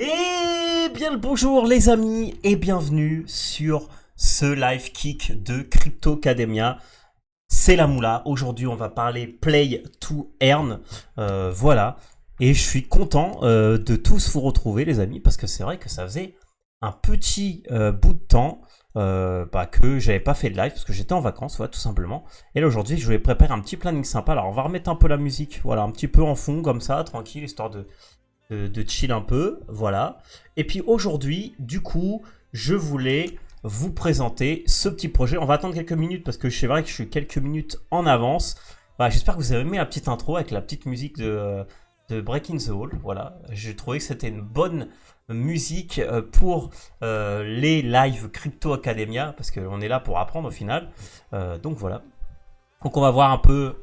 Et bien le bonjour les amis et bienvenue sur ce live kick de Cryptocademia. C'est la moula. Aujourd'hui on va parler play to earn. Voilà. Et je suis content de tous vous retrouver les amis parce que c'est vrai que ça faisait un petit bout de temps que j'avais pas fait de live parce que j'étais en vacances, voilà, tout simplement. Et là aujourd'hui je voulais préparer un petit planning sympa. Alors on va remettre un peu la musique, voilà, un petit peu en fond comme ça, tranquille, histoire de chill un peu, voilà. Et puis aujourd'hui, du coup, je voulais vous présenter ce petit projet. On va attendre quelques minutes parce que c'est vrai que je suis quelques minutes en avance. Voilà, j'espère que vous avez aimé la petite intro avec la petite musique de Breaking the Wall. Voilà, j'ai trouvé que c'était une bonne musique pour les live Crypto Academia parce qu'on est là pour apprendre au final. Donc voilà. Donc on va voir un peu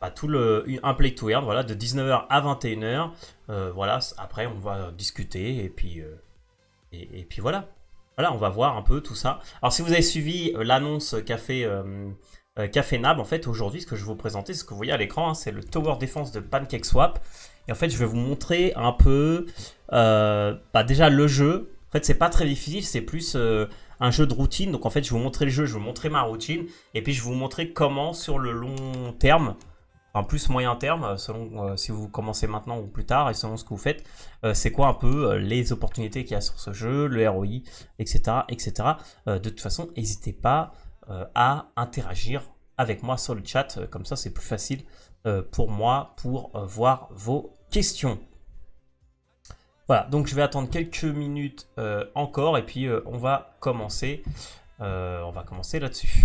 un play to earn, voilà, de 19h à 21h. Voilà, après on va discuter et puis voilà. Voilà, on va voir un peu tout ça. Alors si vous avez suivi l'annonce qu'a fait Nab, en fait aujourd'hui ce que je vais vous présenter, ce que vous voyez à l'écran, hein, c'est le Tower Defense de PancakeSwap. Et en fait je vais vous montrer un peu déjà le jeu. En fait c'est pas très difficile, c'est plus un jeu de routine. Donc en fait je vais vous montrer le jeu, je vais vous montrer ma routine. Et puis je vais vous montrer comment sur le long terme, en plus moyen terme, selon si vous commencez maintenant ou plus tard et selon ce que vous faites, c'est quoi un peu les opportunités qu'il y a sur ce jeu, le ROI, etc. etc. De toute façon, n'hésitez pas à interagir avec moi sur le chat, comme ça c'est plus facile pour moi pour voir vos questions. Voilà, donc je vais attendre quelques minutes encore et puis on va commencer là-dessus.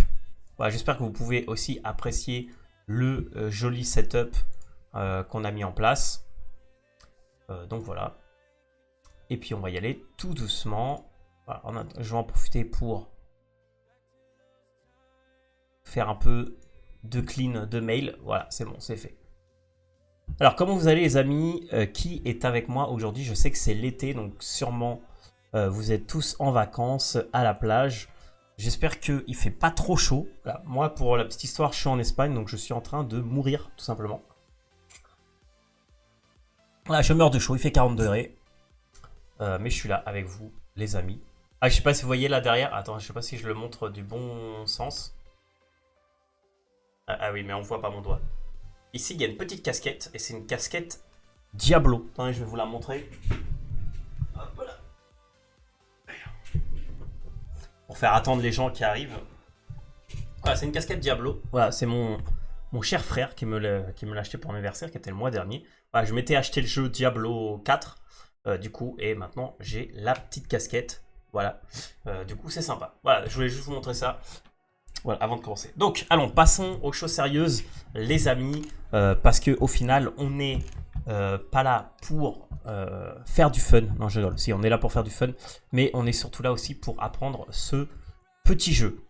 Voilà, j'espère que vous pouvez aussi apprécier le joli setup qu'on a mis en place. Donc voilà. Et puis on va y aller tout doucement. Voilà, je vais en profiter pour faire un peu de clean de mail. Voilà, c'est bon, c'est fait. Alors comment vous allez les amis, qui est avec moi aujourd'hui? Je sais que c'est l'été, donc sûrement vous êtes tous en vacances à la plage. J'espère qu'il fait pas trop chaud. Voilà. Moi, pour la petite histoire, je suis en Espagne, donc je suis en train de mourir, tout simplement. Voilà, je meurs de chaud, il fait 40 degrés. Mais je suis là avec vous, les amis. Ah, je sais pas si vous voyez là derrière. Attends, je sais pas si je le montre du bon sens. Ah oui, mais on voit pas mon doigt. Ici, il y a une petite casquette, et c'est une casquette Diablo. Attendez, je vais vous la montrer. Hop là. Pour faire attendre les gens qui arrivent. Voilà, c'est une casquette Diablo. Voilà, c'est mon cher frère qui me l'a acheté pour mon anniversaire, qui était le mois dernier. Voilà, je m'étais acheté le jeu Diablo 4, du coup, et maintenant j'ai la petite casquette. Voilà, du coup, c'est sympa. Voilà, je voulais juste vous montrer ça. Voilà, avant de commencer. Donc, allons, passons aux choses sérieuses, les amis, parce que au final, on n'est pas là pour faire du fun. Non, je rigole. Si, on est là pour faire du fun, mais on est surtout là aussi pour apprendre ce petit jeu.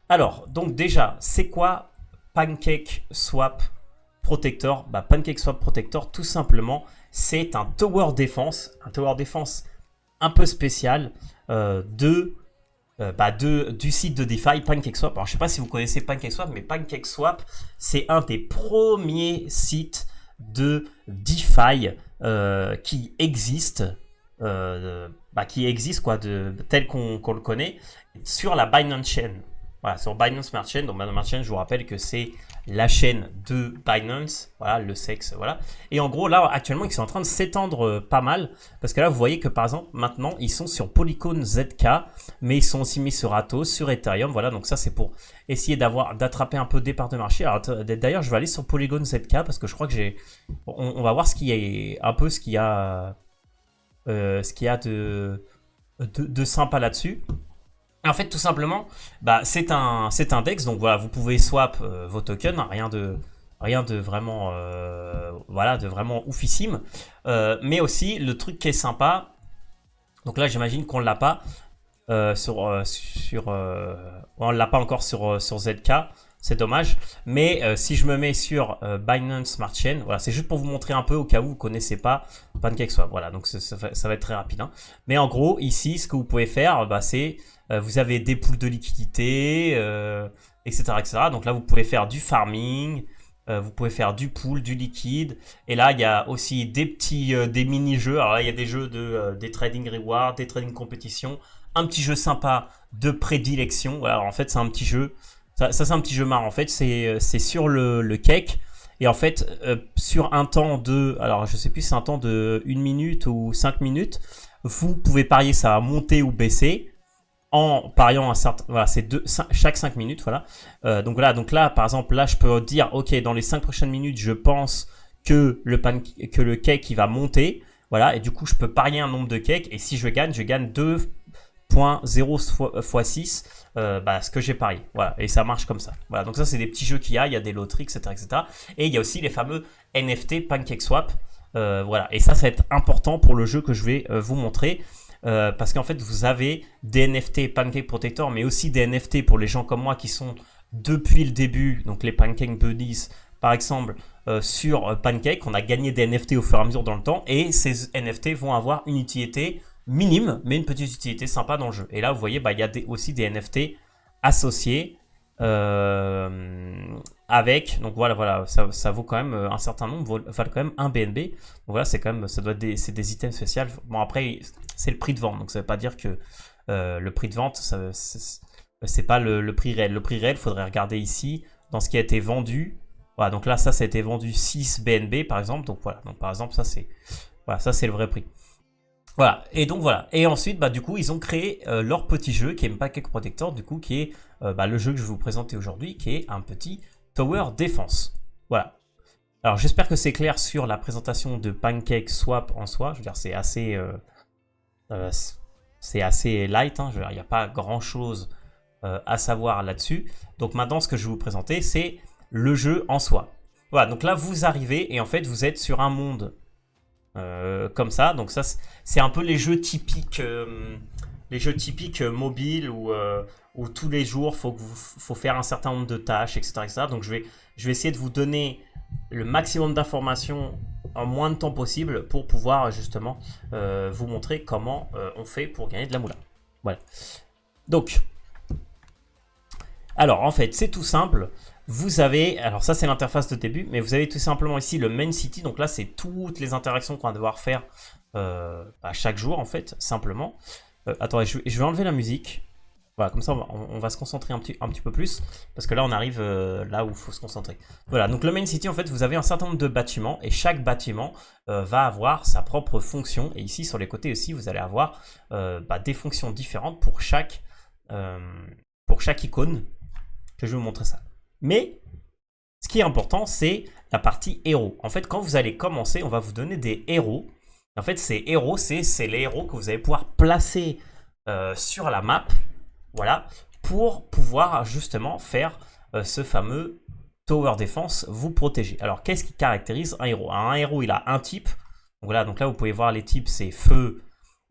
Alors, donc déjà, c'est quoi Pancake Swap Protector? Bah, Pancake Swap Protector, tout simplement, c'est un tower defense un peu spécial du site de DeFi PancakeSwap. Alors, je ne sais pas si vous connaissez PancakeSwap, mais PancakeSwap, c'est un des premiers sites de DeFi qui existe, tel qu'on le connaît, sur la Binance Chain. Voilà, sur Binance Smart Chain. Donc, Binance Smart Chain, je vous rappelle que c'est la chaîne de Binance, voilà, le sexe, voilà. Et en gros, là, actuellement, ils sont en train de s'étendre pas mal, parce que là, vous voyez que, par exemple, maintenant, ils sont sur Polygon ZK, mais ils sont aussi mis sur Atos, sur Ethereum, voilà. Donc ça, c'est pour essayer d'attraper un peu des parts de marché. Alors, d'ailleurs, je vais aller sur Polygon ZK, parce que je crois que on va voir ce qu'il y a de sympa là-dessus. En fait, tout simplement, c'est un DEX, donc voilà, vous pouvez swap vos tokens, hein, rien de vraiment, de vraiment oufissime. Mais aussi, le truc qui est sympa, donc là, j'imagine qu'on l'a pas on l'a pas encore sur ZK, c'est dommage. Mais si je me mets sur Binance Smart Chain, voilà, c'est juste pour vous montrer un peu au cas où vous connaissez pas PancakeSwap. Voilà, donc ça va être très rapide, hein. Mais en gros, ici, ce que vous pouvez faire, c'est vous avez des pools de liquidité, etc., etc. Donc là, vous pouvez faire du farming, vous pouvez faire du pool, du liquide. Et là, il y a aussi des mini-jeux. Alors là, il y a des jeux des trading rewards, des trading compétitions, un petit jeu sympa de prédilection. Voilà, alors en fait, c'est un petit jeu. Ça c'est un petit jeu marrant. En fait, c'est sur le cake. Et en fait, sur un temps alors je sais plus si c'est un temps de 1 minute ou 5 minutes, vous pouvez parier ça va monter ou baisser en pariant c'est chaque 5 minutes, voilà. Donc là, par exemple, là, je peux dire, ok, dans les 5 prochaines minutes, je pense que le cake, il va monter, voilà, et du coup, je peux parier un nombre de cakes, et si je gagne 2,0 x 6, ce que j'ai parié, voilà, et ça marche comme ça. Voilà, donc ça, c'est des petits jeux qu'il y a des loteries, etc., etc. Et il y a aussi les fameux NFT PancakeSwap, voilà, et ça va être important pour le jeu que je vais vous montrer. Parce qu'en fait, vous avez des NFT Pancake Protector, mais aussi des NFT pour les gens comme moi qui sont depuis le début, donc les Pancake Buddies, par exemple, sur Pancake. On a gagné des NFT au fur et à mesure dans le temps, et ces NFT vont avoir une utilité minime, mais une petite utilité sympa dans le jeu. Et là, vous voyez, il y a aussi des NFT associés avec, donc voilà, ça vaut quand même un certain nombre, valent quand même un BNB. Donc voilà, c'est des items spéciaux. Bon, après, c'est le prix de vente, donc ça veut pas dire que le prix de vente, c'est pas le prix réel. Le prix réel, il faudrait regarder ici, dans ce qui a été vendu. Voilà, donc là, ça a été vendu 6 BNB, par exemple. Donc voilà, donc par exemple, ça c'est le vrai prix. Voilà, et donc voilà. Et ensuite, du coup, ils ont créé leur petit jeu qui est Pancake Protector, du coup, qui est le jeu que je vais vous présenter aujourd'hui, qui est un petit Tower Defense. Voilà. Alors, j'espère que c'est clair sur la présentation de Pancake Swap en soi. Je veux dire, c'est assez light, hein. Je veux dire, il n'y a pas grand-chose à savoir là-dessus. Donc maintenant, ce que je vais vous présenter, c'est le jeu en soi. Voilà, donc là, vous arrivez et en fait, vous êtes sur un monde comme ça. Donc ça, c'est un peu les jeux typiques mobiles où tous les jours faut faire un certain nombre de tâches, etc., etc. Donc je vais essayer de vous donner le maximum d'informations en moins de temps possible pour pouvoir justement vous montrer comment on fait pour gagner de la moula. Voilà. Donc Alors, en fait, c'est tout simple. Vous avez, alors ça c'est l'interface de début, mais vous avez tout simplement ici le main city. Donc là, c'est toutes les interactions qu'on va devoir faire chaque jour, en fait, simplement. Attendez, je vais enlever la musique. Voilà, comme ça, on va se concentrer un petit peu plus, parce que là, on arrive là où il faut se concentrer. Voilà, donc le main city, en fait, vous avez un certain nombre de bâtiments, et chaque bâtiment va avoir sa propre fonction. Et ici, sur les côtés aussi, vous allez avoir des fonctions différentes pour chaque icône, que je vais vous montrer ça. Mais, ce qui est important, c'est la partie héros. En fait, quand vous allez commencer, on va vous donner des héros. En fait, ces héros, c'est les héros que vous allez pouvoir placer sur la map. Voilà, pour pouvoir justement faire ce fameux Tower Defense, vous protéger. Alors, qu'est-ce qui caractérise un héros? Un héros, il a un type. Donc, voilà, donc là, vous pouvez voir les types, c'est feu.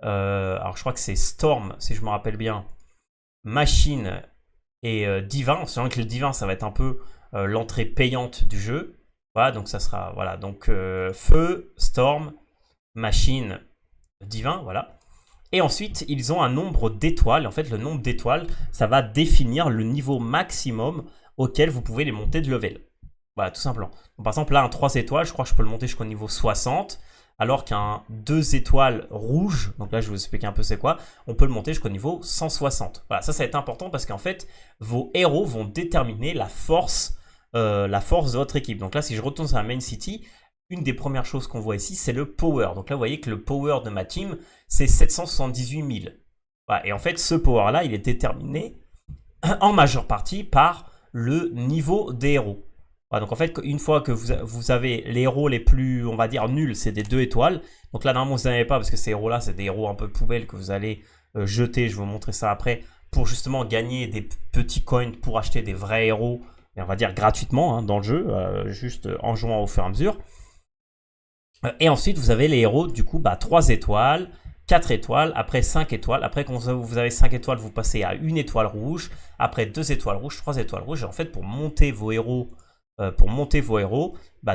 Alors, je crois que c'est Storm, si je me rappelle bien. Machine et divin. C'est vrai que le divin, ça va être un peu l'entrée payante du jeu. Voilà, donc ça sera, voilà, donc feu, Storm, machine, divin, voilà. Et ensuite, ils ont un nombre d'étoiles. En fait, le nombre d'étoiles, ça va définir le niveau maximum auquel vous pouvez les monter de level. Voilà, tout simplement. Donc, par exemple, là, un 3 étoiles, je crois que je peux le monter jusqu'au niveau 60. Alors qu'un 2 étoiles rouge, donc là, je vais vous expliquer un peu c'est quoi, on peut le monter jusqu'au niveau 160. Voilà, ça va être important parce qu'en fait, vos héros vont déterminer la force de votre équipe. Donc là, si je retourne sur la main city, une des premières choses qu'on voit ici, c'est le power. Donc là, vous voyez que le power de ma team, c'est 778 000. Voilà. Et en fait, ce power-là, il est déterminé en majeure partie par le niveau des héros. Voilà, donc en fait, une fois que vous avez les héros les plus, on va dire, nuls, c'est des 2 étoiles. Donc là, normalement, vous n'en avez pas parce que ces héros-là, c'est des héros un peu poubelles que vous allez jeter. Je vais vous montrer ça après pour justement gagner des petits coins pour acheter des vrais héros, et on va dire gratuitement dans le jeu, juste en jouant au fur et à mesure. Et ensuite, vous avez les héros, du coup, 3 étoiles, 4 étoiles, après 5 étoiles. Après, quand vous avez 5 étoiles, vous passez à 1 étoile rouge. Après, 2 étoiles rouges, 3 étoiles rouges. Et en fait, pour monter vos héros,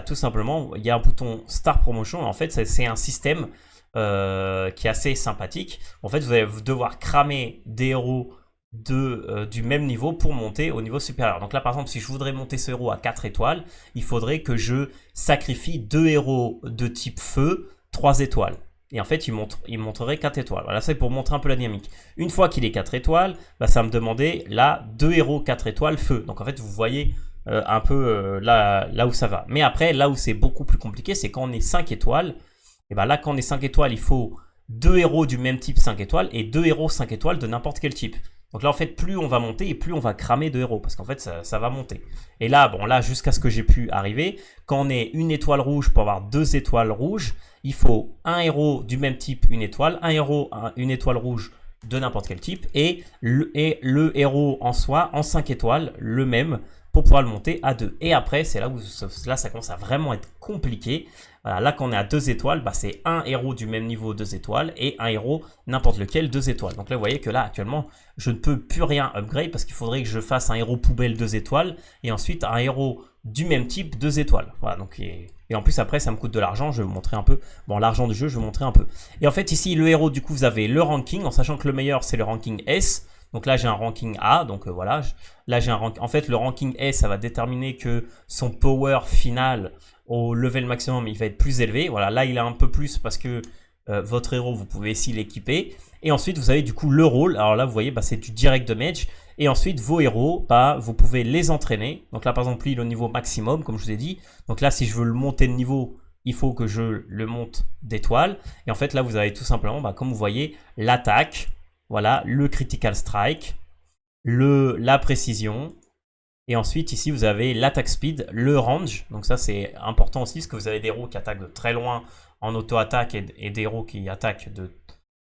tout simplement, il y a un bouton Star Promotion. En fait, c'est un système qui est assez sympathique. En fait, vous allez devoir cramer des héros du même niveau pour monter au niveau supérieur. Donc là, par exemple, si je voudrais monter ce héros à 4 étoiles, il faudrait que je sacrifie 2 héros de type feu, 3 étoiles. Et en fait, il montrerait 4 étoiles. Voilà, c'est pour montrer un peu la dynamique. Une fois qu'il est 4 étoiles, ça va me demander là 2 héros 4 étoiles feu. Donc en fait, vous voyez un peu là où ça va. Mais après, là où c'est beaucoup plus compliqué, c'est quand on est 5 étoiles. Et là, quand on est 5 étoiles, il faut 2 héros du même type 5 étoiles et 2 héros 5 étoiles de n'importe quel type. Donc là, en fait, plus on va monter et plus on va cramer de héros. Parce qu'en fait, ça va monter. Et là, bon, là, jusqu'à ce que j'ai pu arriver, quand on est 1 étoile rouge pour avoir 2 étoiles rouges, il faut un héros du même type, 1 étoile, un héros, une étoile rouge de n'importe quel type, et le héros en soi, en 5 étoiles, le même, pour pouvoir le monter à 2. Et après, c'est là où ça commence à vraiment être compliqué. Voilà, là, quand on est à 2 étoiles, c'est un héros du même niveau 2 étoiles et un héros n'importe lequel 2 étoiles. Donc là, vous voyez que là, actuellement, je ne peux plus rien upgrade parce qu'il faudrait que je fasse un héros poubelle 2 étoiles et ensuite un héros du même type 2 étoiles. Voilà, donc, et en plus, après, ça me coûte de l'argent. Je vais vous montrer un peu. Bon, l'argent du jeu, je vais vous montrer un peu. Et en fait, ici, le héros, du coup, vous avez le ranking, en sachant que le meilleur, c'est le ranking S. Donc là, j'ai un ranking A, donc voilà. Là, j'ai un ranking. En fait, le ranking S, ça va déterminer que son power final au level maximum, il va être plus élevé. Voilà, là, il a un peu plus parce que votre héros, vous pouvez aussi l'équiper. Et ensuite, vous avez du coup le rôle. Alors là, vous voyez, c'est du direct damage. Et ensuite, vos héros, vous pouvez les entraîner. Donc là, par exemple, lui, il est au niveau maximum, comme je vous ai dit. Donc là, si je veux le monter de niveau, il faut que je le monte d'étoiles. Et en fait, là, vous avez tout simplement, comme vous voyez, l'attaque. Voilà, le critical strike, la précision. Et ensuite, ici, vous avez l'attaque speed, le range. Donc ça, c'est important aussi, parce que vous avez des héros qui attaquent de très loin en auto-attaque et des héros qui attaquent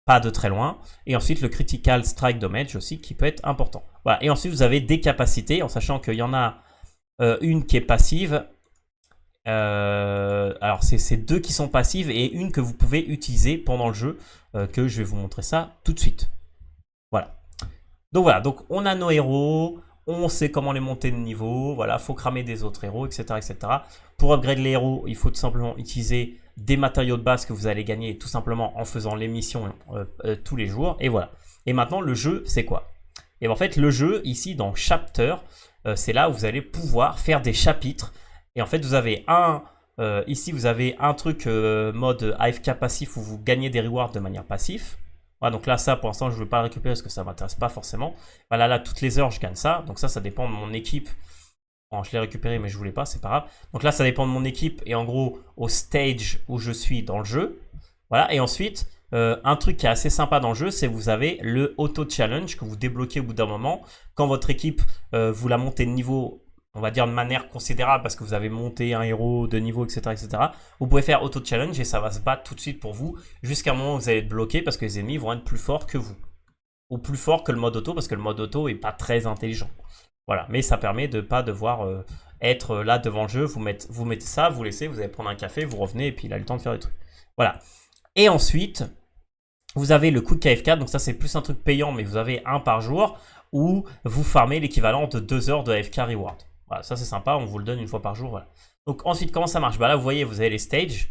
pas de très loin. Et ensuite, le critical strike damage aussi, qui peut être important. Voilà. Et ensuite, vous avez des capacités, en sachant qu'il y en a une qui est passive. Alors, c'est 2 qui sont passives et une que vous pouvez utiliser pendant le jeu, que je vais vous montrer ça tout de suite. Voilà. Donc voilà, donc on a nos héros, on sait comment les monter de niveau, voilà, faut cramer des autres héros, etc., etc. Pour upgrade les héros, il faut tout simplement utiliser des matériaux de base que vous allez gagner tout simplement en faisant les missions tous les jours, et voilà. Et maintenant, le jeu, c'est quoi? Et en fait, le jeu, ici, dans Chapter, c'est là où vous allez pouvoir faire des chapitres. Et en fait, vous avez ici, vous avez un truc mode AFK passif où vous gagnez des rewards de manière passive. Voilà, donc là, ça, pour l'instant, je ne veux pas le récupérer parce que ça ne m'intéresse pas forcément. Voilà, là, toutes les heures, je gagne ça. Donc ça dépend de mon équipe. Bon, je l'ai récupéré, mais je voulais pas, c'est pas grave. Donc là, ça dépend de mon équipe et en gros, au stage où je suis dans le jeu. Voilà, et ensuite, un truc qui est assez sympa dans le jeu, c'est que vous avez le auto-challenge que vous débloquez au bout d'un moment. Quand votre équipe, vous la montez de niveau, on va dire de manière considérable parce que vous avez monté un héros de niveau, etc. etc. Vous pouvez faire auto-challenge et ça va se battre tout de suite pour vous jusqu'à un moment où vous allez être bloqué parce que les ennemis vont être plus forts que vous. Ou plus forts que le mode auto parce que le mode auto est pas très intelligent. Voilà, mais ça permet de ne pas devoir être là devant le jeu, vous mettez ça, vous laissez, vous allez prendre un café, vous revenez et puis il a le temps de faire des trucs. Voilà. Et ensuite, vous avez le Quick AFK, donc ça c'est plus un truc payant, mais vous avez un par jour où vous farmez l'équivalent de 2 heures de AFK reward. Voilà, ça c'est sympa, on vous le donne une fois par jour. Voilà. Donc ensuite, comment ça marche? Bah là, vous voyez, vous avez les stages.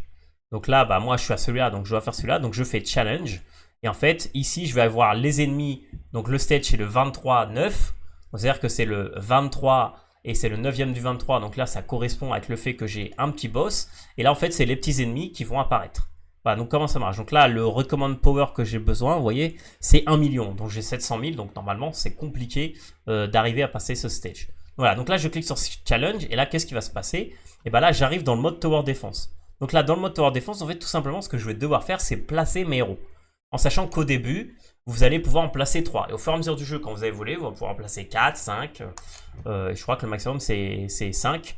Donc là, bah moi je suis à celui-là, donc je dois faire celui-là, donc je fais challenge. Et en fait, ici, je vais avoir les ennemis, donc le stage c'est le 23-9. C'est-à-dire que c'est le 23 et c'est le 9e du 23. Donc là, ça correspond avec le fait que j'ai un petit boss. Et là, en fait, c'est les petits ennemis qui vont apparaître. Voilà, donc comment ça marche? Donc là, le recommand power que j'ai besoin, vous voyez, c'est 1 million. Donc j'ai 700 000. Donc normalement, c'est compliqué d'arriver à passer ce stage. Voilà, donc là, je clique sur challenge. Et là, qu'est-ce qui va se passer? Et bien là, j'arrive dans le mode tower defense. Donc là, dans le mode tower defense, en fait, tout simplement, ce que je vais devoir faire, c'est placer mes héros. En sachant qu'au début, vous allez pouvoir en placer 3. Et au fur et à mesure du jeu, quand vous allez voler, vous allez pouvoir en placer 4, 5. Je crois que le maximum, c'est 5,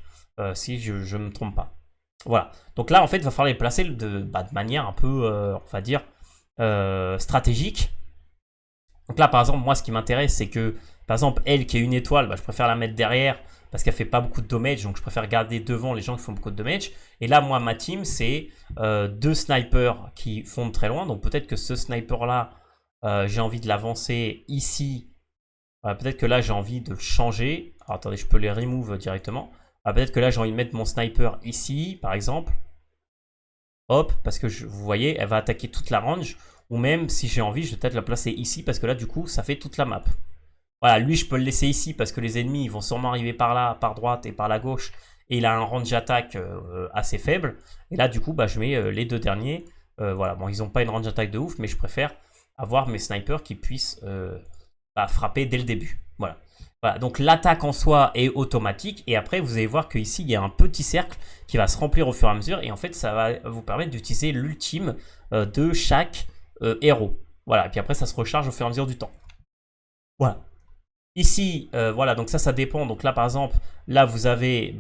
si je ne me trompe pas. Voilà. Donc là, en fait, il va falloir les placer de manière un peu, on va dire, stratégique. Donc là, par exemple, moi, ce qui m'intéresse, c'est que, par exemple, elle qui est une étoile, bah, je préfère la mettre derrière parce qu'elle fait pas beaucoup de damage. Donc, je préfère garder devant les gens qui font beaucoup de damage. Et là, moi, ma team, c'est 2 snipers qui font de très loin. Donc, peut-être que ce sniper-là, j'ai envie de l'avancer ici. Peut-être que là, j'ai envie de le changer. Alors, attendez, je peux les remove directement. Peut-être que là, j'ai envie de mettre mon sniper ici, par exemple. Hop, parce que vous voyez, elle va attaquer toute la range. Ou même, si j'ai envie, je vais peut-être la placer ici, parce que là, du coup, ça fait toute la map. Voilà, lui, je peux le laisser ici, parce que les ennemis, ils vont sûrement arriver par là, par droite et par la gauche. Et il a un range d'attaque assez faible. Et là, du coup, bah, je mets les deux derniers. Voilà, bon, ils n'ont pas une range d'attaque de ouf, mais je préfère avoir mes snipers qui puissent frapper dès le début. Voilà. Voilà, donc l'attaque en soi est automatique et après vous allez voir qu'ici il y a un petit cercle qui va se remplir au fur et à mesure et en fait ça va vous permettre d'utiliser l'ultime de chaque héros. Voilà, et puis après ça se recharge au fur et à mesure du temps. Voilà. Ici, voilà, donc ça dépend. Donc là par exemple, là vous avez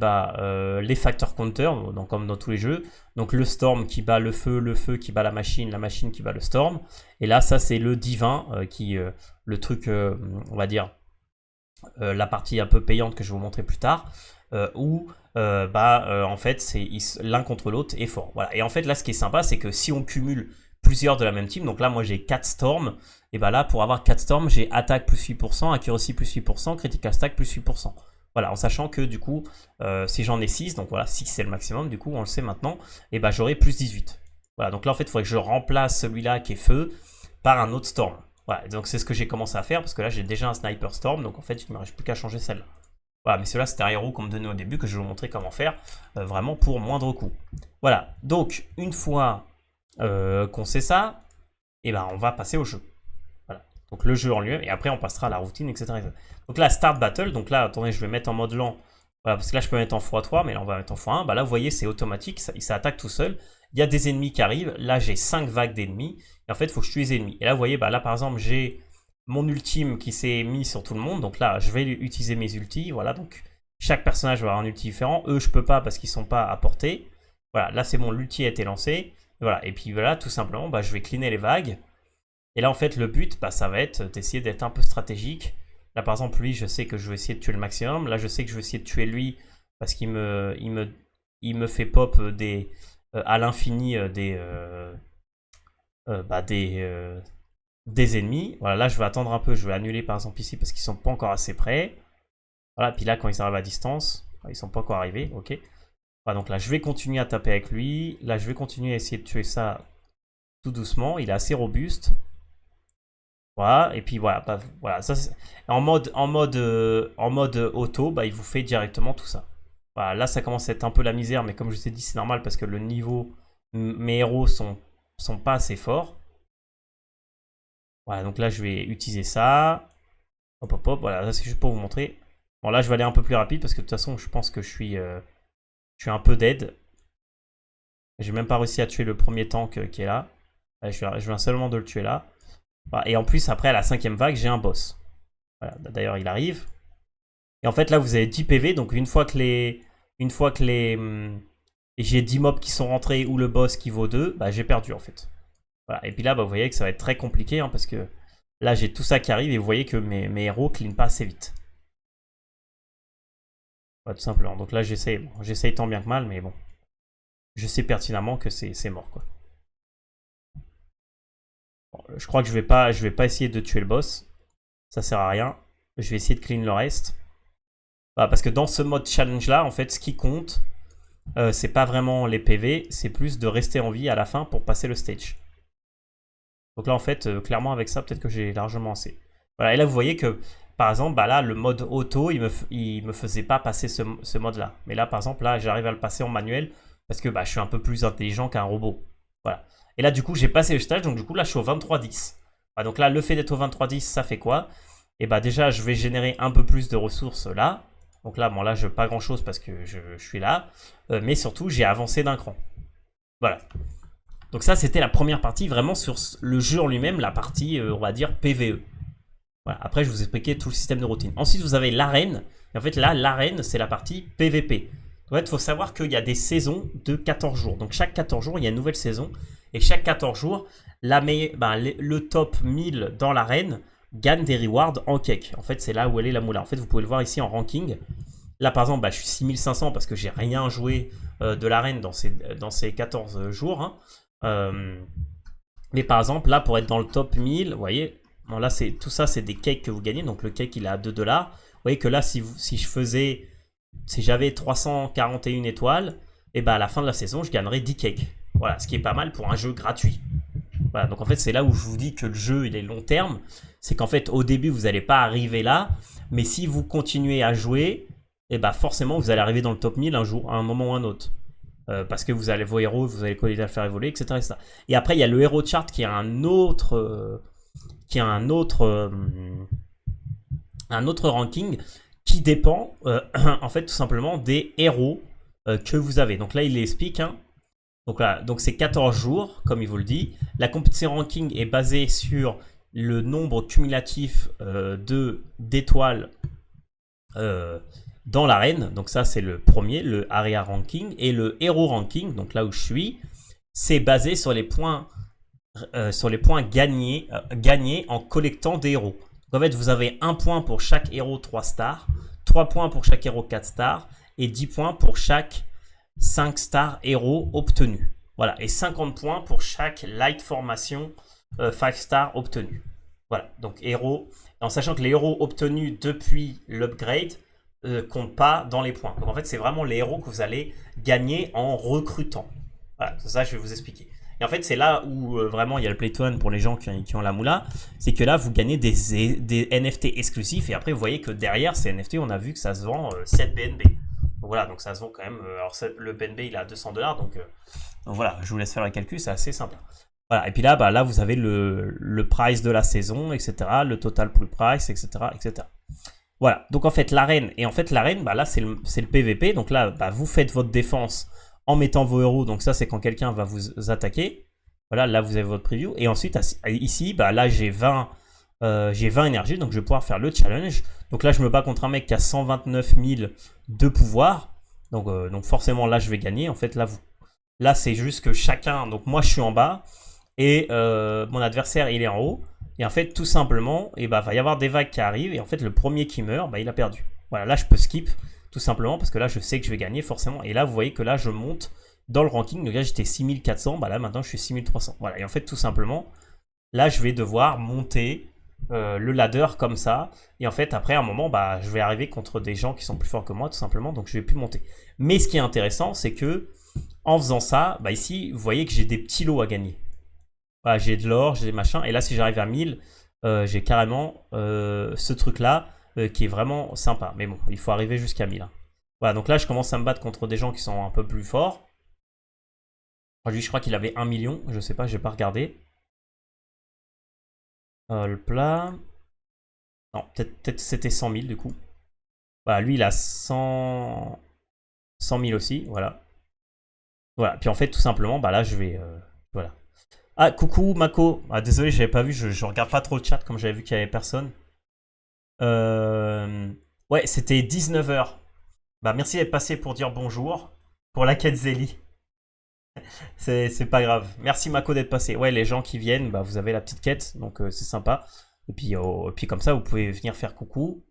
les facteurs counter, donc comme dans tous les jeux. Donc le storm qui bat le feu qui bat la machine qui bat le storm. Et là ça c'est le divin le truc, on va dire, la partie un peu payante que je vais vous montrer plus tard, où en fait c'est l'un contre l'autre est fort. Voilà. Et en fait là ce qui est sympa c'est que si on cumule plusieurs de la même team, donc là moi j'ai 4 storms, et bah là pour avoir 4 storms j'ai attaque plus 8%, accuracy plus 8%, critical stack plus 8%. Voilà, en sachant que du coup si j'en ai 6, donc voilà 6 c'est le maximum, du coup on le sait maintenant, et bah j'aurai plus 18. Voilà, donc là en fait il faudrait que je remplace celui-là qui est feu par un autre storm. Voilà, donc c'est ce que j'ai commencé à faire parce que là j'ai déjà un sniper storm, donc en fait il ne me reste plus qu'à changer celle-là. Voilà, mais cela c'était un héros qu'on me donnait au début que je vais vous montrer comment faire vraiment pour moindre coût. Voilà, donc une fois qu'on sait ça, et ben on va passer au jeu. Voilà, donc le jeu en lui-même et après on passera à la routine, etc. Donc là start battle, donc là attendez je vais mettre en mode lent, voilà, parce que là je peux mettre en x3, mais là on va mettre en x1. Bah là vous voyez c'est automatique, ça attaque tout seul. Il y a des ennemis qui arrivent, là j'ai 5 vagues d'ennemis, et en fait il faut que je tue les ennemis. Et là vous voyez, là par exemple j'ai mon ultime qui s'est mis sur tout le monde, donc là je vais utiliser mes ultis, voilà, donc chaque personnage va avoir un ulti différent, eux je peux pas parce qu'ils sont pas à portée. Voilà, là c'est bon, l'ulti a été lancé, et voilà, et puis voilà, tout simplement, je vais cleaner les vagues, et là en fait le but, ça va être d'essayer d'être un peu stratégique. Là par exemple lui, je sais que je vais essayer de tuer le maximum, là je sais que je vais essayer de tuer lui, parce qu'il me fait pop à l'infini des ennemis. Voilà, là je vais attendre un peu, je vais annuler par exemple ici parce qu'ils sont pas encore assez près. Voilà, puis là quand ils arrivent à distance, ils sont pas encore arrivés, ok. Voilà, donc là je vais continuer à taper avec lui. Là je vais continuer à essayer de tuer ça tout doucement, il est assez robuste. Voilà, et puis voilà, bah, voilà ça, en mode auto, bah, il vous fait directement tout ça. Voilà, là ça commence à être un peu la misère, mais comme je vous ai dit, c'est normal parce que le niveau, mes héros sont pas assez forts. Voilà, donc là je vais utiliser ça. Hop hop hop, voilà, ça c'est juste pour vous montrer. Bon là je vais aller un peu plus rapide parce que de toute façon je pense que je suis un peu dead. J'ai même pas réussi à tuer le premier tank qui est là. Je viens seulement de le tuer là. Voilà, et en plus après à la 5ème vague j'ai un boss. Voilà, d'ailleurs il arrive. Et en fait là vous avez 10 PV, donc j'ai 10 mobs qui sont rentrés ou le boss qui vaut 2, bah j'ai perdu en fait. Voilà. Et puis là bah, vous voyez que ça va être très compliqué hein, parce que là j'ai tout ça qui arrive et vous voyez que mes héros clean pas assez vite. Voilà, tout simplement. Donc là j'essaye tant bien que mal, mais bon. Je sais pertinemment que c'est mort quoi. Bon, je crois que je vais pas essayer de tuer le boss. Ça sert à rien. Je vais essayer de clean le reste. Voilà, parce que dans ce mode challenge là, en fait, ce qui compte, c'est pas vraiment les PV, c'est plus de rester en vie à la fin pour passer le stage. Donc là, en fait, clairement, avec ça, peut-être que j'ai largement assez. Voilà, et là, vous voyez que, par exemple, bah là, le mode auto, il me faisait pas passer ce mode-là. Mais là, par exemple, là, j'arrive à le passer en manuel parce que bah, je suis un peu plus intelligent qu'un robot. Voilà. Et là, du coup, j'ai passé le stage, donc du coup, là, je suis au 23-10. Voilà, donc là, le fait d'être au 23-10, ça fait quoi? Et bah déjà, je vais générer un peu plus de ressources là. Donc là, bon, là, je pas grand-chose parce que je suis là. Mais surtout, j'ai avancé d'un cran. Voilà. Donc ça, c'était la première partie, vraiment sur le jeu en lui-même, la partie, on va dire, PVE. Voilà. Après, je vous ai expliqué tout le système de routine. Ensuite, vous avez l'arène. Et en fait, là, l'arène, c'est la partie PVP. En fait, il faut savoir qu'il y a des saisons de 14 jours. Donc chaque 14 jours, il y a une nouvelle saison. Et chaque 14 jours, le top 1000 dans l'arène gagne des rewards en cake. En fait, c'est là où elle est la moula. En fait, vous pouvez le voir ici en ranking. Là, par exemple, bah, je suis 6500 parce que j'ai rien joué de l'arène dans ces 14 jours. Hein. Mais par exemple, là, pour être dans le top 1000, vous voyez, bon, là, tout ça, c'est des cakes que vous gagnez. Donc, le cake, il est à 2 $. Vous voyez que là, si j'avais 341 étoiles, et bah, à la fin de la saison, je gagnerais 10 cakes. Voilà, ce qui est pas mal pour un jeu gratuit. Voilà, donc en fait, c'est là où je vous dis que le jeu, il est long terme. C'est qu'en fait, au début, vous n'allez pas arriver là. Mais si vous continuez à jouer, et bah forcément, vous allez arriver dans le top 1000 un jour, à un moment ou un autre. Parce que vos héros, vous allez coller à le faire évoluer, etc., etc. Et après, il y a le Hero Chart qui est un autre ranking qui dépend, en fait, tout simplement des héros que vous avez. Donc là, il l'explique. Hein. Donc là, donc c'est 14 jours, comme il vous le dit. La compétition ranking est basée sur le nombre cumulatif d'étoiles dans l'arène. Donc ça, c'est le premier, le Area Ranking. Et le Hero Ranking, donc là où je suis, c'est basé sur les points, gagnés en collectant des héros. Donc en fait, vous avez 1 point pour chaque héros 3 stars, 3 points pour chaque héros 4 stars, et 10 points pour chaque 5 stars héros obtenus. Voilà, et 50 points pour chaque light formation 5 stars obtenus. Voilà, donc héros, en sachant que les héros obtenus depuis l'upgrade comptent pas dans les points. Donc en fait, c'est vraiment les héros que vous allez gagner en recrutant. Voilà, c'est ça que je vais vous expliquer. Et en fait, c'est là où vraiment il y a le play to earn pour les gens qui ont la moula. C'est que là, vous gagnez des NFT exclusifs. Et après, vous voyez que derrière ces NFT, on a vu que ça se vend 7 BNB. Donc voilà, donc ça se vend quand même. Alors le BNB, il est à 200 $. Donc voilà, je vous laisse faire le calcul, c'est assez simple. Voilà, et puis là, là vous avez le price de la saison, etc. Le total pool price, etc. etc. Voilà, donc en fait, l'arène, là, c'est le PVP. Donc là, vous faites votre défense en mettant vos héros. Donc ça, c'est quand quelqu'un va vous attaquer. Voilà, là, vous avez votre preview. Et ensuite, ici, là, j'ai 20 énergies. Donc je vais pouvoir faire le challenge. Donc là, je me bats contre un mec qui a 129 000 de pouvoir. Donc forcément, là, je vais gagner. En fait, là, c'est juste que chacun... Donc moi, je suis en bas. Et mon adversaire, il est en haut. Et en fait, tout simplement, va y avoir des vagues qui arrivent. Et en fait, le premier qui meurt, il a perdu. Voilà, là, je peux skip, tout simplement, parce que là, je sais que je vais gagner, forcément. Et là, vous voyez que là, je monte dans le ranking. Donc là, j'étais 6400. Là, maintenant, je suis 6300. Voilà, et en fait, tout simplement, là, je vais devoir monter le ladder comme ça. Et en fait, après, à un moment, je vais arriver contre des gens qui sont plus forts que moi, tout simplement. Donc, je vais plus monter. Mais ce qui est intéressant, c'est que en faisant ça, ici, vous voyez que j'ai des petits lots à gagner. Voilà, j'ai de l'or, j'ai des machins. Et là, si j'arrive à 1000, j'ai carrément ce truc-là qui est vraiment sympa. Mais bon, il faut arriver jusqu'à 1000. Hein. Voilà, donc là, je commence à me battre contre des gens qui sont un peu plus forts. Lui, je crois qu'il avait 1 million. Je sais pas, j'ai pas regardé. Le plat. Non, peut-être c'était 100 000 du coup. Voilà, lui, il a 100 000 aussi. Voilà. Voilà, puis en fait, tout simplement, bah là, je vais... voilà. Ah, coucou, Mako. Ah, désolé, j'avais pas vu, je regarde pas trop le chat comme j'avais vu qu'il y avait personne. Ouais, c'était 19h. Bah, merci d'être passé pour dire bonjour. Pour la quête Zélie. C'est pas grave. Merci Mako d'être passé. Ouais, les gens qui viennent, bah, vous avez la petite quête, donc c'est sympa. Et puis comme ça, vous pouvez venir faire coucou.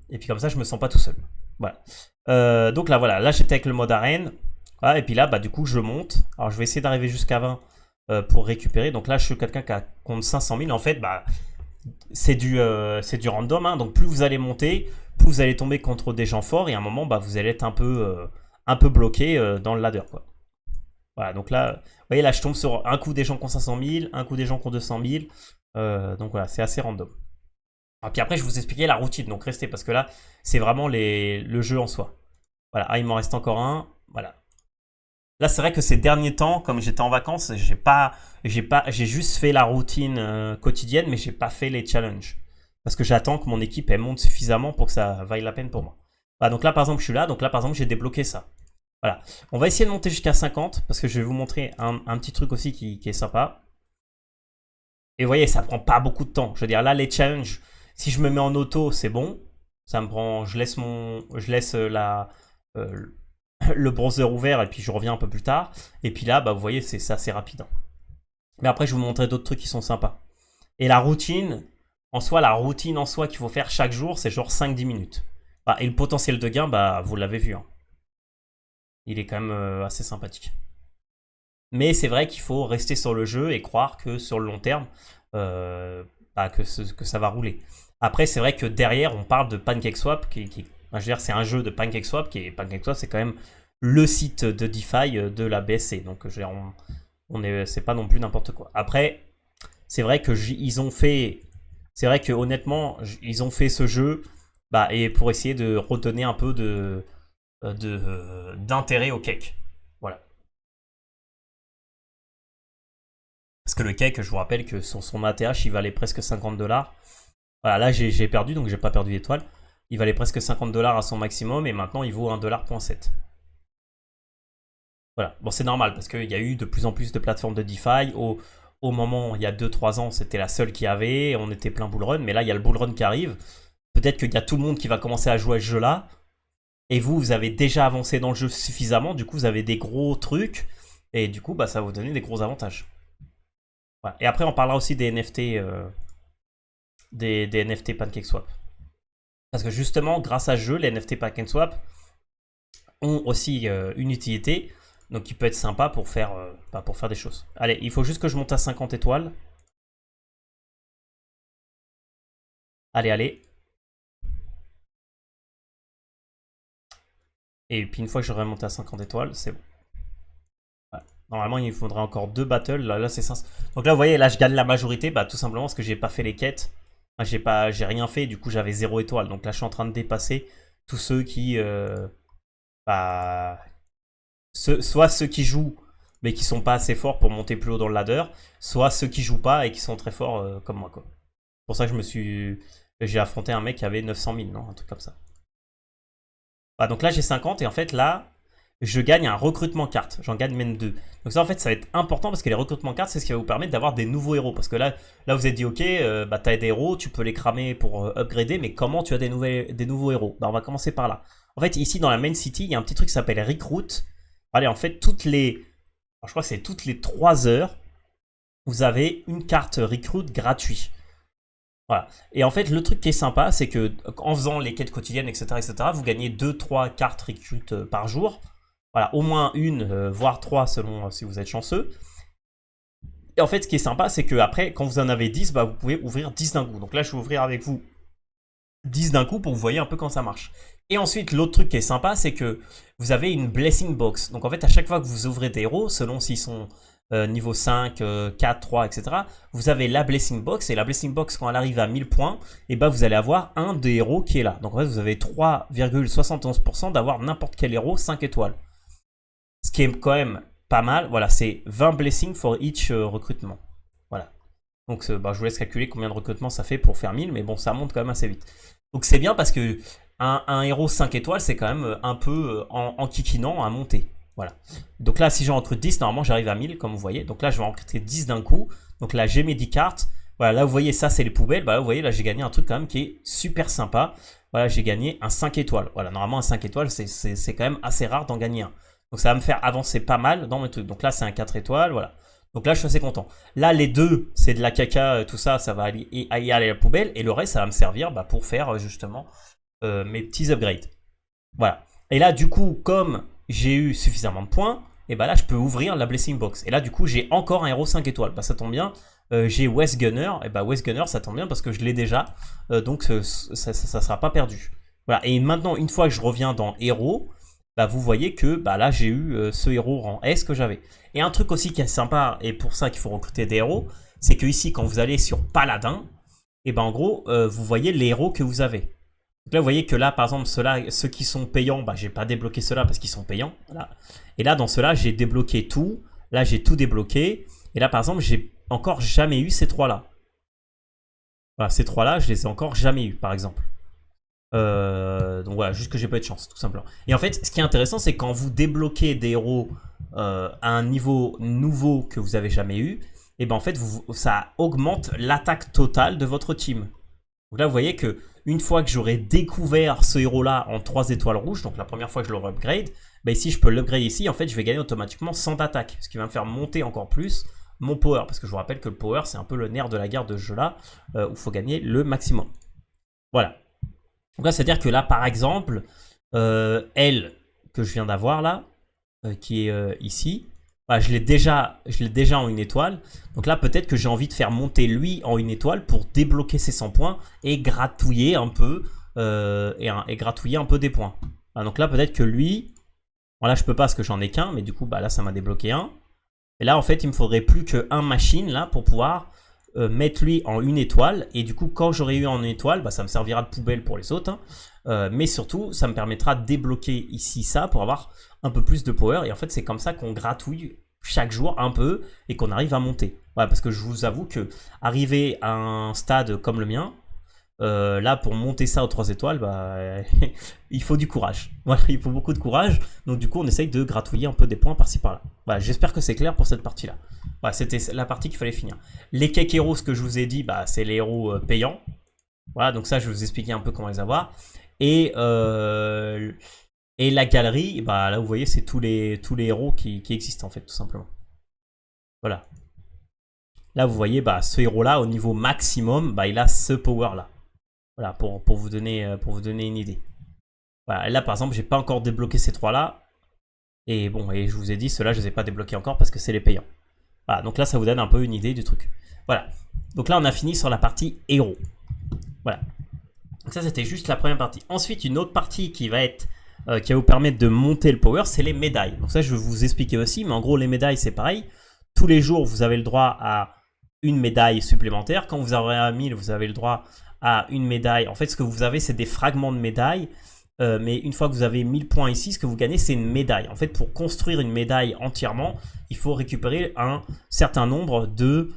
Et puis comme ça, je me sens pas tout seul. Voilà. Donc là, voilà. Là, j'étais avec le mode arène. Voilà, et puis là, bah, du coup, je monte. Alors, je vais essayer d'arriver jusqu'à 20 pour récupérer. Donc là, je suis quelqu'un qui compte 500 000. En fait, bah, c'est du random. Hein. Donc plus vous allez monter, plus vous allez tomber contre des gens forts. Et à un moment, bah, vous allez être un peu bloqué dans le ladder. Quoi. Voilà, donc là, vous voyez, là, je tombe sur un coup des gens qui ont 500 000, un coup des gens qui ont 200 000. Donc voilà, c'est assez random. Et puis après, je vais vous expliquer la routine. Donc restez, parce que là, c'est vraiment le jeu en soi. Voilà, ah, il m'en reste encore un. Voilà. Là, c'est vrai que ces derniers temps, comme j'étais en vacances, j'ai juste fait la routine quotidienne, mais j'ai pas fait les challenges. Parce que j'attends que mon équipe elle monte suffisamment pour que ça vaille la peine pour moi. Voilà, donc là, par exemple, je suis là. Donc là, par exemple, j'ai débloqué ça. Voilà. On va essayer de monter jusqu'à 50 parce que je vais vous montrer un petit truc aussi qui est sympa. Et vous voyez, ça prend pas beaucoup de temps. Je veux dire, là, les challenges, si je me mets en auto, c'est bon. Ça me prend, je laisse le browser ouvert et puis je reviens un peu plus tard. Et puis là, bah, vous voyez, c'est assez rapide. Mais après, je vais vous montrer d'autres trucs qui sont sympas. Et la routine en soi qu'il faut faire chaque jour, c'est genre 5-10 minutes. Bah, et le potentiel de gain, bah, vous l'avez vu. Hein. Il est quand même assez sympathique. Mais c'est vrai qu'il faut rester sur le jeu et croire que sur le long terme, bah, que ça va rouler. Après, c'est vrai que derrière, on parle de PancakeSwap, je veux dire, c'est un jeu de PancakeSwap, PancakeSwap, c'est quand même le site de DeFi de la BSC. Donc, je veux dire, c'est pas non plus n'importe quoi. Après, c'est vrai que c'est vrai que honnêtement, ils ont fait ce jeu, bah, et pour essayer de redonner un peu d'intérêt au cake. Voilà. Parce que le cake, je vous rappelle que son ATH, il valait presque 50 $. Voilà, là j'ai perdu, donc j'ai pas perdu d'étoile. Il valait presque 50 $ à son maximum et maintenant il vaut 1,7 $. Voilà, bon c'est normal parce qu'il y a eu de plus en plus de plateformes de DeFi. Au moment, il y a 2-3 ans, c'était la seule qui avait, on était plein bull run, mais là il y a le bull run qui arrive. Peut-être qu'il y a tout le monde qui va commencer à jouer à ce jeu-là. Et vous avez déjà avancé dans le jeu suffisamment, du coup vous avez des gros trucs. Et du coup, bah, ça va vous donner des gros avantages. Voilà. Et après, on parlera aussi des NFT, des NFT PancakeSwap. Parce que justement, grâce à ce jeu, les NFT PancakeSwap ont aussi une utilité, donc qui peut être sympa pour faire des choses. Allez, il faut juste que je monte à 50 étoiles. Allez, allez. Et puis une fois que j'aurai monté à 50 étoiles, c'est bon. Voilà. Normalement, il me faudrait encore 2 battles. Là c'est 500. Donc là, vous voyez, là, je gagne la majorité, bah, tout simplement parce que j'ai pas fait les quêtes. J'ai rien fait, du coup, j'avais 0 étoile. Donc là, je suis en train de dépasser tous ceux qui... bah, soit ceux qui jouent, mais qui sont pas assez forts pour monter plus haut dans le ladder, soit ceux qui jouent pas et qui sont très forts comme moi, quoi. C'est pour ça que j'ai affronté un mec qui avait 900 000, non? Un truc comme ça. Ah, donc là, j'ai 50 et en fait, là, je gagne un recrutement carte. J'en gagne même 2. Donc ça, en fait, ça va être important parce que les recrutements cartes, c'est ce qui va vous permettre d'avoir des nouveaux héros. Parce que là vous êtes dit, ok, bah, tu as des héros, tu peux les cramer pour upgrader, mais comment tu as des nouveaux héros? Bah, on va commencer par là. En fait, ici, dans la main city, il y a un petit truc qui s'appelle Recruit. Allez, en fait, je crois que c'est toutes les 3 heures, vous avez une carte Recruit gratuite. Voilà. Et en fait, le truc qui est sympa, c'est que en faisant les quêtes quotidiennes, etc., vous gagnez 2-3 cartes Recruit par jour. Voilà, au moins une, voire 3 selon si vous êtes chanceux. Et en fait, ce qui est sympa, c'est que après, quand vous en avez 10, bah, vous pouvez ouvrir 10 d'un coup. Donc là, je vais ouvrir avec vous 10 d'un coup pour que vous voyez un peu quand ça marche. Et ensuite, l'autre truc qui est sympa, c'est que vous avez une blessing box. Donc en fait, à chaque fois que vous ouvrez des héros, selon s'ils sont niveau 5, 4, 3, etc. Vous avez la Blessing Box, et la Blessing Box, quand elle arrive à 1000 points, et ben vous allez avoir un des héros qui est là. Donc en fait, vous avez 3,71% d'avoir n'importe quel héros 5 étoiles. Ce qui est quand même pas mal. Voilà, c'est 20 Blessing for each recrutement. Voilà. Donc je vous laisse calculer combien de recrutements ça fait pour faire 1000, mais bon, ça monte quand même assez vite. Donc c'est bien parce que un héros 5 étoiles, c'est quand même un peu en kikinant à monter. Voilà. Donc là, si j'en recrute 10, normalement, j'arrive à 1000, comme vous voyez. Donc là, je vais en recruter 10 d'un coup. Donc là, j'ai mes 10 cartes. Voilà, là, vous voyez, ça, c'est les poubelles. Bah, là, vous voyez, là, j'ai gagné un truc quand même qui est super sympa. Voilà, j'ai gagné un 5 étoiles. Voilà, normalement, un 5 étoiles, c'est quand même assez rare d'en gagner un. Donc ça va me faire avancer pas mal dans mes trucs. Donc là, c'est un 4 étoiles, voilà. Donc là, je suis assez content. Là, les deux, c'est de la caca, tout ça, ça va aller à la poubelle. Et le reste, ça va me servir pour faire justement mes petits upgrades. Voilà. Et là, du coup, comme j'ai eu suffisamment de points, et bah là, je peux ouvrir la Blessing Box. Et là, du coup, j'ai encore un héros 5 étoiles. Bah, ça tombe bien. J'ai West Gunner. Et bah, West Gunner, ça tombe bien parce que je l'ai déjà. Donc, ça ne sera pas perdu. Voilà. Et maintenant, une fois que je reviens dans héros, bah, vous voyez que bah, là, j'ai eu ce héros rang S que j'avais. Et un truc aussi qui est sympa, et pour ça qu'il faut recruter des héros, c'est que ici, quand vous allez sur Paladin, et ben en gros, vous voyez les héros que vous avez. Donc là, vous voyez que là, par exemple, ceux qui sont payants, bah, j'ai pas débloqué ceux-là parce qu'ils sont payants. Voilà. Et là, dans ceux-là, j'ai débloqué tout. Là, j'ai tout débloqué. Et là, par exemple, j'ai encore jamais eu ces trois-là. Voilà, ces trois-là, je les ai encore jamais eu, par exemple. Donc voilà, juste que j'ai pas eu de chance, tout simplement. Et en fait, ce qui est intéressant, c'est quand vous débloquez des héros à un niveau nouveau que vous avez jamais eu, et ben en fait, ça augmente l'attaque totale de votre team. Donc là, vous voyez que une fois que j'aurai découvert ce héros-là en 3 étoiles rouges, donc la première fois que je l'aurai upgrade, bah ici, je peux l'upgrade ici. En fait, je vais gagner automatiquement 100 d'attaque, ce qui va me faire monter encore plus mon power. Parce que je vous rappelle que le power, c'est un peu le nerf de la guerre de ce jeu-là, où il faut gagner le maximum. Voilà. Donc là, c'est-à-dire que là, par exemple, elle que je viens d'avoir là, qui est ici, bah, je l'ai déjà en une étoile. Donc là, peut-être que j'ai envie de faire monter lui en une étoile pour débloquer ses 100 points et gratouiller un peu, et gratouiller un peu des points. Ah, donc là, peut-être que lui, bon, là, je peux pas parce que j'en ai qu'un, mais du coup, bah, là, ça m'a débloqué un. Et là, en fait, il me faudrait plus qu'un machine là pour pouvoir mettre lui en une étoile. Et du coup, quand j'aurai eu en une étoile, bah, ça me servira de poubelle pour les autres. Hein. Mais surtout, ça me permettra de débloquer ici ça pour avoir un peu plus de power. Et en fait, c'est comme ça qu'on gratouille chaque jour un peu et qu'on arrive à monter. Voilà, parce que je vous avoue que arriver à un stade comme le mien, là, pour monter ça aux 3 étoiles, bah, il faut du courage. Voilà, il faut beaucoup de courage. Donc, du coup, on essaye de gratouiller un peu des points par-ci par-là. Voilà, j'espère que c'est clair pour cette partie-là. Voilà, c'était la partie qu'il fallait finir. Les cake héros, ce que je vous ai dit, bah, c'est les héros payants. Voilà, donc ça, je vais vous expliquer un peu comment les avoir. Et la galerie, bah, là, vous voyez, c'est tous les héros qui existent, en fait, tout simplement. Voilà. Là, vous voyez, bah, ce héros-là, au niveau maximum, bah, il a ce power-là. Voilà, pour vous donner une idée. Voilà, là, par exemple, j'ai pas encore débloqué ces trois-là. Et bon, et je vous ai dit, ceux-là, je les ai pas débloqués encore parce que c'est les payants. Voilà, donc là, ça vous donne un peu une idée du truc. Voilà. Donc là, on a fini sur la partie héros. Voilà. Donc ça, c'était juste la première partie. Ensuite, une autre partie qui va vous permettre de monter le power, c'est les médailles. Donc ça, je vais vous expliquer aussi. Mais en gros, les médailles, c'est pareil. Tous les jours, vous avez le droit à une médaille supplémentaire. Quand vous aurez à 1000, vous avez le droit à une médaille. En fait, ce que vous avez, c'est des fragments de médailles. Mais une fois que vous avez 1000 points ici, ce que vous gagnez, c'est une médaille. En fait, pour construire une médaille entièrement, il faut récupérer un certain nombre de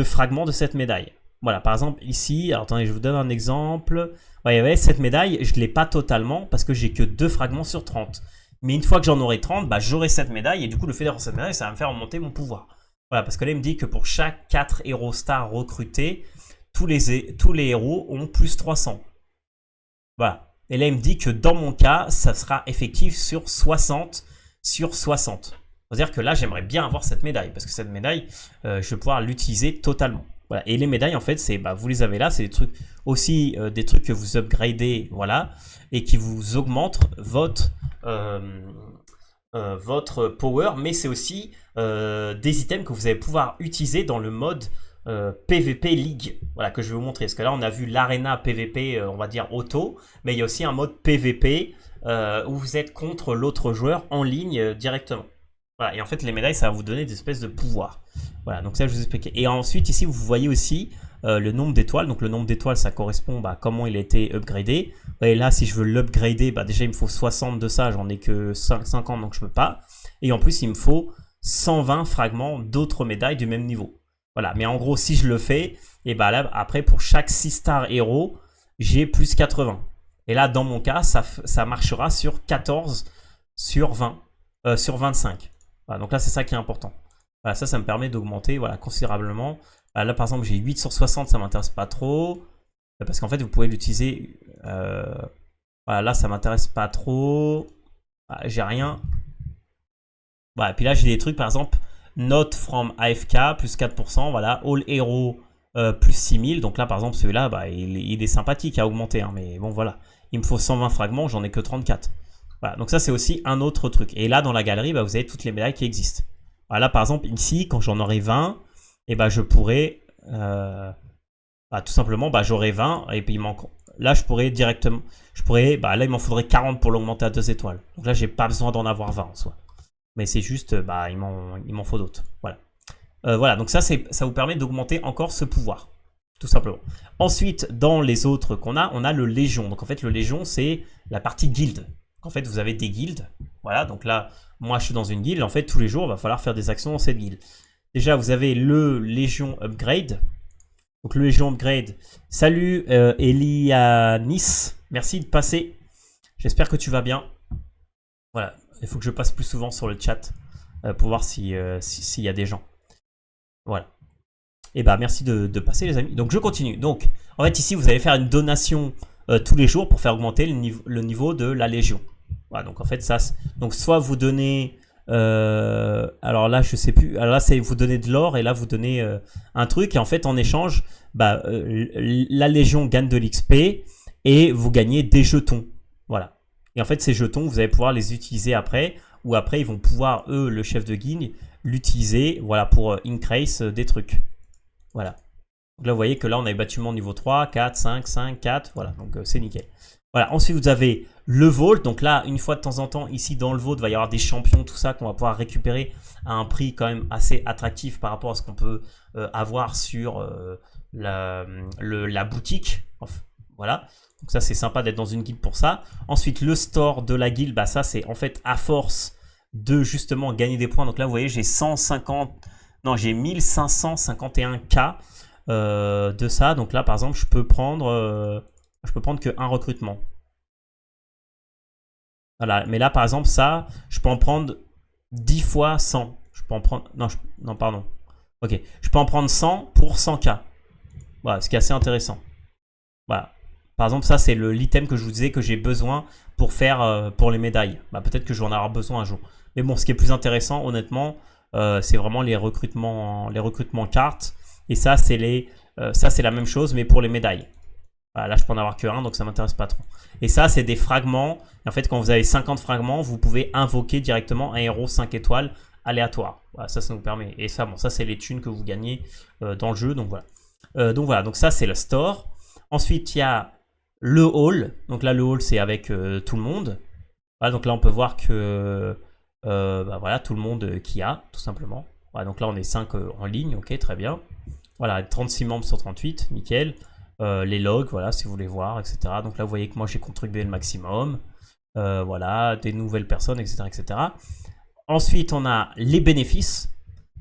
fragments de cette médaille. Voilà, par exemple, ici, alors attendez, je vous donne un exemple. Ouais, cette médaille, je ne l'ai pas totalement parce que j'ai que 2 fragments sur 30. Mais une fois que j'en aurai 30, bah, j'aurai cette médaille et du coup, le fait d'avoir cette médaille, ça va me faire remonter mon pouvoir. Voilà, parce que là, il me dit que pour chaque 4 héros stars recrutés, tous les héros ont plus 300. Voilà. Et là, il me dit que dans mon cas, ça sera effectif sur 60 sur 60. C'est-à-dire que là, j'aimerais bien avoir cette médaille parce que cette médaille, je vais pouvoir l'utiliser totalement. Voilà. Et les médailles, en fait, bah, vous les avez là. C'est des trucs aussi des trucs que vous upgradez, voilà, et qui vous augmentent votre power. Mais c'est aussi des items que vous allez pouvoir utiliser dans le mode PVP League, voilà, que je vais vous montrer. Parce que là, on a vu l'arena PVP, on va dire auto, mais il y a aussi un mode PVP où vous êtes contre l'autre joueur en ligne directement. Voilà, et en fait, les médailles, ça va vous donner des espèces de pouvoirs. Voilà, donc ça, je vous expliquais. Et ensuite, ici, vous voyez aussi le nombre d'étoiles. Donc, le nombre d'étoiles, ça correspond à comment il a été upgradé. Et là, si je veux l'upgrader, déjà, il me faut 60 de ça. J'en ai que 50, donc je peux pas. Et en plus, il me faut 120 fragments d'autres médailles du même niveau. Voilà, mais en gros, si je le fais, et là, après, pour chaque 6 star héros, j'ai plus 80. Et là, dans mon cas, ça marchera sur 14 sur 20, sur 25. Voilà, donc là, c'est ça qui est important. Voilà, ça me permet d'augmenter considérablement. Là, par exemple, j'ai 8 sur 60, ça m'intéresse pas trop. Parce qu'en fait, vous pouvez l'utiliser. Voilà, là, ça m'intéresse pas trop. J'ai rien. Voilà, et puis là, j'ai des trucs, par exemple, Note from AFK, plus 4%. Voilà, All Hero, plus 6000. Donc là, par exemple, celui-là, il est sympathique à augmenter. Hein, mais bon, voilà. Il me faut 120 fragments, j'en ai que 34. Voilà, donc ça, c'est aussi un autre truc. Et là, dans la galerie, vous avez toutes les médailles qui existent. Voilà, là, par exemple, ici, quand j'en aurai 20, je pourrais tout simplement, j'aurai 20 et puis il manque. Là, je pourrais directement. Là, il m'en faudrait 40 pour l'augmenter à 2 étoiles. Donc là, j'ai pas besoin d'en avoir 20 en soi. Mais c'est juste, il m'en faut d'autres. Voilà. Voilà, donc ça vous permet d'augmenter encore ce pouvoir. Tout simplement. Ensuite, dans les autres qu'on a, on a le Légion. Donc en fait, le Légion, c'est la partie guilde. En fait, vous avez des guildes. Voilà, donc là, moi, je suis dans une guilde. En fait, tous les jours, il va falloir faire des actions dans cette guilde. Déjà, vous avez le Légion Upgrade. Donc le Légion Upgrade. Salut Elianis. Merci de passer. J'espère que tu vas bien. Voilà, il faut que je passe plus souvent sur le chat pour voir s'il y a des gens. Voilà. Et merci de passer les amis. Donc je continue. Donc en fait ici vous allez faire une donation tous les jours pour faire augmenter le niveau de la Légion. Voilà, donc en fait ça, donc soit vous donnez, alors là je sais plus, alors là c'est vous donnez de l'or et là vous donnez un truc et en fait en échange, la Légion gagne de l'XP et vous gagnez des jetons. Voilà. Et en fait ces jetons vous allez pouvoir les utiliser après ou après ils vont pouvoir eux le chef de guild l'utiliser voilà pour increase des trucs. Voilà. Donc là, vous voyez que là, on a les bâtiments niveau 3, 4, 5, 5, 4. Voilà, donc c'est nickel. Voilà, ensuite, vous avez le Vault. Donc là, une fois de temps en temps, ici dans le Vault, il va y avoir des champions, tout ça, qu'on va pouvoir récupérer à un prix quand même assez attractif par rapport à ce qu'on peut avoir sur la boutique. Enfin, voilà. Donc ça, c'est sympa d'être dans une guilde pour ça. Ensuite, le store de la guilde, ça, c'est en fait à force de justement gagner des points. Donc là, vous voyez, j'ai 150... Non, j'ai 1551K de ça. Donc là, par exemple, je peux prendre que un recrutement. Voilà. Mais là, par exemple, ça, je peux en prendre 10 fois 100. Je peux en prendre... Non, pardon. Ok. Je peux en prendre 100 pour 100K. Voilà, ce qui est assez intéressant. Voilà. Par exemple, ça, c'est l'item que je vous disais que j'ai besoin pour faire pour les médailles. Peut-être que je vais en avoir besoin un jour. Mais bon, ce qui est plus intéressant, honnêtement... c'est vraiment les recrutements cartes. Et ça, c'est la même chose, mais pour les médailles. Voilà, là, je peux en avoir que un, donc ça m'intéresse pas trop. Et ça, c'est des fragments. Et en fait, quand vous avez 50 fragments, vous pouvez invoquer directement un héros 5 étoiles aléatoire. Voilà, ça nous permet. Et ça, ça, c'est les thunes que vous gagnez dans le jeu. Donc voilà. Donc ça, c'est le store. Ensuite, il y a le hall. Donc là, le hall, c'est avec tout le monde. Voilà, donc là, on peut voir que... voilà, tout le monde qui a, tout simplement. Voilà, donc là, on est 5 en ligne, ok, très bien. Voilà, 36 membres sur 38, nickel. Les logs, voilà, si vous voulez voir, etc. Donc là, vous voyez que moi, j'ai contribué le maximum. Voilà, des nouvelles personnes, etc., etc. Ensuite, on a les bénéfices.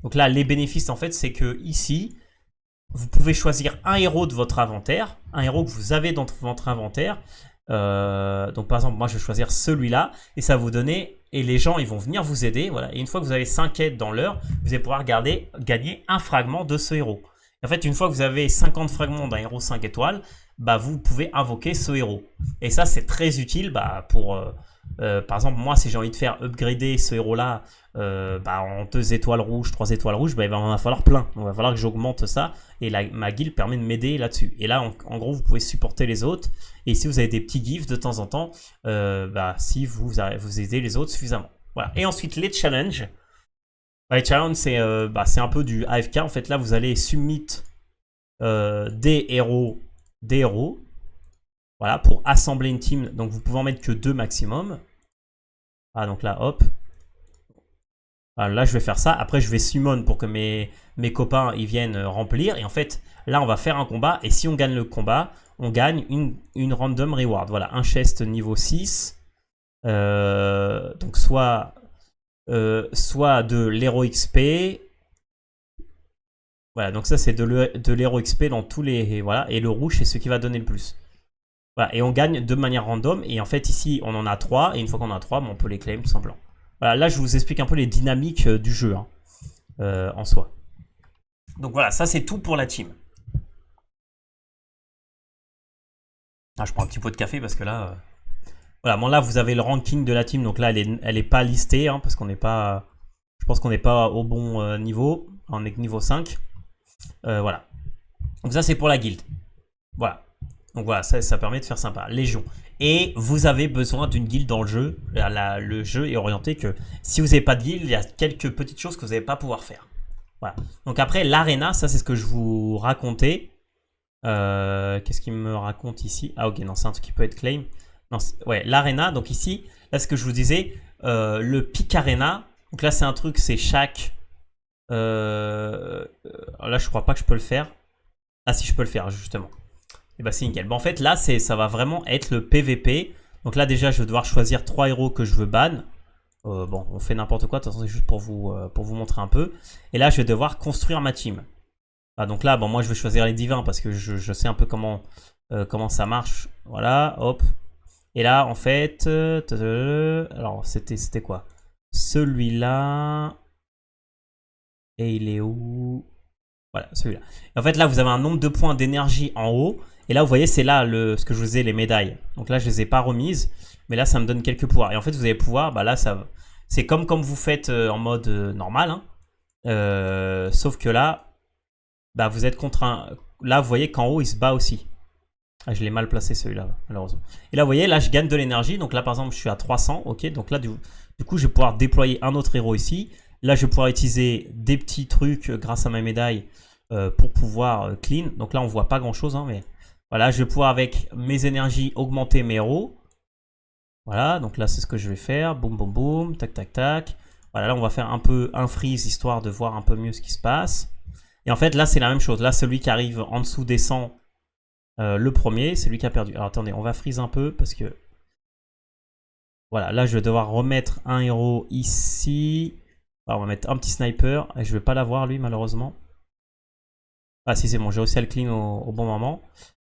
Donc là, les bénéfices, en fait, c'est que ici, vous pouvez choisir un héros de votre inventaire, un héros que vous avez dans votre inventaire. Donc par exemple, moi je vais choisir celui-là et ça va vous donner, et les gens ils vont venir vous aider. Voilà. Et une fois que vous avez 5 aides dans l'heure, vous allez pouvoir gagner un fragment de ce héros. Et en fait, une fois que vous avez 50 fragments d'un héros 5 étoiles, vous pouvez invoquer ce héros. Et ça, c'est très utile pour... par exemple, moi, si j'ai envie de faire upgrader ce héros-là en 2 étoiles rouges, 3 étoiles rouges, il va en falloir plein. Donc, il va falloir que j'augmente ça. Et ma guilde permet de m'aider là-dessus. Et là, en gros, vous pouvez supporter les autres. Et si vous avez des petits gifs de temps en temps, si vous aidez les autres suffisamment. Voilà. Et ensuite, les challenges. Les challenges, c'est un peu du AFK. En fait, là, vous allez submit des héros. Voilà, pour assembler une team. Donc, vous pouvez en mettre que 2 maximum. Ah, donc là, hop. Voilà, là, je vais faire ça. Après, je vais summon pour que mes copains ils viennent remplir. Et en fait, là, on va faire un combat. Et si on gagne le combat, on gagne une random reward. Voilà, un chest niveau 6. Donc, soit de l'Hero XP. Voilà, donc ça, c'est de l'Hero XP dans tous les... Voilà, et le rouge, c'est ce qui va donner le plus. Voilà, et on gagne de manière random. Et en fait, ici, on en a 3. Et une fois qu'on en a 3, on peut les claim tout simplement. Voilà, là, je vous explique un peu les dynamiques du jeu hein, en soi. Donc voilà, ça, c'est tout pour la team. Ah, je prends un petit pot de café parce que là... Voilà, bon là, vous avez le ranking de la team. Donc là, elle est pas listée hein, parce qu'on n'est pas... Je pense qu'on n'est pas au bon niveau. On est que niveau 5. Voilà. Donc ça, c'est pour la guilde. Voilà. Donc voilà, ça permet de faire sympa. Légion. Et vous avez besoin d'une guilde dans le jeu. Le jeu est orienté que si vous n'avez pas de guilde, il y a quelques petites choses que vous n'allez pas pouvoir faire. Voilà. Donc après, l'arena, ça c'est ce que je vous racontais. Qu'est-ce qu'il me raconte ici? Ah ok, non, c'est un truc qui peut être claim. Non, ouais, l'arena, donc ici, là ce que je vous disais, le pick arena. Donc là c'est un truc, c'est chaque... là je crois pas que je peux le faire. Ah si, je peux le faire justement. Et bah c'est nickel. Bon, en fait là ça va vraiment être le PVP. Donc là déjà je vais devoir choisir 3 héros que je veux ban. Bon, on fait n'importe quoi, de toute façon c'est juste pour vous montrer un peu. Et là je vais devoir construire ma team. Ah, donc là bon, moi je vais choisir les divins parce que je sais un peu comment ça marche. Voilà, hop. Et là en fait, alors c'était quoi? Celui-là. Et il est où? Voilà, celui-là. En fait là vous avez un nombre de points d'énergie en haut. Et là, vous voyez, c'est là ce que je vous ai, les médailles. Donc là, je ne les ai pas remises. Mais là, ça me donne quelques pouvoirs. Et en fait, vous allez pouvoir, bah là, c'est comme vous faites en mode normal. Hein. Sauf que là, bah, vous êtes contre un... Là, vous voyez qu'en haut, il se bat aussi. Ah, je l'ai mal placé celui-là, malheureusement. Et là, vous voyez, là, je gagne de l'énergie. Donc là, par exemple, je suis à 300. Ok, donc là, du coup, je vais pouvoir déployer un autre héros ici. Là, je vais pouvoir utiliser des petits trucs grâce à ma médaille pour pouvoir clean. Donc là, on ne voit pas grand-chose, hein, mais... Voilà, je vais pouvoir avec mes énergies augmenter mes héros. Voilà, donc là c'est ce que je vais faire. Boum, boum, boum, tac, tac, tac. Voilà, là on va faire un peu un freeze histoire de voir un peu mieux ce qui se passe. Et en fait là c'est la même chose. Là celui qui arrive en dessous descend le premier, c'est lui qui a perdu. Alors attendez, on va freeze un peu parce que... Voilà, là je vais devoir remettre un héros ici. Alors, on va mettre un petit sniper. Et je vais pas l'avoir lui malheureusement. Ah si c'est bon, j'ai réussi à le clean au bon moment.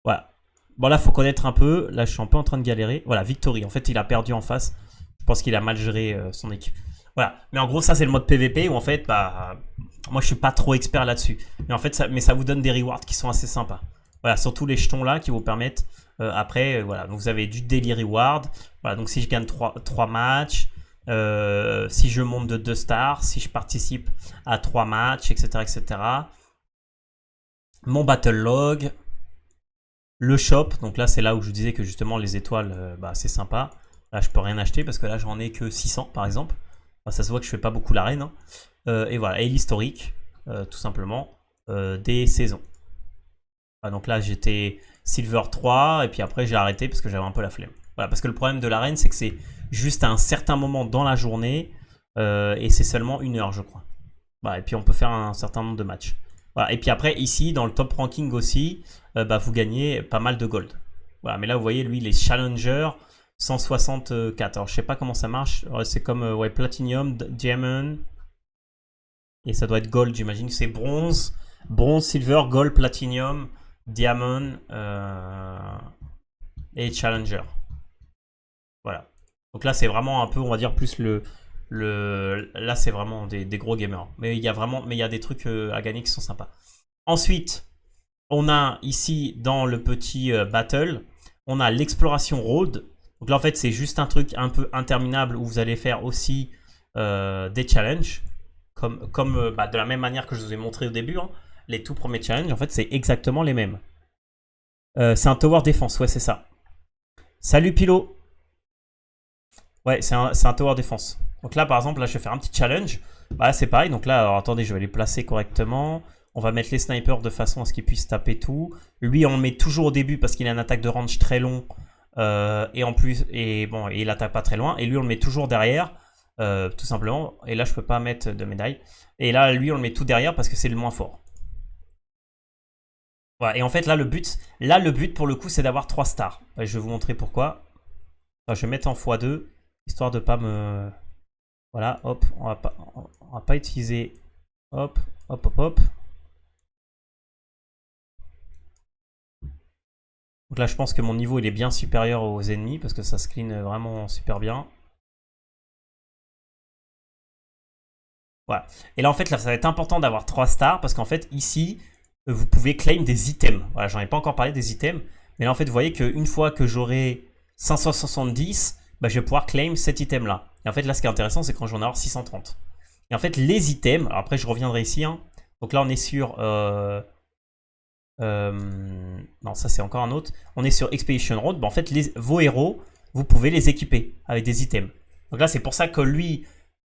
Voilà. Bon là faut connaître un peu. Là je suis un peu en train de galérer. Voilà, Victory. En fait il a perdu en face. Je pense qu'il a mal géré son équipe. Voilà. Mais en gros ça c'est le mode PVP où en fait bah moi je suis pas trop expert là-dessus. Mais en fait ça vous donne des rewards qui sont assez sympas. Voilà, surtout les jetons là qui vous permettent après voilà, donc vous avez du daily reward. Voilà, donc si je gagne 3 matchs, si je monte de 2 stars, si je participe à 3 matchs, etc. etc. Mon battle log. Le shop, donc là c'est là où je vous disais que justement les étoiles, bah, c'est sympa. Là je peux rien acheter parce que là j'en ai que 600 par exemple. Enfin, ça se voit que je fais pas beaucoup l'arène. Hein. Et voilà, et l'historique, tout simplement, des saisons. Ah, donc là j'étais Silver 3 et puis après j'ai arrêté parce que j'avais un peu la flemme. Voilà, parce que le problème de l'arène c'est que c'est juste à un certain moment dans la journée et c'est seulement 1 heure je crois. Voilà, et puis on peut faire un certain nombre de matchs. Voilà, et puis après ici dans le top ranking aussi, bah, vous gagnez pas mal de gold. Voilà, mais là vous voyez lui les challenger 164. Alors je sais pas comment ça marche. C'est comme ouais, platinum, diamond et ça doit être gold. J'imagine que c'est bronze, silver, gold, platinum, diamond et challenger. Voilà. Donc là c'est vraiment un peu on va dire plus là c'est vraiment des gros gamers. Mais il y a des trucs à gagner qui sont sympas. Ensuite on a ici dans le petit battle, on a l'exploration road. Donc là en fait c'est juste un truc un peu interminable où vous allez faire aussi des challenges. Comme bah, de la même manière que je vous ai montré au début. Hein, les tout premiers challenges en fait c'est exactement les mêmes. C'est un tower défense, ouais c'est ça. Salut Pilo. Ouais c'est un tower défense. Donc là par exemple là je vais faire un petit challenge. Bah c'est pareil, donc là alors, attendez je vais les placer correctement. On va mettre les snipers de façon à ce qu'ils puissent taper tout. Lui, on le met toujours au début parce qu'il a une attaque de range très long. Et en plus, bon, il attaque pas très loin. Et lui, on le met toujours derrière tout simplement. Et là, je peux pas mettre de médaille. Et là, lui, on le met tout derrière parce que c'est le moins fort. Voilà. Et en fait, là, le but pour le coup, c'est d'avoir 3 stars. Je vais vous montrer pourquoi. Enfin, je vais mettre en x2, histoire de pas me... Voilà, hop, on va pas utiliser... Hop, hop, hop, hop. Donc là, je pense que mon niveau, il est bien supérieur aux ennemis, parce que ça se clean vraiment super bien. Voilà. Et là, en fait, là, ça va être important d'avoir 3 stars, parce qu'en fait, ici, vous pouvez claim des items. Voilà, j'en ai pas encore parlé des items, mais là, en fait, vous voyez qu'une fois que j'aurai 570, bah, je vais pouvoir claim cet item-là. Et en fait, là, ce qui est intéressant, c'est quand j'en ai avoir 630. Et en fait, les items, alors après, je reviendrai ici, hein. Donc là, on est sur... non, ça, c'est encore un autre. On est sur Expedition Road. Bah, en fait, vos héros, vous pouvez les équiper avec des items. Donc là, c'est pour ça que lui,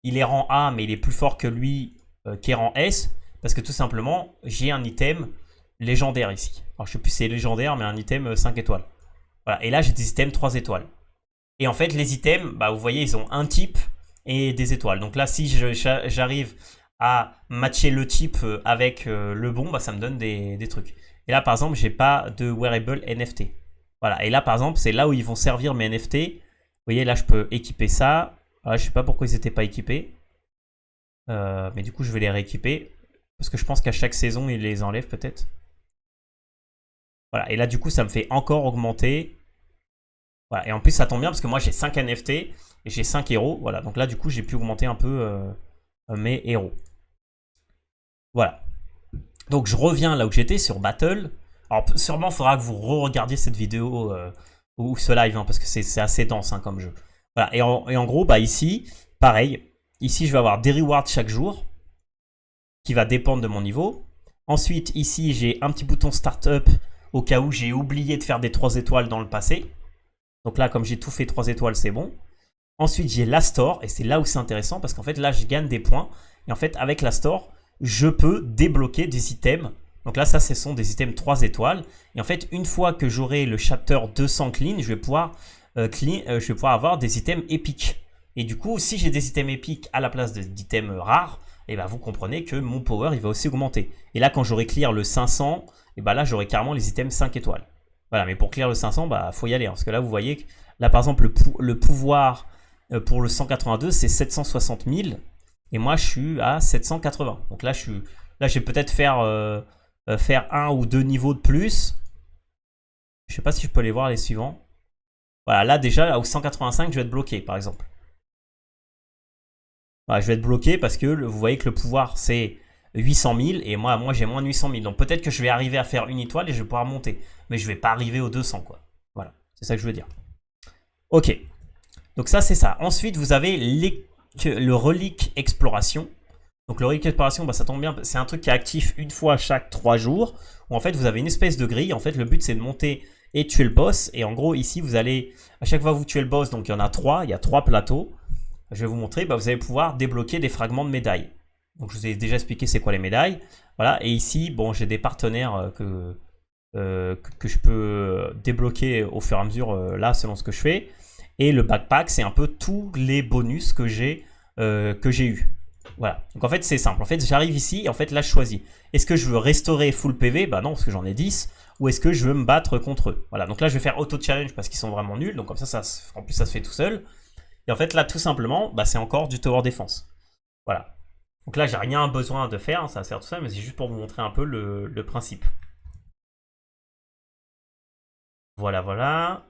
il est rang A, mais il est plus fort que lui qui est rang S. Parce que tout simplement, j'ai un item légendaire ici. Alors, je sais plus si c'est légendaire, mais un item 5 étoiles. Voilà. Et là, j'ai des items 3 étoiles. Et en fait, les items, bah, vous voyez, ils ont un type et des étoiles. Donc là, si j'arrive à matcher le type avec le bon, bah, ça me donne des trucs. Et là, par exemple, j'ai pas de wearable NFT. Voilà. Et là, par exemple, c'est là où ils vont servir mes NFT. Vous voyez, là, je peux équiper ça. Voilà, je sais pas pourquoi ils n'étaient pas équipés. Mais du coup, je vais les rééquiper. Parce que je pense qu'à chaque saison, ils les enlèvent peut-être. Voilà. Et là, du coup, ça me fait encore augmenter. Voilà. Et en plus, ça tombe bien parce que moi, j'ai 5 NFT et j'ai 5 héros. Voilà. Donc là, du coup, j'ai pu augmenter un peu mes héros. Voilà. Donc, je reviens là où j'étais, sur Battle. Alors, sûrement, il faudra que vous re-regardiez cette vidéo ou ce live, hein, parce que c'est assez dense hein, comme jeu. Voilà. Et en gros, bah, ici, pareil. Ici, je vais avoir des rewards chaque jour qui va dépendre de mon niveau. Ensuite, ici, j'ai un petit bouton Startup au cas où j'ai oublié de faire des 3 étoiles dans le passé. Donc là, comme j'ai tout fait 3 étoiles, c'est bon. Ensuite, j'ai la store, et c'est là où c'est intéressant, parce qu'en fait, là, je gagne des points. Et en fait, avec la store, je peux débloquer des items. Donc là, ça, ce sont des items 3 étoiles. Et en fait, une fois que j'aurai le chapter 200 clean, je vais pouvoir avoir des items épiques. Et du coup, si j'ai des items épiques à la place d'items rares, et ben vous comprenez que mon power, il va aussi augmenter. Et là, quand j'aurai clear le 500, et ben là, j'aurai carrément les items 5 étoiles. Voilà, mais pour clear le 500, bah, faut y aller. Hein, parce que là, vous voyez que là, par exemple, le pouvoir pour le 182, c'est 760 000. Et moi, je suis à 780. Donc là, je vais peut-être faire 1 ou 2 niveaux de plus. Je sais pas si je peux les voir les suivants. Voilà, là, déjà, au 185, je vais être bloqué, par exemple. Voilà, je vais être bloqué parce que vous voyez que le pouvoir, c'est 800 000. Et moi j'ai moins de 800 000. Donc peut-être que je vais arriver à faire une étoile et je vais pouvoir monter. Mais je vais pas arriver aux 200, quoi. Voilà, c'est ça que je veux dire. Ok. Donc ça, c'est ça. Ensuite, vous avez le relique exploration. Donc le relique exploration, bah, ça tombe bien. C'est un truc qui est actif une fois chaque 3 jours. Où en fait, vous avez une espèce de grille. En fait, le but, c'est de monter et tuer le boss. Et en gros, ici, vous allez... À chaque fois que vous tuez le boss, donc il y en a 3. Il y a 3 plateaux. Je vais vous montrer. Bah, vous allez pouvoir débloquer des fragments de médailles. Donc je vous ai déjà expliqué c'est quoi les médailles. Voilà. Et ici, bon, j'ai des partenaires que je peux débloquer au fur et à mesure, là, selon ce que je fais. Et le backpack, c'est un peu tous les bonus que j'ai eu. Voilà. Donc en fait, c'est simple. En fait, j'arrive ici et en fait, là, je choisis. Est-ce que je veux restaurer full PV? Bah non, parce que j'en ai 10. Ou est-ce que je veux me battre contre eux? Voilà. Donc là, je vais faire auto-challenge parce qu'ils sont vraiment nuls. Donc comme ça, en plus, ça se fait tout seul. Et en fait, là, tout simplement, bah, c'est encore du tower défense. Voilà. Donc là, j'ai rien besoin de faire. Ça va faire tout ça, mais c'est juste pour vous montrer un peu le principe. Voilà, voilà.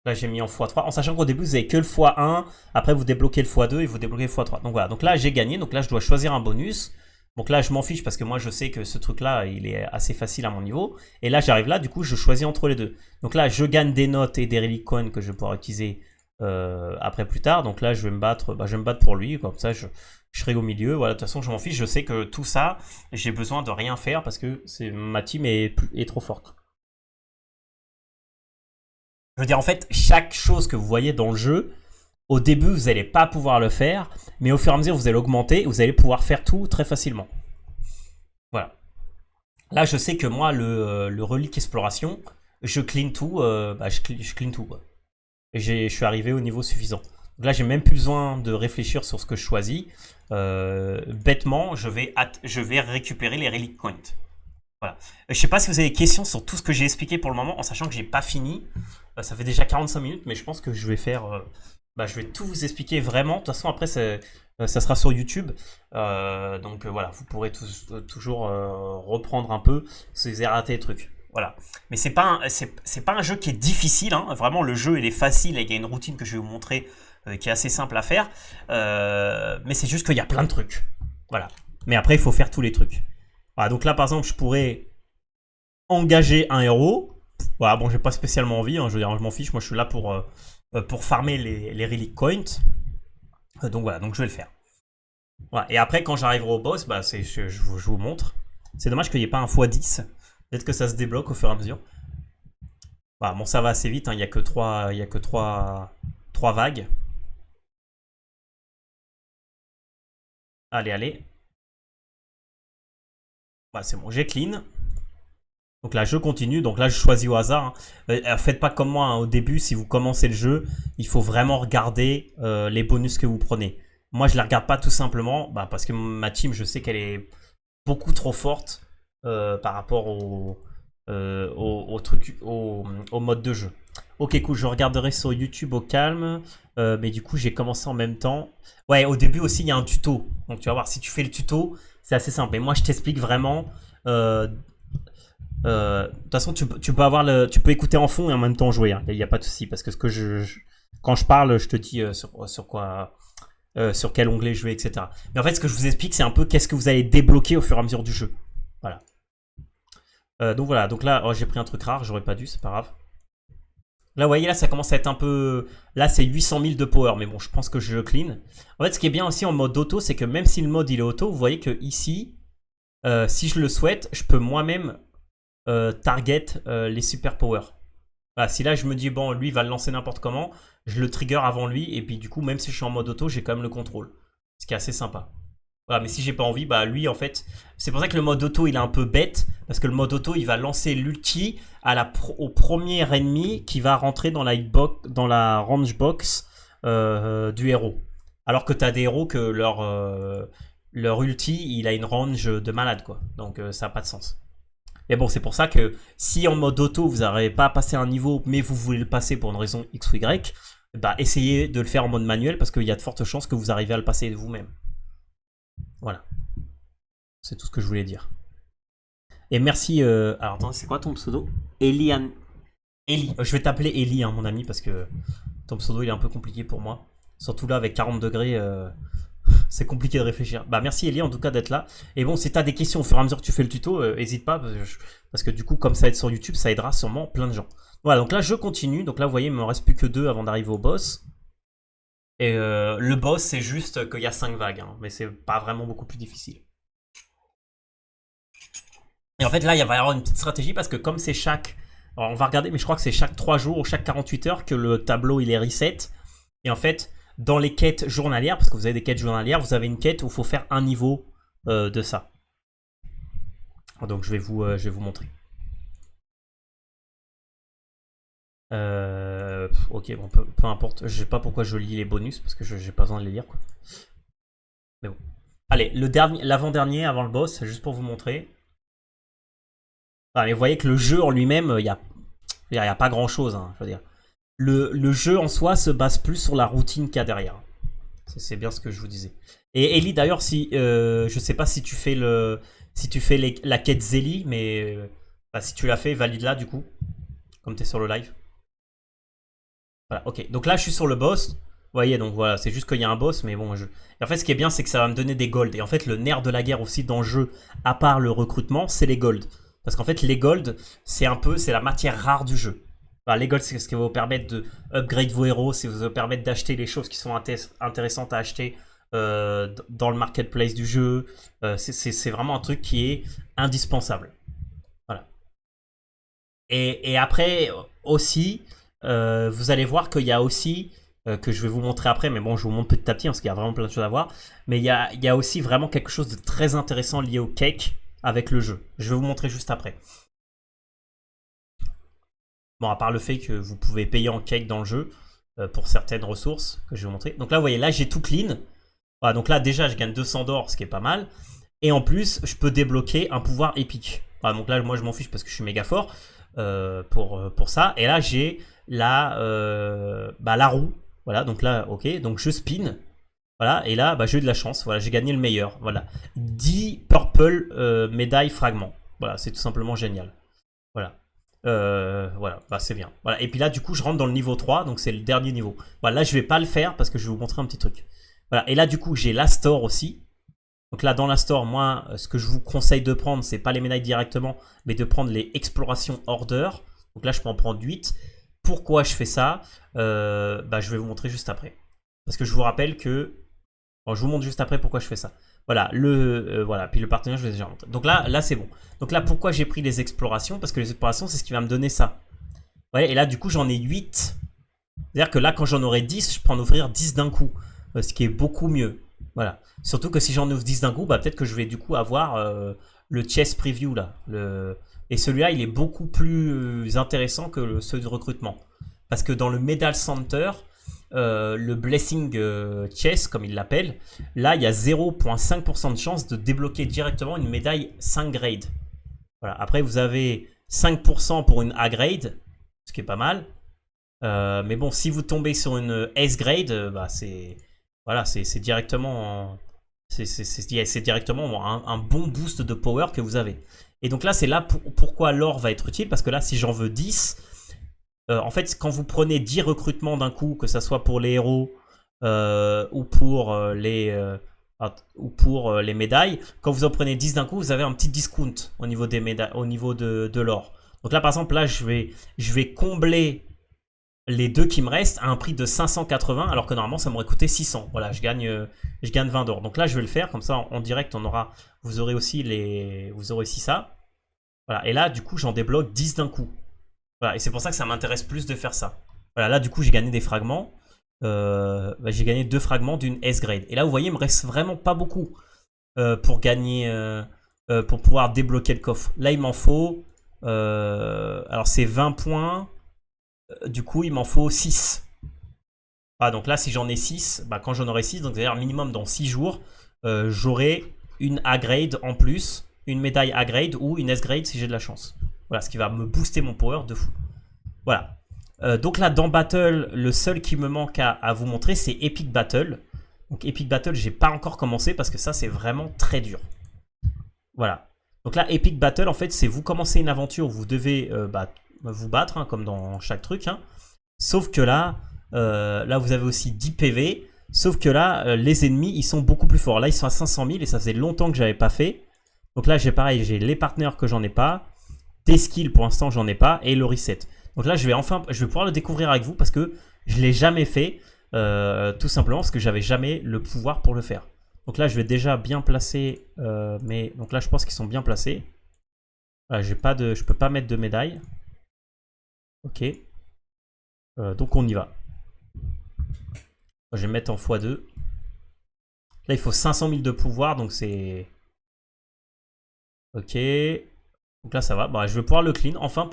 Là, j'ai mis en x3, en sachant qu'au début, vous avez que le x1, après vous débloquez le x2 et vous débloquez le x3. Donc voilà, donc là, j'ai gagné, donc là, je dois choisir un bonus. Donc là, je m'en fiche parce que moi, je sais que ce truc-là, il est assez facile à mon niveau. Et là, j'arrive là, du coup, je choisis entre les deux. Donc là, je gagne des notes et des reliques coins que je vais pouvoir utiliser après plus tard. Donc là, je vais me battre, je vais me battre pour lui, comme ça, je serai au milieu. Voilà, de toute façon, je m'en fiche, je sais que tout ça, j'ai besoin de rien faire parce que ma team est trop forte. Je veux dire, en fait, chaque chose que vous voyez dans le jeu, au début, vous n'allez pas pouvoir le faire, mais au fur et à mesure, vous allez augmenter et vous allez pouvoir faire tout très facilement. Voilà. Là, je sais que moi, le relique exploration, je clean tout, je clean tout, quoi. Je suis arrivé au niveau suffisant. Donc là, j'ai même plus besoin de réfléchir sur ce que je choisis. Bêtement, je vais récupérer les relic coins. Voilà. Je sais pas si vous avez des questions sur tout ce que j'ai expliqué pour le moment, en sachant que j'ai pas fini. Ça fait déjà 45 minutes, mais je pense que je vais faire. Je vais tout vous expliquer vraiment. De toute façon, après, ça sera sur YouTube. Voilà, vous pourrez toujours reprendre un peu si vous avez raté des trucs. Voilà. Mais c'est pas un jeu qui est difficile. Hein. Vraiment, le jeu il est facile et il y a une routine que je vais vous montrer qui est assez simple à faire. Mais c'est juste qu'il y a plein de trucs. Voilà. Mais après, il faut faire tous les trucs. Voilà, donc là, par exemple, je pourrais engager un héros. Voilà, bon, j'ai pas spécialement envie. Hein, je veux dire, je m'en fiche. Moi, je suis là pour farmer les relic coins. Donc voilà, donc je vais le faire. Voilà. Et après, quand j'arriverai au boss, je vous montre. C'est dommage qu'il n'y ait pas un x10. Peut-être que ça se débloque au fur et à mesure. Voilà, bon, ça va assez vite. Hein, il n'y a que 3 vagues. Allez, allez. Voilà, c'est bon, j'ai clean. Donc là, je continue. Donc là, je choisis au hasard. Hein. Faites pas comme moi hein. Au début, si vous commencez le jeu, il faut vraiment regarder les bonus que vous prenez. Moi, je ne les regarde pas tout simplement parce que ma team, je sais qu'elle est beaucoup trop forte par rapport au mode de jeu. Ok, cool. Je regarderai sur YouTube au calme. Mais du coup, j'ai commencé en même temps. Ouais, au début aussi, il y a un tuto. Donc tu vas voir, si tu fais le tuto, c'est assez simple. Et moi, je t'explique vraiment. De toute façon, tu peux écouter en fond et en même temps jouer. Il n'y a pas de souci parce que quand je parle, je te dis sur quoi, sur quel onglet je vais, etc. Mais en fait, ce que je vous explique, c'est un peu qu'est-ce que vous allez débloquer au fur et à mesure du jeu. Voilà. Donc voilà. Donc là, j'ai pris un truc rare. J'aurais pas dû, c'est pas grave. Là, vous voyez, là, ça commence à être un peu. Là, c'est 800 000 de power, mais bon, je pense que je le clean. En fait, ce qui est bien aussi en mode auto, c'est que même si le mode il est auto, vous voyez que ici, si je le souhaite, je peux moi-même target les super power. Voilà, si là je me dis bon lui il va le lancer n'importe comment, je le trigger avant lui et puis du coup même si je suis en mode auto j'ai quand même le contrôle. Ce qui est assez sympa. Voilà, mais si j'ai pas envie, lui en fait, c'est pour ça que le mode auto il est un peu bête parce que le mode auto il va lancer l'ulti au premier ennemi qui va rentrer dans la range box du héros. Alors que tu as des héros que leur ulti il a une range de malade quoi. Donc ça n'a pas de sens. Mais bon, c'est pour ça que si en mode auto, vous n'arrivez pas à passer un niveau, mais vous voulez le passer pour une raison X ou Y, essayez de le faire en mode manuel parce qu'il y a de fortes chances que vous arrivez à le passer de vous-même. Voilà. C'est tout ce que je voulais dire. Et merci. Alors, attends, c'est quoi ton pseudo? Elian. Eli. Je vais t'appeler Eli, hein, mon ami, parce que ton pseudo il est un peu compliqué pour moi. Surtout là, avec 40 degrés. C'est compliqué de réfléchir. Merci Elie en tout cas d'être là. Et bon, si tu as des questions au fur et à mesure que tu fais le tuto, n'hésite pas parce que du coup, comme ça va être sur YouTube, ça aidera sûrement plein de gens. Voilà, donc là je continue. Donc là, vous voyez, il me reste plus que 2 avant d'arriver au boss. Et le boss, c'est juste qu'il y a 5 vagues, hein, mais c'est pas vraiment beaucoup plus difficile. Et en fait, là, il va y avoir une petite stratégie parce que comme c'est chaque. Alors, on va regarder, mais je crois que c'est chaque 3 jours ou chaque 48 heures que le tableau il est reset. Et en fait, dans les quêtes journalières, parce que vous avez des quêtes journalières, vous avez une quête où il faut faire un niveau de ça. Donc je vais vous montrer. Ok, bon, peu importe. Je sais pas pourquoi je lis les bonus, parce que j'ai pas besoin de les lire, quoi. Mais bon. Allez, l'avant-dernier avant le boss, juste pour vous montrer. Mais vous voyez que le jeu en lui-même, il n'y a pas grand-chose, hein, je veux dire. Le jeu en soi se base plus sur la routine qu'il y a derrière. C'est bien ce que je vous disais. Et Ellie, d'ailleurs, je sais pas si tu fais la quête Zélie, mais si tu l'as fait, valide-la du coup, comme tu es sur le live. Voilà, ok. Donc là, je suis sur le boss. Vous voyez, donc voilà, c'est juste qu'il y a un boss, mais bon, Et en fait, ce qui est bien, c'est que ça va me donner des golds. Et en fait, le nerf de la guerre aussi dans le jeu, à part le recrutement, c'est les golds. Parce qu'en fait, les golds, c'est la matière rare du jeu. Les golds, c'est ce qui va vous permettre de upgrade vos héros, c'est ce qui va vous permettre d'acheter les choses qui sont intéressantes à acheter dans le marketplace du jeu. C'est vraiment un truc qui est indispensable. Voilà. Et après, aussi, vous allez voir qu'il y a aussi, que je vais vous montrer après, mais bon, je vous montre petit à petit, parce qu'il y a vraiment plein de choses à voir. Mais il y a aussi vraiment quelque chose de très intéressant lié au cake avec le jeu. Je vais vous montrer juste après. Bon, à part le fait que vous pouvez payer en cake dans le jeu pour certaines ressources que je vais vous montrer. Donc là, vous voyez, là, j'ai tout clean. Voilà, donc là, déjà, je gagne 200 d'or, ce qui est pas mal. Et en plus, je peux débloquer un pouvoir épique. Voilà, donc là, moi, je m'en fiche parce que je suis méga fort pour ça. Et là, j'ai la roue. Voilà, donc là, ok. Donc je spin. Voilà, et là, j'ai eu de la chance. Voilà, j'ai gagné le meilleur. Voilà. 10 purple médailles fragments. Voilà, c'est tout simplement génial. Voilà. Voilà, c'est bien. Voilà. Et puis là, du coup, je rentre dans le niveau 3, donc c'est le dernier niveau. Voilà, là, je vais pas le faire parce que je vais vous montrer un petit truc. Voilà. Et là, du coup, j'ai la store aussi. Donc là, dans la store, moi, ce que je vous conseille de prendre, c'est pas les médailles directement, mais de prendre les explorations order. Donc là, je peux en prendre 8. Pourquoi je fais ça je vais vous montrer juste après. Parce que je vous rappelle que... Bon, je vous montre juste après pourquoi je fais ça. Voilà, voilà. Puis le partenaire, je vais déjà montrer. Donc là c'est bon. Donc là, pourquoi j'ai pris les explorations? Parce que les explorations, c'est ce qui va me donner ça. Ouais, et là, du coup, j'en ai 8. C'est-à-dire que là, quand j'en aurai 10, je peux en ouvrir 10 d'un coup. Ce qui est beaucoup mieux. Voilà. Surtout que si j'en ouvre 10 d'un coup, peut-être que je vais du coup avoir le chess preview là. Et celui-là, il est beaucoup plus intéressant que ceux de recrutement. Parce que dans le Medal Center, le Blessing Chess, comme il l'appelle, là, il y a 0,5% de chance de débloquer directement une médaille 5 grade. Voilà. Après, vous avez 5% pour une A grade, ce qui est pas mal. Mais bon, si vous tombez sur une S grade, c'est voilà, c'est directement c'est directement un bon boost de power que vous avez. Et donc là, c'est là pourquoi l'or va être utile, parce que là, si j'en veux 10, en fait, quand vous prenez 10 recrutements d'un coup, que ce soit pour les héros ou pour les médailles, quand vous en prenez 10 d'un coup, vous avez un petit discount au niveau des médailles, au niveau de l'or. Donc là, par exemple, là, je vais combler les deux qui me restent à un prix de 580, alors que normalement ça m'aurait coûté 600. Voilà, je gagne 20 d'or. Donc là, je vais le faire, comme ça en direct, vous aurez aussi ça. Voilà, et là, du coup, j'en débloque 10 d'un coup. Voilà, et c'est pour ça que ça m'intéresse plus de faire ça. Voilà, là, du coup, j'ai gagné des fragments. J'ai gagné 2 fragments d'une S-grade. Et là, vous voyez, il me reste vraiment pas beaucoup pour gagner, pour pouvoir débloquer le coffre. Là, il m'en faut, alors c'est 20 points. Du coup, il m'en faut 6. Ah, donc là, si j'en ai 6, quand j'en aurai 6, donc c'est-à-dire minimum dans 6 jours, j'aurai une A-grade en plus, une médaille A-grade ou une S-grade si j'ai de la chance. Voilà, ce qui va me booster mon power de fou. Voilà. Donc là, dans Battle, le seul qui me manque à vous montrer, c'est Epic Battle. Donc Epic Battle, j'ai pas encore commencé parce que ça, c'est vraiment très dur. Voilà. Donc là, Epic Battle, en fait, c'est vous commencez une aventure où vous devez vous battre, hein, comme dans chaque truc. Hein. Sauf que là, vous avez aussi 10 PV. Sauf que là, les ennemis, ils sont beaucoup plus forts. Là, ils sont à 500 000 et ça faisait longtemps que j'avais pas fait. Donc là, j'ai les partenaires que j'en ai pas. Des skills, pour l'instant, j'en ai pas. Et le reset. Donc là, je vais pouvoir le découvrir avec vous parce que je l'ai jamais fait. Tout simplement parce que j'avais jamais le pouvoir pour le faire. Donc là, je vais déjà bien placer. Donc là, je pense qu'ils sont bien placés. Voilà, je peux pas mettre de médaille. Ok. Donc on y va. Je vais mettre en x2. Là, il faut 500 000 de pouvoir, donc c'est... Ok. Donc là, ça va. Je vais pouvoir le clean. Enfin,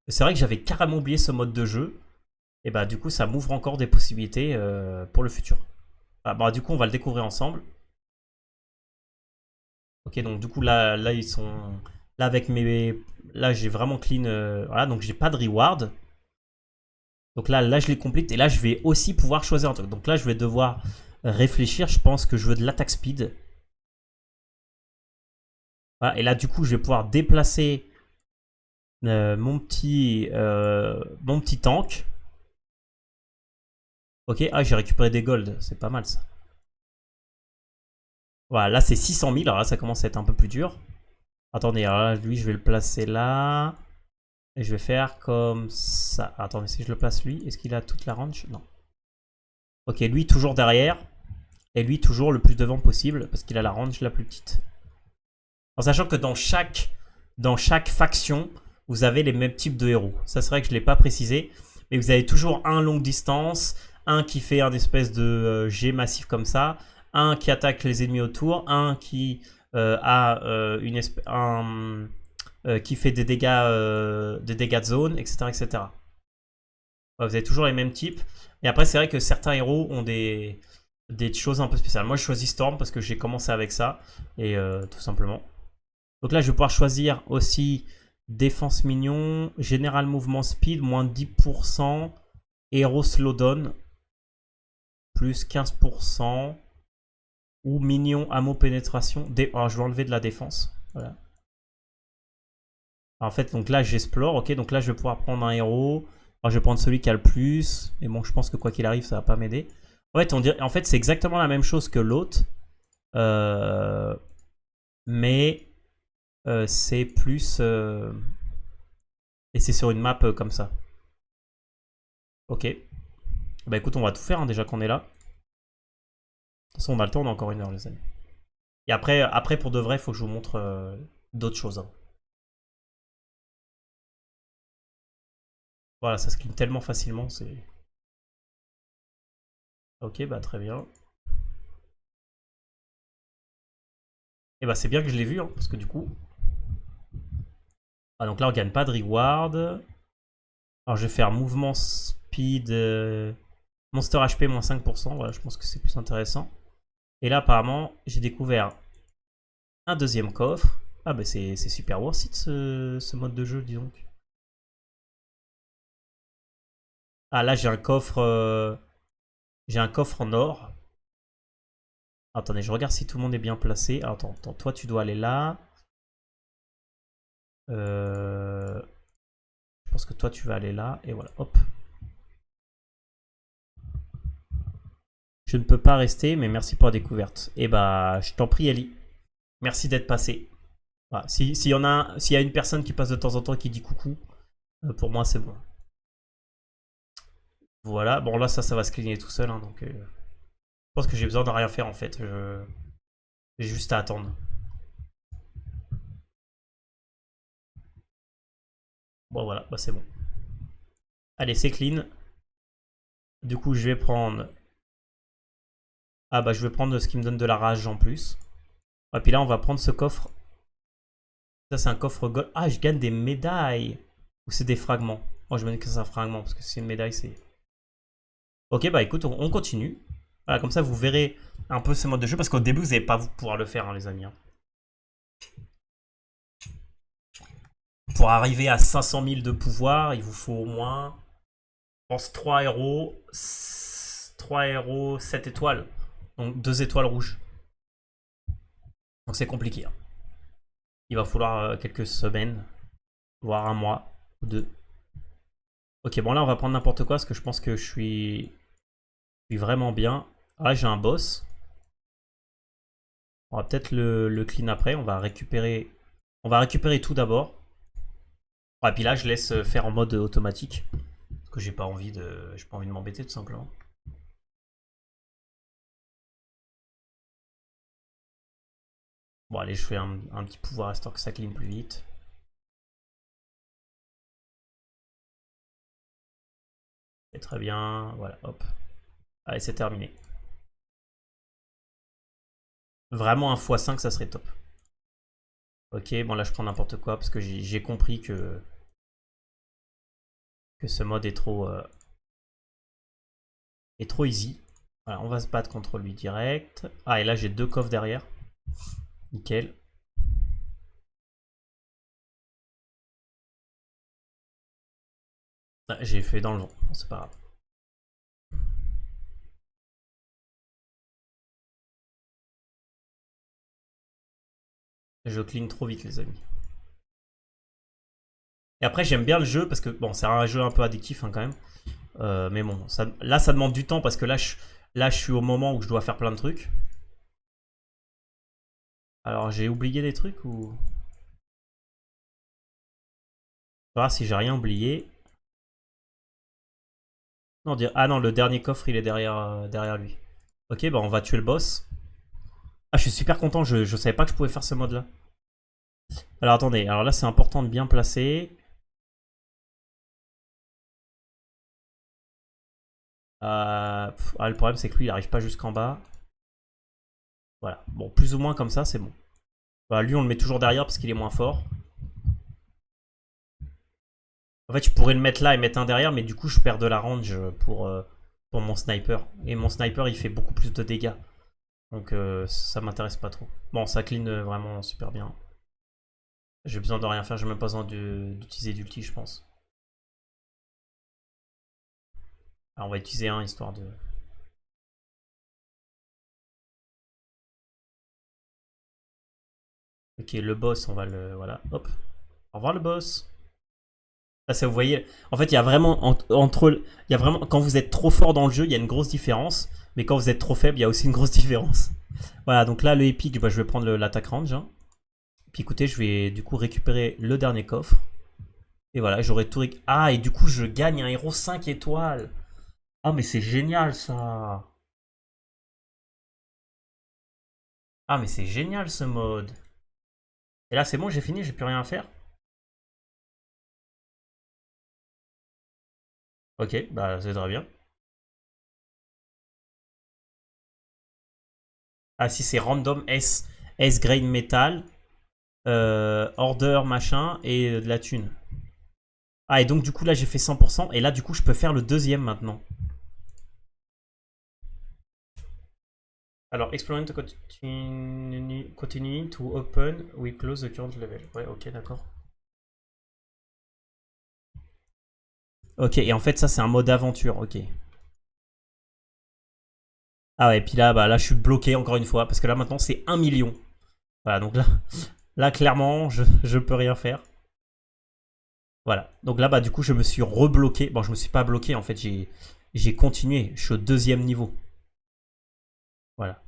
c'est vrai que j'avais carrément oublié ce mode de jeu. Et du coup, ça m'ouvre encore des possibilités pour le futur. Du coup, on va le découvrir ensemble. Ok, donc du coup, là ils sont... Là, avec mes... Là, j'ai vraiment clean... Voilà, donc j'ai pas de reward. Donc là, je les complète. Et là, je vais aussi pouvoir choisir un truc. Donc là, je vais devoir réfléchir. Je pense que je veux de l'attaque speed. Voilà, et là, du coup, je vais pouvoir déplacer mon petit tank. Ok, j'ai récupéré des golds. C'est pas mal, ça. Voilà, là, c'est 600 000. Alors là, ça commence à être un peu plus dur. Attendez, alors là, lui, je vais le placer là. Et je vais faire comme ça. Attendez, si je le place lui, est-ce qu'il a toute la range? Non. Ok, lui, toujours derrière. Et lui, toujours le plus devant possible. Parce qu'il a la range la plus petite. En sachant que dans chaque faction, vous avez les mêmes types de héros. Ça, c'est vrai que je ne l'ai pas précisé. Mais vous avez toujours un longue distance, un qui fait un espèce de jet massif comme ça, un qui attaque les ennemis autour, un qui a qui fait des dégâts de zone, etc. etc. Vous avez toujours les mêmes types. Et après, c'est vrai que certains héros ont des choses un peu spéciales. Moi, je choisis Storm parce que j'ai commencé avec ça. Et tout simplement. Donc là, je vais pouvoir choisir aussi défense mignon, général mouvement speed, moins 10%, héros slowdown, plus 15%, ou mignon ammo pénétration. Alors, je vais enlever de la défense. Voilà. Alors, en fait, donc là, j'explore. Ok, donc là, je vais pouvoir prendre un héros. Alors, je vais prendre celui qui a le plus. Mais bon, je pense que quoi qu'il arrive, ça va pas m'aider. En fait, c'est exactement la même chose que l'autre. Mais c'est plus... et c'est sur une map comme ça. Ok. Bah écoute, on va tout faire hein, déjà qu'on est là. De toute façon, on a le temps, on a encore 1 heure, les amis. Et après pour de vrai, il faut que je vous montre d'autres choses. Hein. Voilà, ça se clean tellement facilement, c'est... Ok, bah très bien. Et bah c'est bien que je l'ai vu, hein, parce que du coup... Ah donc là on gagne pas de reward. Alors je vais faire mouvement speed... Monster HP moins 5%, voilà, je pense que c'est plus intéressant. Et là apparemment, j'ai découvert un deuxième coffre. Ah bah c'est super worth it ce mode de jeu, dis donc. Ah là j'ai un coffre... J'ai un coffre en or. Attendez, je regarde si tout le monde est bien placé. Alors, attends, toi tu dois aller là. Je pense que toi tu vas aller là. Et voilà, hop. Je ne peux pas rester, mais merci pour la découverte. Et bah, je t'en prie, Ellie. Merci d'être passé. Voilà. S'il y a une personne qui passe de temps en temps et qui dit coucou, pour moi c'est bon. Voilà, bon là ça va se cligner tout seul. Hein, donc, je pense que j'ai besoin de rien faire en fait. J'ai juste à attendre. Bon voilà, bah c'est bon. Allez, c'est clean. Du coup, je vais prendre... Ah bah je vais prendre ce qui me donne de la rage en plus. Et puis là, on va prendre ce coffre. Ça, c'est un coffre gold. Ah, je gagne des médailles. Ou c'est des fragments. Moi, je me dis que c'est un fragment. Parce que si c'est une médaille, c'est... Ok, bah écoute, on continue. Voilà, comme ça, vous verrez un peu ce mode de jeu. Parce qu'au début, vous n'allez pas pouvoir le faire, hein, les amis. Hein. Pour arriver à 500 000 de pouvoir, il vous faut au moins, je pense, 3 héros. 3 héros, 7 étoiles. Donc 2 étoiles rouges. Donc c'est compliqué. Hein. Il va falloir quelques semaines, voire un mois ou 2. Ok, bon là on va prendre n'importe quoi parce que je pense que je suis vraiment bien. Ah, j'ai un boss. On va peut-être le clean après. On va récupérer tout d'abord. Et puis là, je laisse faire en mode automatique. Parce que j'ai pas envie de m'embêter tout simplement. Bon, allez, je fais un petit pouvoir histoire que ça clean plus vite. Et très bien. Voilà, hop. Allez, c'est terminé. Vraiment un x5, ça serait top. Ok, bon là je prends n'importe quoi parce que j'ai compris que ce mode est trop easy. Voilà, on va se battre contre lui direct. Ah, et là j'ai 2 coffres derrière. Nickel. Ah, j'ai fait dans le vent, bon, c'est pas grave. Je clean trop vite les amis. Et après j'aime bien le jeu parce que bon c'est un jeu un peu addictif hein, quand même. Mais bon, là ça demande du temps parce que là je suis au moment où je dois faire plein de trucs. Alors j'ai oublié des trucs ou... On va voir si j'ai rien oublié. Non, ah non, le dernier coffre il est derrière lui. Ok, bah on va tuer le boss. Ah, je suis super content, je savais pas que je pouvais faire ce mode là. Alors attendez, alors là c'est important de bien placer. Le problème c'est que lui il arrive pas jusqu'en bas. Voilà, bon plus ou moins comme ça c'est bon. Voilà, lui on le met toujours derrière parce qu'il est moins fort. En fait, je pourrais le mettre là et mettre un derrière, mais du coup, je perds de la range pour mon sniper. Et mon sniper, il fait beaucoup plus de dégâts. Donc, ça m'intéresse pas trop. Bon, ça clean vraiment super bien. J'ai besoin de rien faire, j'ai même pas besoin d'utiliser d'ulti, je pense. Alors, on va utiliser un, histoire de... Ok, le boss, on va le... Voilà, hop. Au revoir, le boss. Là, ça, vous voyez, en fait, il y a vraiment entre, il y a vraiment, quand vous êtes trop fort dans le jeu, il y a une grosse différence, mais quand vous êtes trop faible, il y a aussi une grosse différence. Voilà, donc là, le épique, bah, je vais prendre l'attaque range. Hein. Puis écoutez, je vais du coup récupérer le dernier coffre. Et voilà, j'aurai tout. Ah, et du coup, je gagne un héros 5 étoiles. Ah, mais c'est génial ça. Ah, mais c'est génial ce mode. Et là, c'est bon, j'ai fini, j'ai plus rien à faire. Ok, bah c'est très bien. Ah, si c'est random S grade metal, order machin et de la thune. Ah, et donc du coup là j'ai fait 100% et là du coup je peux faire le deuxième maintenant. Alors, exploring to continuing to open, we close the current level. Ouais, ok, d'accord. Ok, et en fait ça c'est un mode aventure, ok. Ah ouais, et puis là, bah, là je suis bloqué encore une fois, parce que là maintenant c'est 1 million. Voilà, donc là clairement je peux rien faire. Voilà, donc là bah du coup je me suis rebloqué. Bon, je me suis pas bloqué, en fait j'ai continué, je suis au deuxième niveau. Voilà.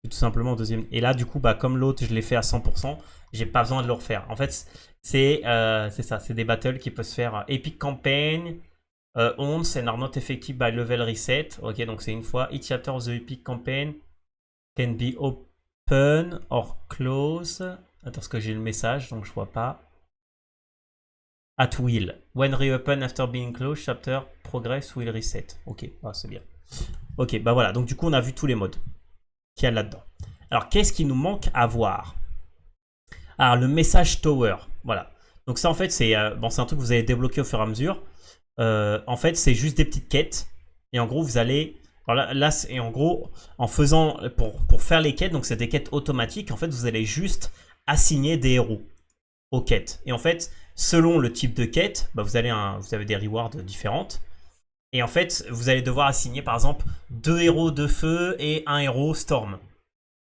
Tout simplement au deuxième. Et là, du coup, bah, comme l'autre, je l'ai fait à 100%, j'ai pas besoin de le refaire. En fait, c'est ça, c'est des battles qui peuvent se faire Epic Campaign, once and are not effective by level reset. Ok, donc c'est une fois. Each chapter of the Epic Campaign can be open or close. Attends, parce que j'ai le message, donc je vois pas. At will. When reopen after being closed, chapter progress will reset. Ok, bah, c'est bien. Ok, bah voilà, donc du coup, on a vu tous les modes qu'il y a là-dedans. Alors, qu'est-ce qui nous manque à voir? Alors, le message tower, voilà. Donc ça, en fait, c'est bon, c'est un truc que vous allez débloquer au fur et à mesure. En fait, c'est juste des petites quêtes. Et en gros, vous allez... Alors là et en gros, en faisant... Pour faire les quêtes, donc c'est des quêtes automatiques, en fait, vous allez juste assigner des héros aux quêtes. Et en fait, selon le type de quête, bah, vous avez des rewards différentes. Et en fait, vous allez devoir assigner, par exemple, 2 héros de feu et un héros storm.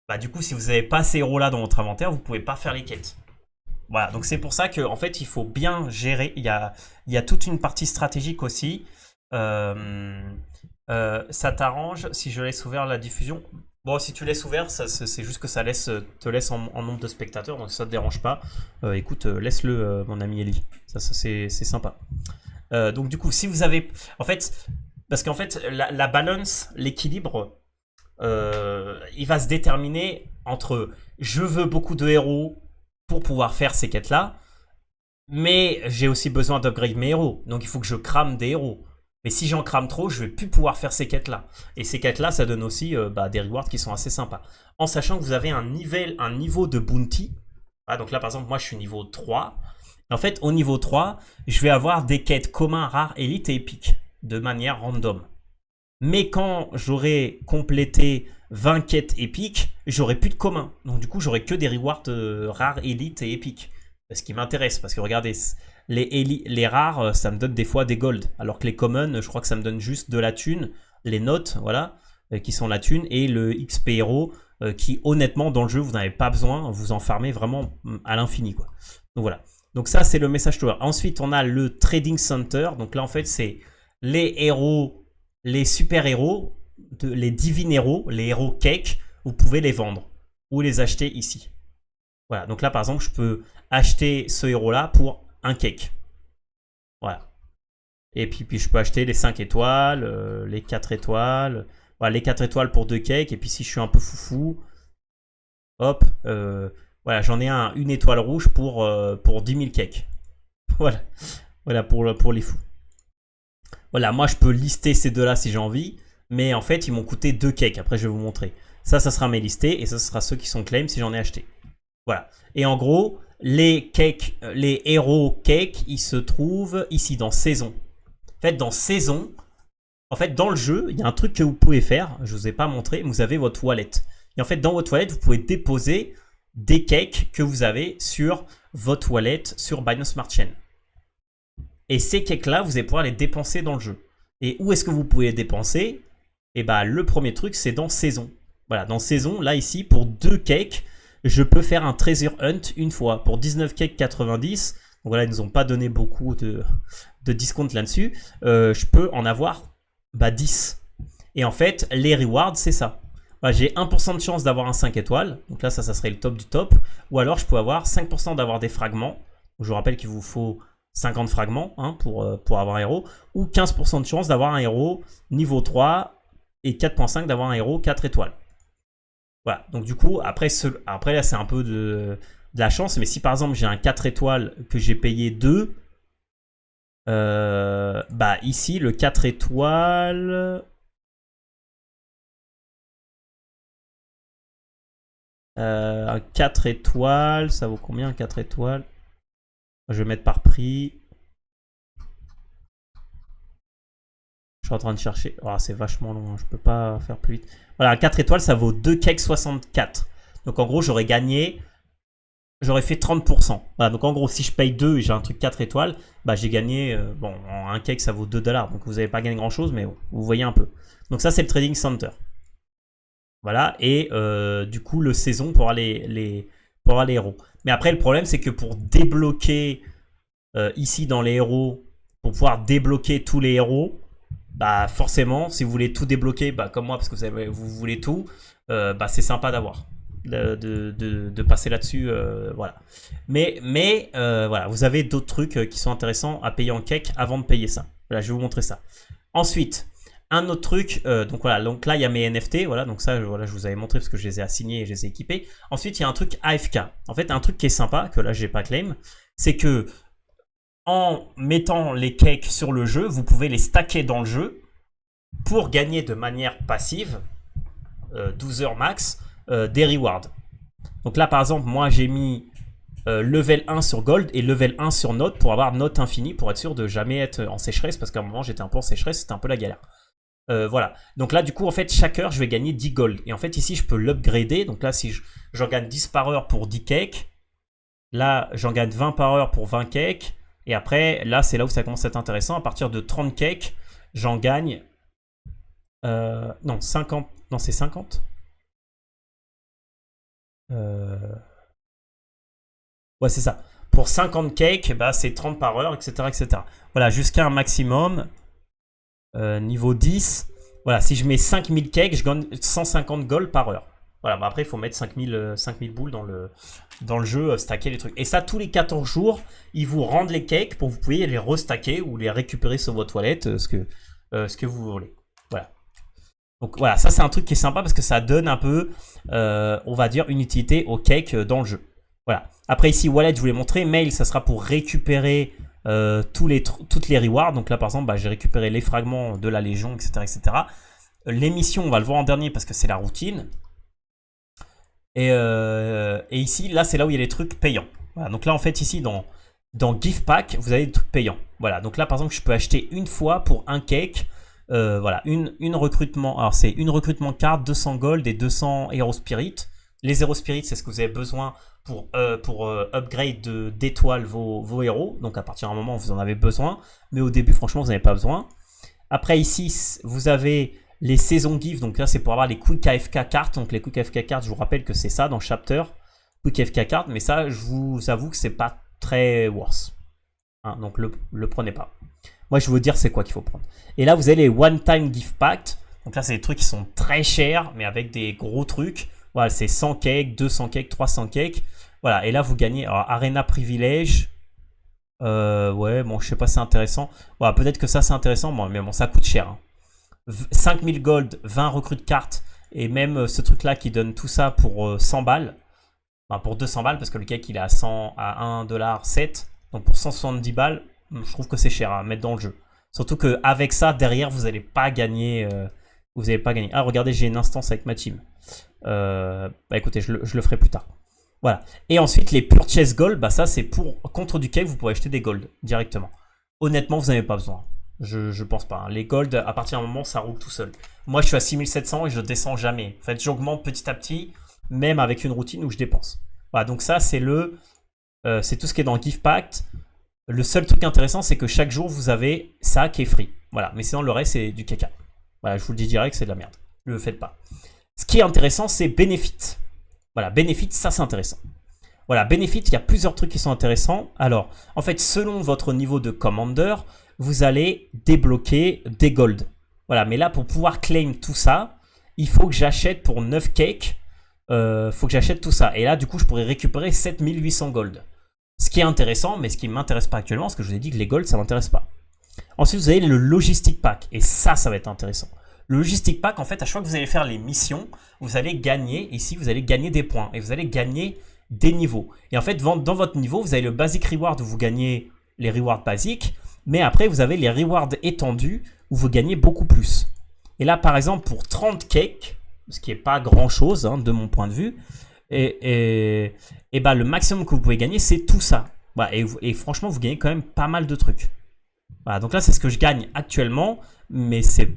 Bah, du coup, si vous n'avez pas ces héros-là dans votre inventaire, vous ne pouvez pas faire les quêtes. Voilà, donc c'est pour ça qu'en fait, il faut bien gérer. Il y a toute une partie stratégique aussi. Ça t'arrange si je laisse ouvert la diffusion? Bon, si tu laisses ouvert, c'est juste que ça te laisse en nombre de spectateurs, donc ça te dérange pas. Écoute, laisse-le, mon ami Ellie. Ça c'est sympa. Donc du coup, si vous avez... En fait, parce qu'en fait, la balance, l'équilibre, il va se déterminer entre je veux beaucoup de héros pour pouvoir faire ces quêtes-là, mais j'ai aussi besoin d'upgrade mes héros. Donc il faut que je crame des héros. Mais si j'en crame trop, je vais plus pouvoir faire ces quêtes-là. Et ces quêtes-là, ça donne aussi des rewards qui sont assez sympas. En sachant que vous avez un niveau de bounty. Ah, donc là, par exemple, moi, je suis niveau 3. En fait, au niveau 3, je vais avoir des quêtes communs, rares, élites et épiques. De manière random. Mais quand j'aurai complété 20 quêtes épiques, j'aurai plus de commun. Donc du coup, j'aurai que des rewards rares, élites et épiques. Ce qui m'intéresse, parce que regardez, les rares, ça me donne des fois des golds. Alors que les commons, je crois que ça me donne juste de la thune, les notes, voilà, qui sont la thune, et le XP héros, qui honnêtement, dans le jeu, vous n'avez pas besoin, vous en farmez vraiment à l'infini, quoi. Donc voilà. Donc ça, c'est le message tower. Ensuite, on a le trading center. Donc là, en fait, c'est les héros, les super-héros, les divines héros, les héros cake, vous pouvez les vendre ou les acheter ici. Voilà, donc là par exemple, je peux acheter ce héros-là pour un cake. Voilà. Et puis je peux acheter les 5 étoiles, les 4 étoiles. Voilà, les 4 étoiles pour 2 cakes. Et puis si je suis un peu foufou, hop, voilà, j'en ai une étoile rouge pour 10 000 cakes. Voilà, voilà pour les fous. Voilà, moi je peux lister ces deux-là si j'ai envie, mais en fait ils m'ont coûté 2 cakes. Après je vais vous montrer. Ça sera mes listés et ça sera ceux qui sont claims si j'en ai acheté. Voilà. Et en gros, les cakes, les héros cakes, ils se trouvent ici dans saison. En fait, dans saison, en fait, dans le jeu, il y a un truc que vous pouvez faire. Je vous ai pas montré. Vous avez votre wallet. Et en fait, dans votre wallet, vous pouvez déposer des cakes que vous avez sur votre wallet sur Binance Smart Chain. Et ces cakes-là, vous allez pouvoir les dépenser dans le jeu. Et où est-ce que vous pouvez les dépenser? Et bah, le premier truc, c'est dans saison. Voilà, dans saison, là, ici, pour 2 cakes, je peux faire un treasure hunt une fois. Pour 19 cakes 90, donc voilà, ils nous ont pas donné beaucoup de discount là-dessus. Je peux en avoir 10. Et en fait, les rewards, c'est ça. Voilà, j'ai 1% de chance d'avoir un 5 étoiles. Donc là, ça serait le top du top. Ou alors, je peux avoir 5% d'avoir des fragments. Je vous rappelle qu'il vous faut 50 fragments hein, pour avoir un héros. Ou 15% de chance d'avoir un héros niveau 3 et 4.5 d'avoir un héros 4 étoiles. Voilà, donc du coup, après là, c'est un peu de la chance. Mais si par exemple, j'ai un 4 étoiles que j'ai payé 2, ici, le 4 étoiles... un 4 étoiles, ça vaut combien un 4 étoiles? Je vais mettre par prix. Je suis en train de chercher. Oh, c'est vachement long, hein. Je peux pas faire plus vite. Voilà, un 4 étoiles, ça vaut 2 cakes 64. Donc en gros, j'aurais gagné. J'aurais fait 30%. Voilà, donc en gros, si je paye 2 et j'ai un truc 4 étoiles, j'ai gagné. Bon, un cake, ça vaut 2 $. Donc vous n'avez pas gagné grand chose, mais vous voyez un peu. Donc ça, c'est le Trading Center. Voilà, et du coup, le saison pour les héros. Mais après, le problème, c'est que pour débloquer ici dans les héros, pour pouvoir débloquer tous les héros, forcément, si vous voulez tout débloquer, comme moi, parce que vous voulez tout, c'est sympa d'avoir. De passer là-dessus, voilà. Mais voilà, vous avez d'autres trucs qui sont intéressants à payer en cake avant de payer ça. Voilà, je vais vous montrer ça. Ensuite, un autre truc, donc voilà, donc là il y a mes NFT, voilà, donc ça voilà, je vous avais montré parce que je les ai assignés et je les ai équipés. Ensuite il y a un truc AFK. En fait un truc qui est sympa, que là j'ai pas claim, c'est que en mettant les cakes sur le jeu, vous pouvez les stacker dans le jeu pour gagner de manière passive, 12 heures max, des rewards. Donc là par exemple moi j'ai mis level 1 sur Gold et level 1 sur Note pour avoir Note infini pour être sûr de jamais être en sécheresse, parce qu'à un moment j'étais un peu en sécheresse, c'était un peu la galère. Voilà, donc là du coup en fait chaque heure je vais gagner 10 gold, et en fait ici je peux l'upgrader. Donc là si j'en gagne 10 par heure pour 10 cakes, là j'en gagne 20 par heure pour 20 cakes, et après là c'est là où ça commence à être intéressant. À partir de 30 cakes j'en gagne non 50, non c'est 50 ouais c'est ça, pour 50 cakes c'est 30 par heure, etc., etc. Voilà, jusqu'à un maximum niveau 10. Voilà, si je mets 5000 cakes, je gagne 150 gold par heure. Voilà, après il faut mettre 5000 boules dans le jeu, stacker les trucs. Et ça, tous les 14 jours, ils vous rendent les cakes pour que vous puissiez les restacker ou les récupérer sur votre toilette, ce que vous voulez. Voilà. Donc voilà, ça c'est un truc qui est sympa parce que ça donne un peu, on va dire, une utilité aux cakes dans le jeu. Voilà. Après ici, wallet, je vous l'ai montré. Mail, ça sera pour récupérer toutes les rewards. Donc là par exemple j'ai récupéré les fragments de la Légion, etc., etc. Les missions on va le voir en dernier parce que c'est la routine, et ici là c'est là où il y a les trucs payants. Voilà, donc là en fait ici dans Gift Pack vous avez des trucs payants. Voilà, donc là par exemple je peux acheter une fois pour un cake, voilà, une recrutement, alors c'est une recrutement card, 200 gold et 200 Hero Spirit. Les Hero Spirit c'est ce que vous avez besoin pour upgrade d'étoiles vos héros. Donc à partir d'un moment vous en avez besoin, mais au début franchement vous n'avez pas besoin. Après ici vous avez les saisons gift, donc là c'est pour avoir les quick AFK cartes. Donc les quick AFK cartes, je vous rappelle que c'est ça dans chapter, quick AFK cartes, mais ça je vous avoue que c'est pas très worth, hein, donc le prenez pas. Moi je vais vous dire c'est quoi qu'il faut prendre. Et là vous avez les one time gift pack. Donc là c'est des trucs qui sont très chers mais avec des gros trucs. Voilà, c'est 100 cakes, 200 cakes, 300 cakes. Voilà, et là vous gagnez alors, Arena Privilege. Ouais, bon, je sais pas si c'est intéressant. Voilà, peut-être que ça c'est intéressant, mais bon, ça coûte cher, hein. 5000 gold, 20 recrues de cartes, et même ce truc-là qui donne tout ça pour 100 balles. Enfin, pour 200 balles, parce que le cake il est à 1,7$. Donc pour 170 balles, je trouve que c'est cher à mettre dans le jeu. Surtout qu'avec ça, derrière, vous n'allez pas gagner. Ah, regardez, j'ai une instance avec ma team. Écoutez, je le ferai plus tard. Voilà. Et ensuite, les purchase gold, bah ça c'est pour contre du cake, vous pourrez acheter des gold directement. Honnêtement, vous n'avez pas besoin. Je pense pas. Les gold, à partir d'un moment, ça roule tout seul. Moi, je suis à 6700 et je descends jamais. En fait, j'augmente petit à petit, même avec une routine où je dépense. Voilà, donc ça, c'est tout ce qui est dans Gift Pact. Le seul truc intéressant, c'est que chaque jour, vous avez ça qui est free. Voilà, mais sinon, le reste, c'est du caca. Voilà, je vous le dis direct, c'est de la merde. Ne le faites pas. Ce qui est intéressant, c'est Benefit. Voilà, Benefit, ça, c'est intéressant. Voilà, Benefit, il y a plusieurs trucs qui sont intéressants. Alors, en fait, selon votre niveau de Commander, vous allez débloquer des gold. Voilà, mais là, pour pouvoir claim tout ça, il faut que j'achète pour 9 cakes. Faut que j'achète tout ça. Et là, du coup, je pourrais récupérer 7800 gold. Ce qui est intéressant, mais ce qui ne m'intéresse pas actuellement, parce que je vous ai dit que les gold, ça ne m'intéresse pas. Ensuite, vous avez le Logistic Pack. Et ça va être intéressant. Le Logistic Pack, en fait, à chaque fois que vous allez faire les missions, vous allez gagner, ici, vous allez gagner des points. Et vous allez gagner des niveaux. Et en fait, dans votre niveau, vous avez le Basic Reward où vous gagnez les rewards basiques. Mais après, vous avez les rewards étendus où vous gagnez beaucoup plus. Et là, par exemple, pour 30 cakes, ce qui n'est pas grand-chose hein, de mon point de vue, et bah, le maximum que vous pouvez gagner, c'est tout ça. Voilà, et franchement, vous gagnez quand même pas mal de trucs. Voilà, donc là, c'est ce que je gagne actuellement, mais c'est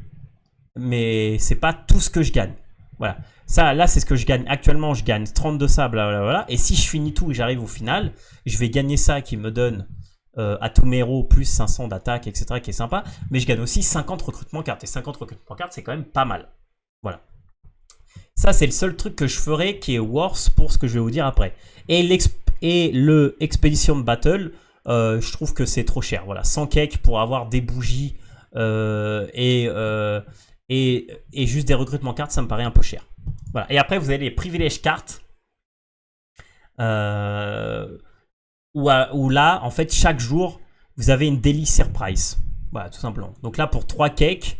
pas tout ce que je gagne. Voilà. Ça, là, c'est ce que je gagne actuellement. Je gagne 32 ça, blablabla. Et si je finis tout et j'arrive au final, je vais gagner ça qui me donne à tous mes héros plus 500 d'attaque, etc. qui est sympa. Mais je gagne aussi 50 recrutements cartes. Et 50 recrutements cartes, c'est quand même pas mal. Voilà. Ça, c'est le seul truc que je ferai qui est worse pour ce que je vais vous dire après. Et le Expedition Battle, je trouve que c'est trop cher. Voilà, 100 cakes pour avoir des bougies et juste des recrutements cartes, ça me paraît un peu cher. Voilà. Et après, vous avez les privilèges cartes. Où là, en fait, chaque jour, vous avez une daily surprise. Voilà, tout simplement. Donc là, pour 3 cakes,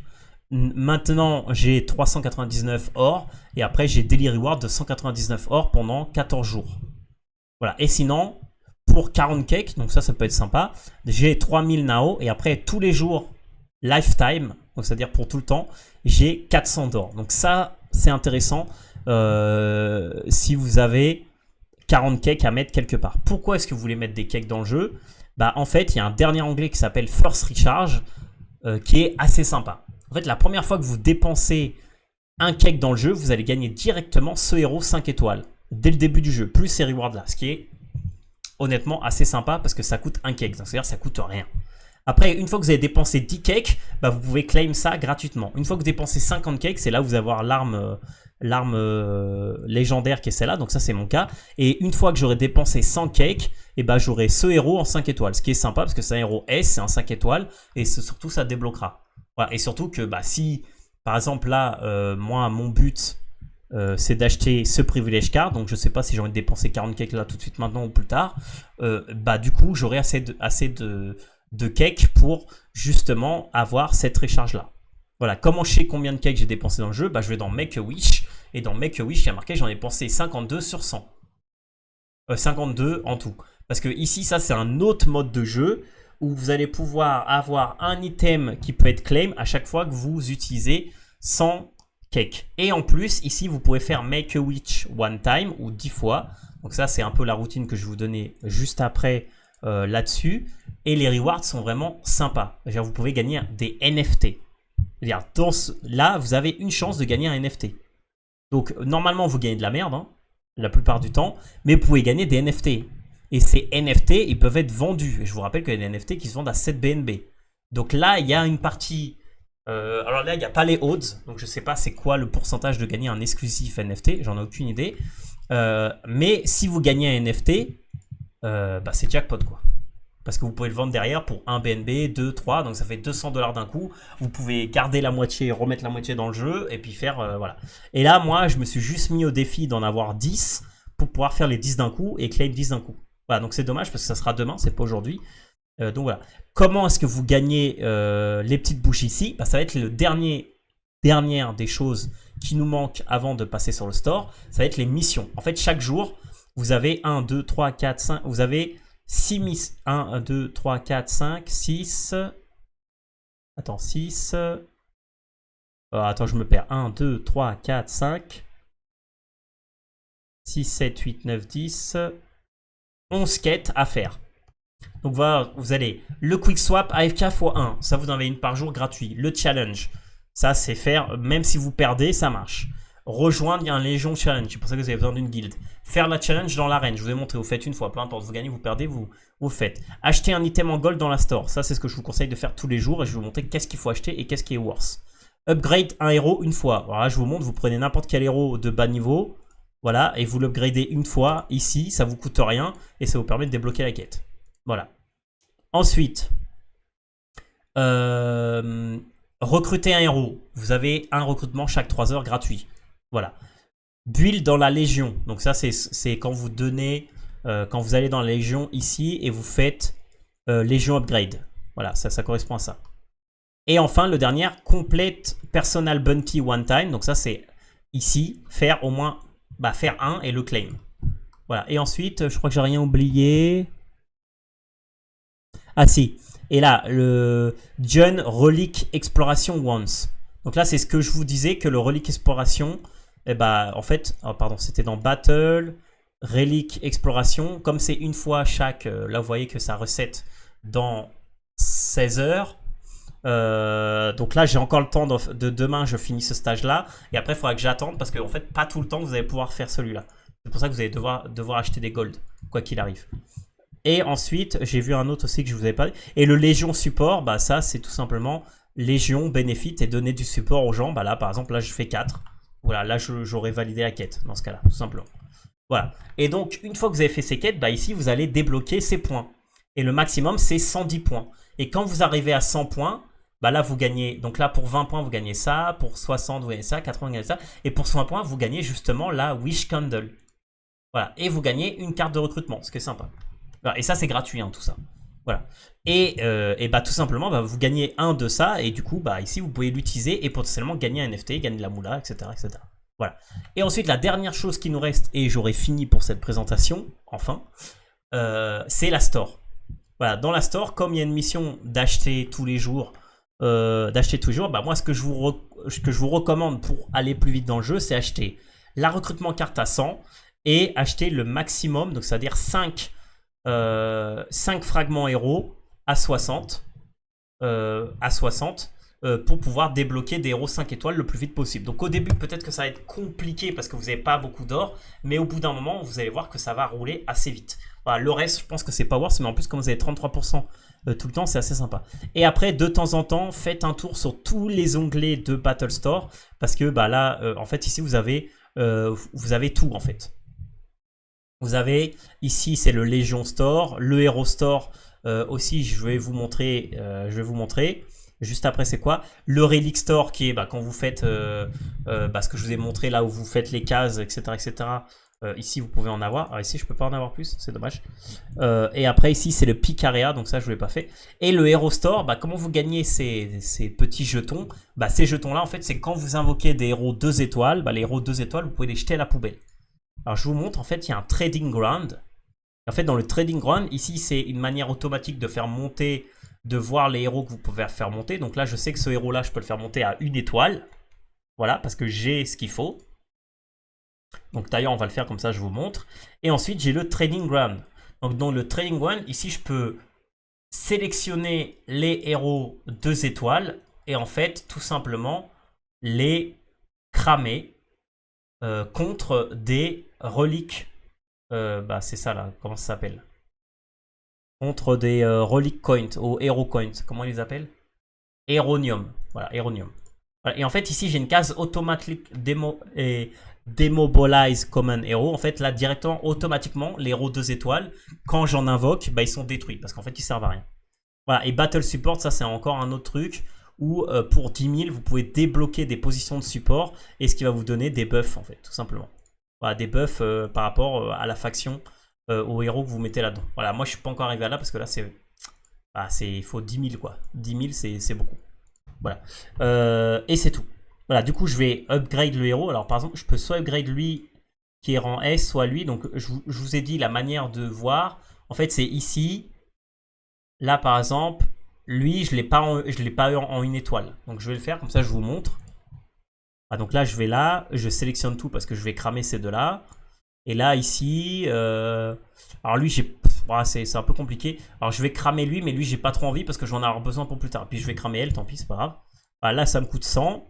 maintenant, j'ai 399 or. Et après, j'ai daily reward de 199 or pendant 14 jours. Voilà. Et sinon, pour 40 cakes, donc ça peut être sympa, j'ai 3000 Nao. Et après, tous les jours, lifetime, donc c'est-à-dire pour tout le temps, j'ai 400 d'or. Donc ça, c'est intéressant si vous avez 40 cakes à mettre quelque part. Pourquoi est-ce que vous voulez mettre des cakes dans le jeu? Bah en fait, il y a un dernier onglet qui s'appelle First Recharge qui est assez sympa. En fait, la première fois que vous dépensez un cake dans le jeu, vous allez gagner directement ce héros 5 étoiles dès le début du jeu, plus ces rewards là, ce qui est honnêtement assez sympa parce que ça coûte un cake, c'est-à-dire ça coûte rien. Après, une fois que vous avez dépensé 10 cakes, bah, vous pouvez claim ça gratuitement. Une fois que vous dépensez 50 cakes, c'est là où vous allez avoir l'arme légendaire qui est celle-là, donc ça c'est mon cas. Et une fois que j'aurai dépensé 100 cakes, et bah, j'aurai ce héros en 5 étoiles, ce qui est sympa parce que c'est un héros S, c'est un 5 étoiles, et surtout ça débloquera. Voilà. Et surtout que bah, si, par exemple là, moi mon but c'est d'acheter ce privilège card, donc je sais pas si j'ai envie de dépenser 40 cakes là tout de suite maintenant ou plus tard, bah du coup j'aurai assez de cakes pour justement avoir cette recharge là. Voilà, comment je sais combien de cakes j'ai dépensé dans le jeu? Bah, je vais dans Make a Wish, et dans Make a Wish, il y a marqué j'en ai dépensé 52 sur 100. 52 en tout. Parce que ici, ça, c'est un autre mode de jeu où vous allez pouvoir avoir un item qui peut être claim à chaque fois que vous utilisez 100 cakes. Et en plus, ici, vous pouvez faire Make a Wish one time ou 10 fois. Donc ça, c'est un peu la routine que je vais vous donner juste après là-dessus. Et les rewards sont vraiment sympas. Vous pouvez gagner des NFT. C'est-à-dire, là, vous avez une chance de gagner un NFT. Donc, normalement, vous gagnez de la merde, hein, la plupart du temps, mais vous pouvez gagner des NFT. Et ces NFT, ils peuvent être vendus. Et je vous rappelle qu'il y a des NFT qui se vendent à 7 BNB. Donc là, il y a une partie... alors là, il n'y a pas les odds. Donc, je ne sais pas c'est quoi le pourcentage de gagner un exclusif NFT. J'en ai aucune idée. Mais si vous gagnez un NFT, bah, c'est jackpot, quoi. Parce que vous pouvez le vendre derrière pour 1 BNB, 2, 3, donc ça fait 200 $ d'un coup. Vous pouvez garder la moitié, remettre la moitié dans le jeu et puis faire, voilà. Et là, moi, je me suis juste mis au défi d'en avoir 10 pour pouvoir faire les 10 d'un coup et claim 10 d'un coup. Voilà, donc c'est dommage parce que ça sera demain, c'est pas aujourd'hui. Donc voilà. Comment est-ce que vous gagnez les petites bouches ici? Bah, ça va être le dernière des choses qui nous manquent avant de passer sur le store. Ça va être les missions. En fait, chaque jour, vous avez 1, 2, 3, 4, 5, vous avez 6 miss 1, 2, 3, 4, 5, 6. Attends, 6. Attends, je me perds. 1, 2, 3, 4, 5. 6, 7, 8, 9, 10. 11 quêtes à faire. Donc voilà, vous allez le quick swap AFK x1, ça vous en avez une par jour gratuit. Le challenge, ça c'est faire, même si vous perdez, ça marche. Rejoindre un Légion challenge, c'est pour ça que vous avez besoin d'une guilde. Faire la challenge dans l'arène, je vous ai montré, vous faites une fois, peu importe, vous gagnez, vous perdez, vous faites. Acheter un item en gold dans la store, ça c'est ce que je vous conseille de faire tous les jours et je vais vous montrer qu'est-ce qu'il faut acheter et qu'est-ce qui est worth. Upgrade un héros une fois, voilà, je vous montre, vous prenez n'importe quel héros de bas niveau, voilà, et vous l'upgradez une fois ici, ça vous coûte rien et ça vous permet de débloquer la quête. Voilà. Ensuite, recruter un héros. Vous avez un recrutement chaque 3 heures gratuit. Voilà. Build dans la Légion. Donc ça, c'est quand vous donnez, quand vous allez dans la Légion ici et vous faites Légion Upgrade. Voilà, ça correspond à ça. Et enfin, le dernier, Complete Personal Bounty One Time. Donc ça, c'est ici, faire au moins, faire un et le claim. Voilà. Et ensuite, je crois que j'ai rien oublié. Ah si, et là, le John Relic Exploration Once. Donc là, c'est ce que je vous disais, que le Relic Exploration, en fait, oh pardon, c'était dans Battle, Relic Exploration, comme c'est une fois chaque, là vous voyez que ça recette dans 16 heures. Donc là, j'ai encore le temps de demain, je finis ce stage-là, et après, il faudra que j'attende, parce qu'en fait, pas tout le temps, vous allez pouvoir faire celui-là. C'est pour ça que vous allez devoir acheter des gold, quoi qu'il arrive. Et ensuite, j'ai vu un autre aussi que je vous avais pas dit. Et le Légion Support, ça c'est tout simplement Légion Benefit et donner du support aux gens. Là par exemple, là je fais 4. Voilà, là j'aurais validé la quête dans ce cas-là, tout simplement. Voilà. Et donc, une fois que vous avez fait ces quêtes, ici vous allez débloquer ces points. Et le maximum c'est 110 points. Et quand vous arrivez à 100 points, là vous gagnez, donc là pour 20 points vous gagnez ça, pour 60 vous gagnez ça, 80 vous gagnez ça. Et pour 100 points vous gagnez justement la Wish Candle. Voilà. Et vous gagnez une carte de recrutement, ce qui est sympa. Et ça, c'est gratuit, tout ça. Voilà. Et tout simplement, vous gagnez un de ça. Et du coup, ici, vous pouvez l'utiliser et potentiellement gagner un NFT, gagner de la moula, etc., etc. Voilà. Et ensuite, la dernière chose qui nous reste, et j'aurai fini pour cette présentation, enfin, c'est la store. Voilà. Dans la store, comme il y a une mission d'acheter tous les jours, moi, ce que je vous recommande pour aller plus vite dans le jeu, c'est acheter la recrutement carte à 100 et acheter le maximum, donc c'est-à-dire 5 fragments héros à 60 pour pouvoir débloquer des héros 5 étoiles le plus vite possible. Donc au début peut-être que ça va être compliqué parce que vous n'avez pas beaucoup d'or, mais au bout d'un moment vous allez voir que ça va rouler assez vite. Voilà, le reste je pense que c'est pas worth, mais en plus comme vous avez 33% tout le temps, c'est assez sympa. Et après de temps en temps faites un tour sur tous les onglets de Battle Store parce que là en fait ici vous avez tout en fait. Vous avez ici, c'est le Légion Store, le Hero Store aussi, je vais vous montrer. Juste après, c'est quoi? Le Relic Store qui est quand vous faites ce que je vous ai montré là où vous faites les cases, etc. etc. Ici, vous pouvez en avoir. Alors ici, je peux pas en avoir plus, c'est dommage. Et après, ici, c'est le Pick Area, donc ça, je ne l'ai pas fait. Et le Hero Store, comment vous gagnez ces petits jetons? Ces jetons-là, en fait, c'est quand vous invoquez des héros 2 étoiles, les héros 2 étoiles, vous pouvez les jeter à la poubelle. Alors je vous montre, en fait il y a un trading ground. En fait dans le trading ground, ici c'est une manière automatique de faire monter, de voir les héros que vous pouvez faire monter. Donc là je sais que ce héros là je peux le faire monter à 1 étoile. Voilà, parce que j'ai ce qu'il faut. Donc d'ailleurs on va le faire comme ça, je vous montre. Et ensuite j'ai le trading ground. Donc dans le trading ground, ici je peux sélectionner les héros 2 étoiles. Et en fait tout simplement les cramer contre des reliques, c'est ça là, comment ça s'appelle? Contre des reliques coins, ou hero coins, comment ils les appellent? Heronium, voilà, Heronium. Voilà. Et en fait ici j'ai une case automatique Demobilize Common Hero. En fait là directement, automatiquement, les héros 2 étoiles, quand j'en invoque, ils sont détruits, parce qu'en fait ils servent à rien. Voilà, et Battle Support, ça c'est encore un autre truc. Où pour 10 000, vous pouvez débloquer des positions de support et ce qui va vous donner des buffs en fait, tout simplement. Voilà, des buffs par rapport à la faction, aux héros que vous mettez là-dedans. Voilà, moi je suis pas encore arrivé à là parce que là il faut 10 000 quoi. 10 000 c'est beaucoup. Voilà, et c'est tout. Voilà, du coup je vais upgrade le héros. Alors par exemple, je peux soit upgrade lui qui est rang S, soit lui. Donc je vous ai dit la manière de voir. En fait c'est ici. Là par exemple. Lui, je ne l'ai pas eu en 1 étoile. Donc je vais le faire, comme ça je vous montre. Donc là, je vais là, je sélectionne tout parce que je vais cramer ces deux-là. Et là, ici, alors lui, c'est un peu compliqué. Alors je vais cramer lui, mais lui, j'ai pas trop envie parce que j'en ai avoir besoin pour plus tard. Puis je vais cramer elle, tant pis, c'est pas grave. Voilà, là, ça me coûte 100.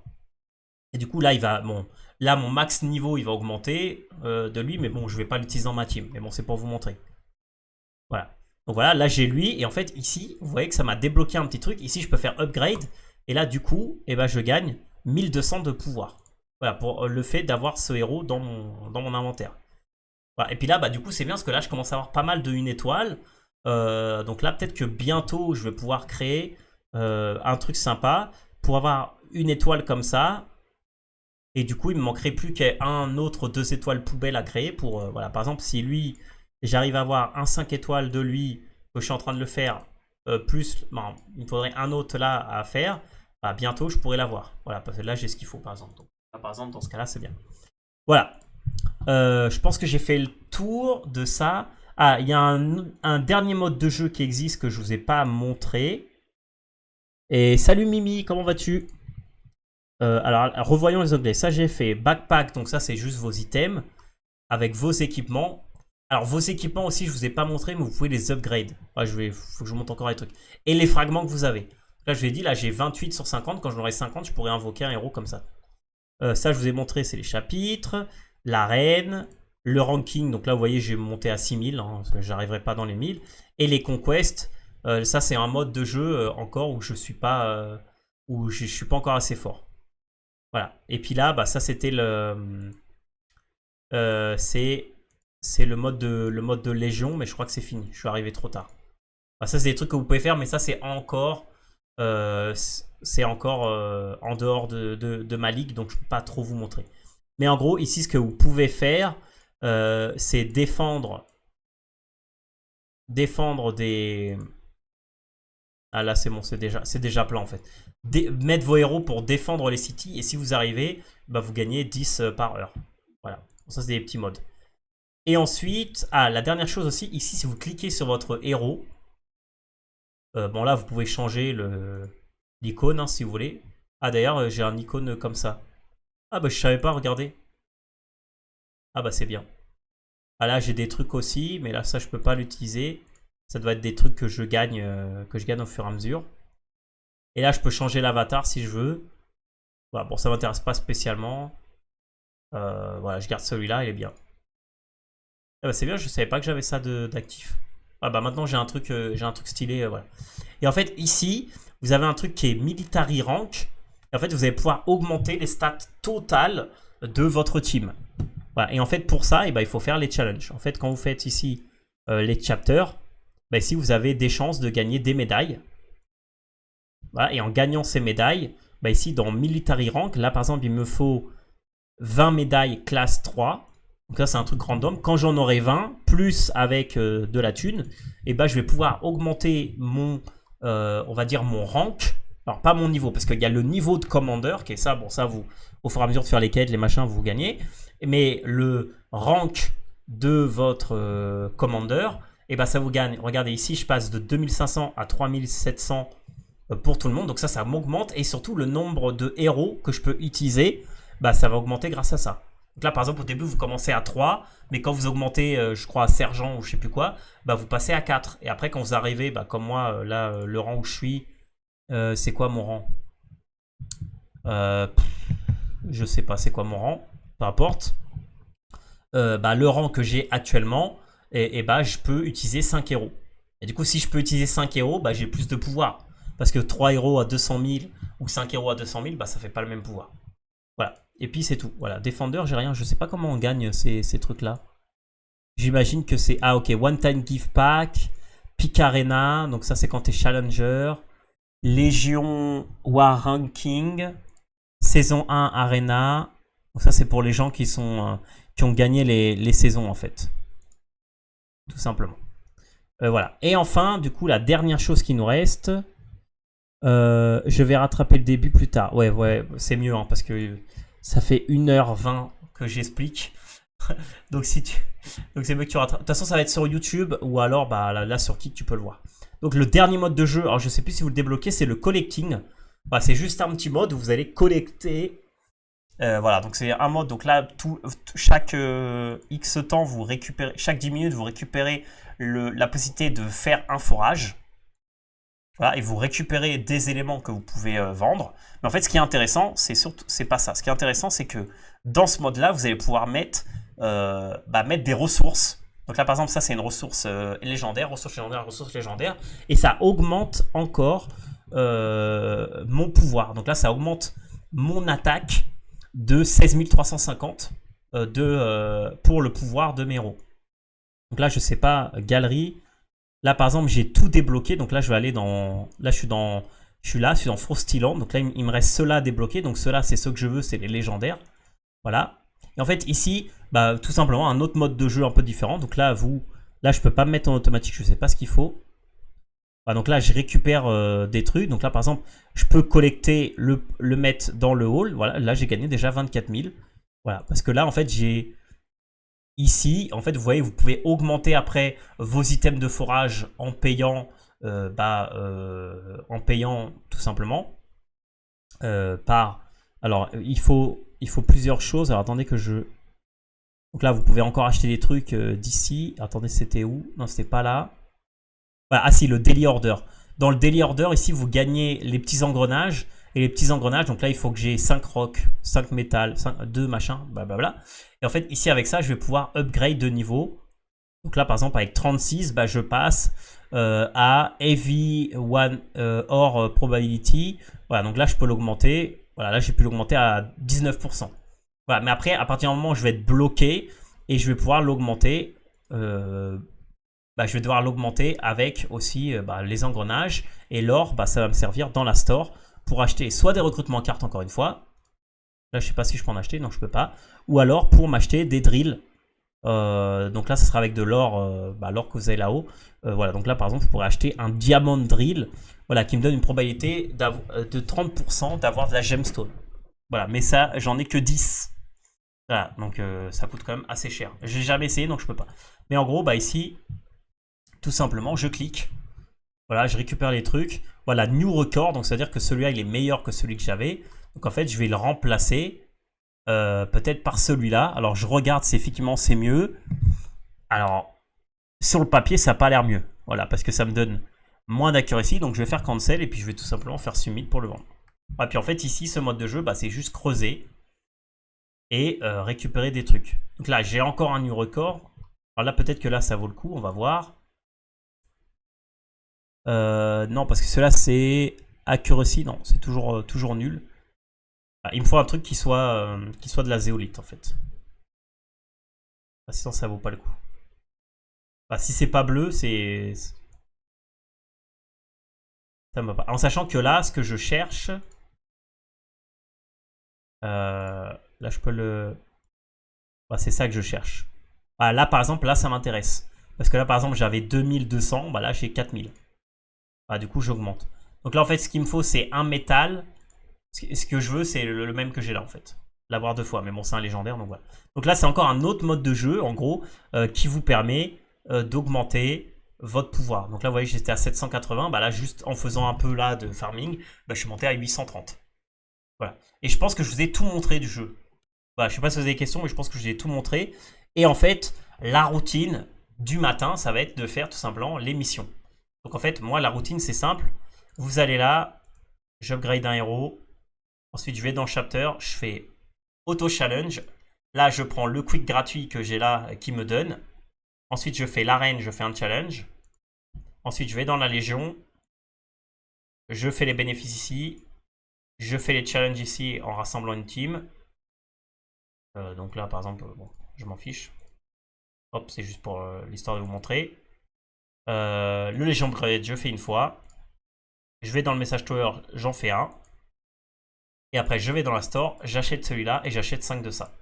Et du coup, là, là, mon max niveau, il va augmenter de lui, mais bon, je vais pas l'utiliser dans ma team. Mais bon, c'est pour vous montrer. Voilà. Donc voilà, là, j'ai lui. Et en fait, ici, vous voyez que ça m'a débloqué un petit truc. Ici, je peux faire upgrade. Et là, du coup, eh ben, je gagne 1200 de pouvoir. Voilà, pour le fait d'avoir ce héros dans mon inventaire. Voilà. Et puis là, bah, du coup, c'est bien parce que là, je commence à avoir pas mal de 1 étoile. Donc là, peut-être que bientôt, je vais pouvoir créer un truc sympa pour avoir 1 étoile comme ça. Et du coup, il me manquerait plus qu'un autre 2 étoiles poubelle à créer pour, voilà, par exemple, si lui, j'arrive à avoir un 5 étoiles de lui, que je suis en train de le faire, plus, bon, il me faudrait un autre là à faire, bah, bientôt, je pourrais l'avoir. Voilà, parce que là, j'ai ce qu'il faut, par exemple. Donc, là, par exemple, dans ce cas-là, c'est bien. Voilà. Je pense que j'ai fait le tour de ça. Ah, il y a un dernier mode de jeu qui existe que je vous ai pas montré. Et salut Mimi, comment vas-tu? Alors, revoyons les onglets. Ça, j'ai fait backpack, donc ça, c'est juste vos items avec vos équipements. Alors, vos équipements aussi, je vous ai pas montré, mais vous pouvez les upgrade. Ouais, faut que je vous montre encore les trucs. Et les fragments que vous avez. Là, je vous ai dit, là, j'ai 28 sur 50. Quand j'en aurai 50, je pourrais invoquer un héros comme ça. Ça, je vous ai montré, c'est les chapitres, l'arène, le ranking. Donc là, vous voyez, j'ai monté à 6000, hein, parce que j'arriverai pas dans les 1000. Et les conquests, ça, c'est un mode de jeu encore où je suis pas, je suis pas encore assez fort. Voilà. Et puis là, bah, ça, c'était c'est le mode de Légion, mais je crois que c'est fini. Je suis arrivé trop tard. Bah, ça, c'est des trucs que vous pouvez faire, mais ça, c'est encore en dehors de ma ligue, donc je ne peux pas trop vous montrer. Mais en gros, ici, ce que vous pouvez faire, c'est défendre des... Ah là, c'est bon, c'est déjà plein en fait. Mettre vos héros pour défendre les cities, et si vous arrivez, bah, vous gagnez 10 par heure. Voilà, ça c'est des petits modes. Et ensuite, la dernière chose aussi, ici, si vous cliquez sur votre héros, bon là, vous pouvez changer l'icône hein, si vous voulez. Ah d'ailleurs, j'ai un icône comme ça. Ah bah je savais pas, regardez. Ah bah c'est bien. Ah là, j'ai des trucs aussi, mais là, ça, je peux pas l'utiliser. Ça doit être des trucs que je gagne au fur et à mesure. Et là, je peux changer l'avatar si je veux. Voilà, bon, ça m'intéresse pas spécialement. Voilà, je garde celui-là, il est bien. Ah bah c'est bien, je savais pas que j'avais ça d'actif. Ah bah maintenant j'ai un truc stylé, voilà. Et en fait ici, vous avez un truc qui est Military Rank. Et en fait vous allez pouvoir augmenter les stats totales de votre team. Voilà. Et en fait pour ça, il faut faire les challenges. En fait quand vous faites ici les chapters, bah, ici vous avez des chances de gagner des médailles. Voilà. Et en gagnant ces médailles, bah, ici dans Military Rank, là par exemple il me faut 20 médailles classe 3. Donc ça c'est un truc random. Quand j'en aurai 20, plus avec de la thune, et ben je vais pouvoir augmenter mon, on va dire mon rank. Alors pas mon niveau, parce qu'il y a le niveau de commander, qui est ça, bon ça vous, au fur et à mesure de faire les quêtes, les machins, vous gagnez. Mais le rank de votre commander, et ben ça vous gagne. Regardez ici, je passe de 2500 à 3700 pour tout le monde. Donc ça m'augmente. Et surtout le nombre de héros que je peux utiliser, bah, ça va augmenter grâce à ça. Donc là, par exemple, au début, vous commencez à 3, mais quand vous augmentez, je crois, à sergent ou je sais plus quoi, bah, vous passez à 4. Et après, quand vous arrivez, bah, comme moi, là, le rang où je suis, c'est quoi mon rang Je sais pas, c'est quoi mon rang peu importe. Bah, le rang que j'ai actuellement, et bah, je peux utiliser 5 héros. Et du coup, si je peux utiliser 5 héros, bah, j'ai plus de pouvoir. Parce que 3 héros à 200 000 ou 5 héros à 200 000, bah, ça fait pas le même pouvoir. Voilà. Et puis c'est tout. Voilà. Defender, j'ai rien. Je sais pas comment on gagne ces trucs-là. J'imagine que c'est... Ah ok, One Time Gift Pack, Peak Arena, donc ça c'est quand t'es Challenger, Légion War Ranking, Saison 1 Arena, donc ça c'est pour les gens qui ont gagné les saisons en fait. Tout simplement. Voilà. Et enfin, du coup, la dernière chose qui nous reste, je vais rattraper le début plus tard. Ouais, c'est mieux hein, parce que ça fait 1h20 que j'explique. Donc c'est mieux que tu rattrapes. De toute façon, ça va être sur YouTube ou alors bah, là sur Kik, tu peux le voir. Donc le dernier mode de jeu, alors je sais plus si vous le débloquez, c'est le collecting. Bah, c'est juste un petit mode où vous allez collecter Voilà, donc c'est un mode. Donc là, chaque X temps, vous récupérez, chaque 10 minutes, vous récupérez la possibilité de faire un forage. Voilà, et vous récupérez des éléments que vous pouvez vendre. Mais en fait, ce qui est intéressant, c'est pas ça. Ce qui est intéressant, c'est que dans ce mode-là, vous allez pouvoir mettre des ressources. Donc là, par exemple, ça, c'est une ressource légendaire, ressource légendaire. Et ça augmente encore mon pouvoir. Donc là, ça augmente mon attaque de 16 350 pour le pouvoir de mes héros. Donc là, je sais pas, galerie. Là, par exemple, j'ai tout débloqué. Donc là, je vais aller dans. Là, je suis dans. Je suis dans Frostyland. Donc là, il me reste ceux-là à débloquer. Donc ceux-là, c'est ceux que je veux, c'est les légendaires. Voilà. Et en fait, ici, bah, tout simplement, un autre mode de jeu un peu différent. Donc là, là, je peux pas me mettre en automatique. Je sais pas ce qu'il faut. Voilà, donc là, je récupère des trucs. Donc là, par exemple, je peux collecter, le mettre dans le hall. Voilà, là, j'ai gagné déjà 24 000. Voilà, parce que là, en fait, j'ai ici, en fait, vous voyez, vous pouvez augmenter après vos items de forage en payant tout simplement par. Alors, il faut plusieurs choses. Alors, attendez que je. Donc là, vous pouvez encore acheter des trucs d'ici. Attendez, c'était où? Non, c'était pas là. Voilà, ah si, le Daily Order. Dans le Daily Order, ici, vous gagnez les petits engrenages. Et les petits engrenages, donc là, il faut que j'ai 5 rocs, 5 métal, 2 machins, blablabla. Et en fait, ici, avec ça, je vais pouvoir upgrade de niveau. Donc là, par exemple, avec 36, bah, je passe à Heavy One Or Probability. Voilà, donc là, je peux l'augmenter. Voilà, là, j'ai pu l'augmenter à 19%. Voilà, mais après, à partir du moment où je vais être bloqué et je vais pouvoir l'augmenter, je vais devoir l'augmenter avec aussi les engrenages. Et l'or, ça va me servir dans la store pour acheter soit des recrutements en carte, encore une fois. Là, je sais pas si je peux en acheter, non, je peux pas. Ou alors pour m'acheter des drills. Donc là, ça sera avec de l'or, l'or que vous avez là-haut. Voilà, donc là, par exemple, je pourrais acheter un diamond drill, voilà, qui me donne une probabilité de 30% d'avoir de la gemstone. Voilà, mais ça, j'en ai que 10. Voilà, donc ça coûte quand même assez cher. J'ai jamais essayé, donc je peux pas. Mais en gros, ici, tout simplement, je clique. Voilà, je récupère les trucs. Voilà, new record, donc ça veut dire que celui-là, il est meilleur que celui que j'avais. Donc en fait, je vais le remplacer peut-être par celui-là. Alors je regarde si effectivement c'est mieux. Alors, sur le papier, ça n'a pas l'air mieux. Voilà, parce que ça me donne moins d'accuracy. Donc je vais faire cancel et puis je vais tout simplement faire submit pour le vendre. Et puis en fait, ici, ce mode de jeu, c'est juste creuser et récupérer des trucs. Donc là, j'ai encore un new record. Alors là, peut-être que là, ça vaut le coup. On va voir. Non, parce que cela c'est accuracy. Non, c'est toujours nul. Il me faut un truc qui soit de la zéolite en fait. Sinon, ça vaut pas le coup. Si c'est pas bleu, c'est. Ça me va pas. En sachant que là, ce que je cherche. Là, je peux le. C'est ça que je cherche. Là, par exemple, là, ça m'intéresse. Parce que là, par exemple, j'avais 2200. Là, j'ai 4000. Du coup, j'augmente. Donc là, en fait, ce qu'il me faut, c'est un métal. Ce que je veux, c'est le même que j'ai là, en fait. L'avoir deux fois. Mais bon, c'est un légendaire, donc voilà. Donc là, c'est encore un autre mode de jeu, en gros, qui vous permet d'augmenter votre pouvoir. Donc là, vous voyez, j'étais à 780. Là, juste en faisant un peu là de farming, je suis monté à 830. Voilà. Et je pense que je vous ai tout montré du jeu. Voilà, je sais pas si vous avez des questions, mais je pense que je vous ai tout montré. Et en fait, la routine du matin, ça va être de faire tout simplement les missions. Donc en fait, moi, la routine, c'est simple. Vous allez là, j'upgrade un héros. Ensuite, je vais dans Chapter, je fais Auto Challenge. Là, je prends le quick gratuit que j'ai là qui me donne. Ensuite, je fais l'arène, je fais un challenge. Ensuite, je vais dans la Légion. Je fais les bénéfices ici. Je fais les challenges ici en rassemblant une team. Donc là, par exemple, bon, je m'en fiche. Hop, c'est juste pour l'histoire de vous montrer. Le Légion Upgrade, je fais une fois. Je vais dans le Message Tower, j'en fais un. Et après, je vais dans la store, j'achète celui-là et j'achète 5 de ça.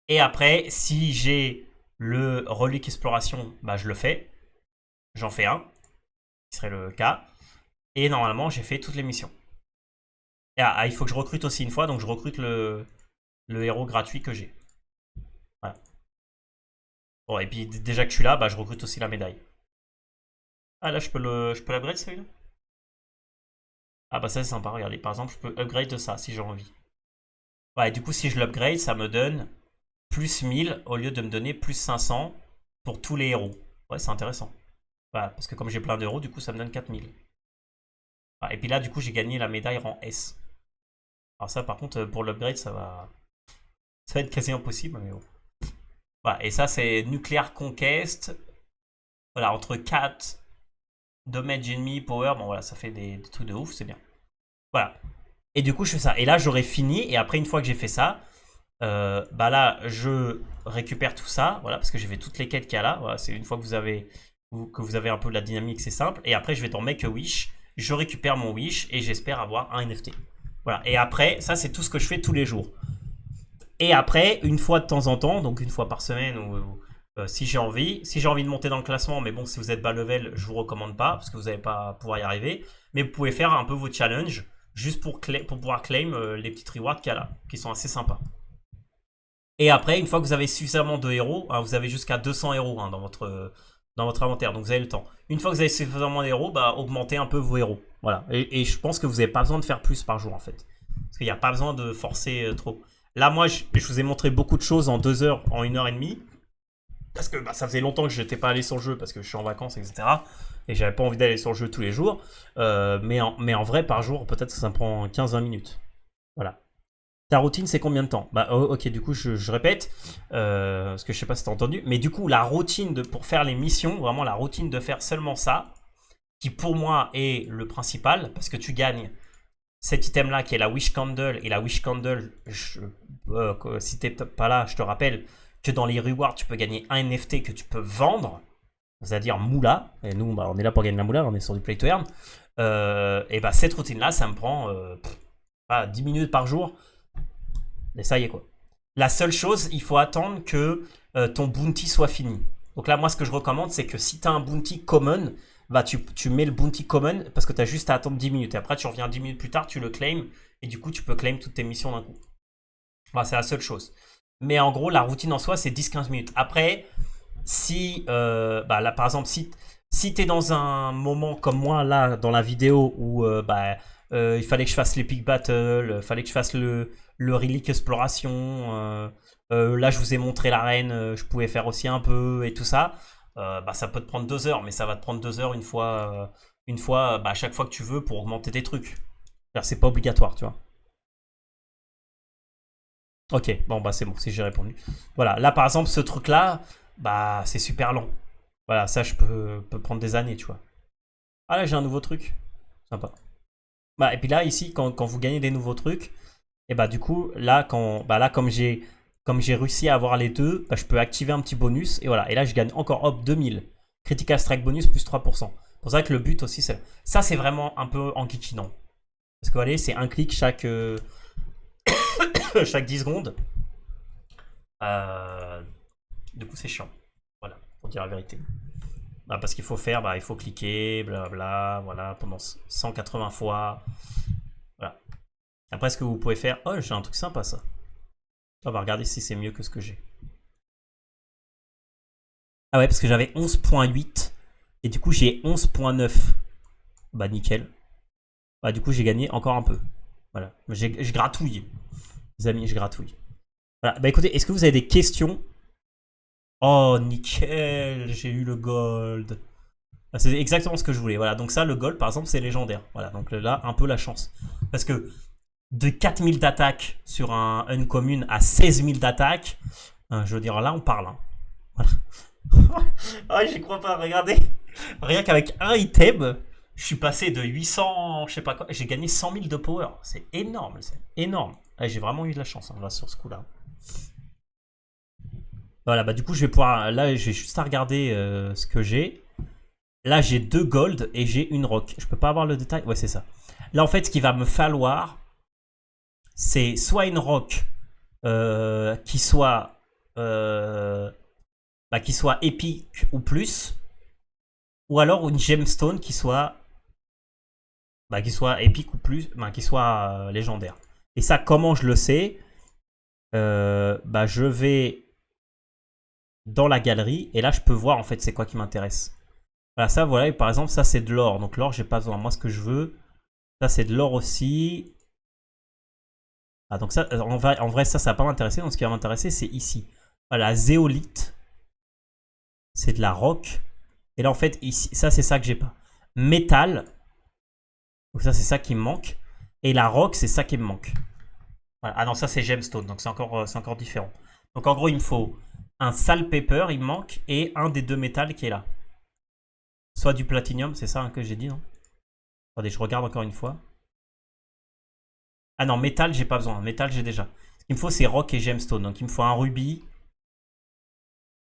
Et après, si j'ai le Relic Exploration, je le fais. J'en fais un, qui serait le cas. Et normalement, j'ai fait toutes les missions. Et il faut que je recrute aussi une fois, donc je recrute le héros gratuit que j'ai. Voilà. Bon, et puis déjà que je suis là, je recrute aussi la médaille. Là, je peux l'upgrade celui-là. Ça c'est sympa, regardez. Par exemple, je peux upgrade ça si j'ai envie. Ouais, du coup, si je l'upgrade, ça me donne plus 1000 au lieu de me donner plus 500 pour tous les héros. Ouais, c'est intéressant. Voilà, parce que comme j'ai plein d'euros, du coup, ça me donne 4000. Ah, et puis là, du coup, j'ai gagné la médaille rang S. Alors ça, par contre, pour l'upgrade, ça va être quasi impossible, mais bon. Voilà, et ça, c'est Nuclear Conquest. Voilà, entre 4 damage enemy, power. Bon, voilà, ça fait des trucs de ouf, c'est bien. Voilà. Et du coup, je fais ça. Et là, j'aurai fini. Et après, une fois que j'ai fait ça, bah là, je récupère tout ça. Voilà, parce que j'ai fait toutes les quêtes qu'il y a là. Voilà, c'est une fois que vous avez un peu de la dynamique, c'est simple. Et après, je vais dans Make a Wish. Je récupère mon Wish et j'espère avoir un NFT. Voilà. Et après, ça, c'est tout ce que je fais tous les jours. Et après, une fois de temps en temps, donc une fois par semaine ou si j'ai envie de monter dans le classement, mais bon, si vous êtes bas level, je vous recommande pas parce que vous n'allez pas pouvoir y arriver. Mais vous pouvez faire un peu vos challenges juste pour pouvoir claim les petites rewards qu'il y a là, qui sont assez sympas. Et après, une fois que vous avez suffisamment de héros, hein, vous avez jusqu'à 200 héros hein, dans votre inventaire, donc vous avez le temps. Une fois que vous avez suffisamment d'héros, bah, augmentez un peu vos héros. Voilà. Et je pense que vous n'avez pas besoin de faire plus par jour en fait. Parce qu'il n'y a pas besoin de forcer trop. Là, moi, je vous ai montré beaucoup de choses en 2 heures, en 1 heure et demie. Parce que bah, ça faisait longtemps que je n'étais pas allé sur le jeu parce que je suis en vacances, etc. Et j'avais pas envie d'aller sur le jeu tous les jours. Mais en vrai, par jour, peut-être que ça me prend 15-20 minutes. Voilà. Ta routine, c'est combien de temps? Bah, ok, du coup, je répète, parce que je sais pas si t'as entendu, mais du coup, la routine pour faire les missions, vraiment la routine de faire seulement ça, qui pour moi est le principal, parce que tu gagnes cet item-là qui est la Wish Candle, et la Wish Candle, si t'es pas là, je te rappelle que dans les rewards, tu peux gagner un NFT que tu peux vendre, c'est-à-dire Moula, et nous, bah, on est là pour gagner la Moula, on est sur du Play to Earn, et bah, cette routine-là, ça me prend 10 minutes par jour. Et ça y est quoi. La seule chose, il faut attendre que ton bounty soit fini. Donc là, moi, ce que je recommande, c'est que si tu as un bounty common, bah, tu mets le bounty common parce que tu as juste à attendre 10 minutes. Et après, tu reviens 10 minutes plus tard, tu le claims. Et du coup, tu peux claim toutes tes missions d'un coup. Voilà, c'est la seule chose. Mais en gros, la routine en soi, c'est 10-15 minutes. Après, si, bah, là, par exemple, si tu es dans un moment comme moi, là, dans la vidéo, où il fallait que je fasse l'Epic Battle, il fallait que je fasse le Relic Exploration, là, je vous ai montré l'arène, je pouvais faire aussi un peu, et tout ça, bah, ça peut te prendre 2 heures, mais ça va te prendre 2 heures bah, à chaque fois que tu veux pour augmenter tes trucs. C'est pas obligatoire, tu vois. Ok, bon, bah c'est bon, si j'ai répondu. Voilà, là, par exemple, ce truc-là, bah, c'est super long. Voilà, ça, je peux prendre des années, tu vois. Ah là, j'ai un nouveau truc. Sympa. Bah, et puis là, ici, quand vous gagnez des nouveaux trucs, et bah du coup, là, comme j'ai réussi à avoir les deux, bah, je peux activer un petit bonus. Et voilà, et là, je gagne encore, hop, 2000. Critical Strike bonus plus 3%. C'est pour ça que le but aussi, c'est... Ça, c'est vraiment un peu enquiquinant. Parce que, allez, c'est un clic chaque 10 secondes. Euh, du coup, c'est chiant. Voilà, pour dire la vérité. Bah, parce qu'il faut faire, bah, il faut cliquer, blablabla, voilà, pendant 180 fois. Voilà. Après, ce que vous pouvez faire... Oh, j'ai un truc sympa, ça. On va regarder si c'est mieux que ce que j'ai. Ah ouais, parce que j'avais 11.8 et du coup, j'ai 11.9. Bah, nickel. Bah, du coup, j'ai gagné encore un peu. Voilà. Je gratouille. Les amis, je gratouille. Voilà. Bah, écoutez, est-ce que vous avez des questions? Oh, nickel. J'ai eu le gold. Ah, c'est exactement ce que je voulais. Voilà. Donc, ça, le gold, par exemple, c'est légendaire. Voilà. Donc, là, un peu la chance. Parce que de 4000 d'attaque sur un uncommon à 16 000 d'attaque, je veux dire, là, on parle. Hein. Voilà. Ah, j'y crois pas, regardez. Rien qu'avec un item, je suis passé de 800, je sais pas quoi, j'ai gagné 100 000 de power. C'est énorme, c'est énorme. Ah, j'ai vraiment eu de la chance hein, là, sur ce coup-là. Voilà, bah du coup, je vais pouvoir. Là, j'ai juste à regarder ce que j'ai. Là, j'ai 2 gold et j'ai une rock. Je peux pas avoir le détail. Ouais, c'est ça. Là, en fait, ce qu'il va me falloir, c'est soit une rock qui soit épique ou plus, ou alors une gemstone qui soit épique ou plus, qui soit légendaire. Et ça, comment je le sais? Je vais dans la galerie et là, je peux voir en fait c'est quoi qui m'intéresse. Voilà, ça, voilà, et par exemple, ça c'est de l'or. Donc l'or, j'ai pas besoin. Moi, ce que je veux, ça c'est de l'or aussi. Ah, donc ça, en vrai, ça va pas m'intéresser. Donc ce qui va m'intéresser, c'est ici. Voilà, zéolite. C'est de la rock. Et là, en fait, ici, ça, c'est ça que j'ai pas. Métal. Donc ça, c'est ça qui me manque. Et la rock, c'est ça qui me manque. Voilà. Ah non, ça, c'est gemstone. Donc c'est encore différent. Donc en gros, il me faut un saltpeter, il me manque, et un des deux métals qui est là. Soit du platinium, c'est ça hein, que j'ai dit, non? Attendez, je regarde encore une fois. Ah non, métal, j'ai pas besoin. Métal, j'ai déjà. Ce qu'il me faut, c'est rock et gemstone. Donc il me faut un rubis.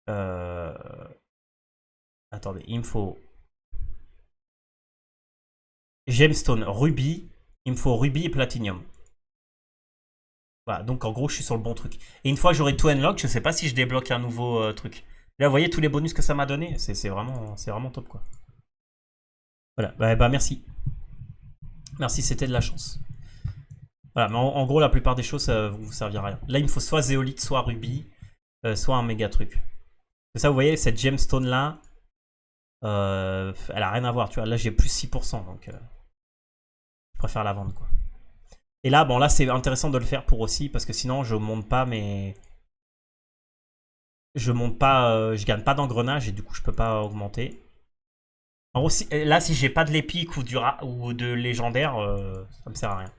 Euh... Attendez, il me faut gemstone, rubis. Il me faut rubis et platinium. Voilà, donc en gros, je suis sur le bon truc. Et une fois que j'aurai tout unlock, je sais pas si je débloque un nouveau truc. Là, vous voyez tous les bonus que ça m'a donné. C'est vraiment top, quoi. Voilà, bah merci. Merci, c'était de la chance. Voilà, mais en gros, la plupart des choses, ça vous servira à rien. Là, il me faut soit zéolite, soit rubis, soit un méga truc. Et ça, vous voyez, cette gemstone là, elle a rien à voir. Tu vois, là, j'ai plus 6%, donc je préfère la vendre, quoi. Et là, bon, là, c'est intéressant de le faire pour aussi, parce que sinon, je monte pas mes. Je monte pas, je gagne pas d'engrenage et du coup, je peux pas augmenter. En gros, là, si j'ai pas de l'épique ou de légendaire, ça me sert à rien.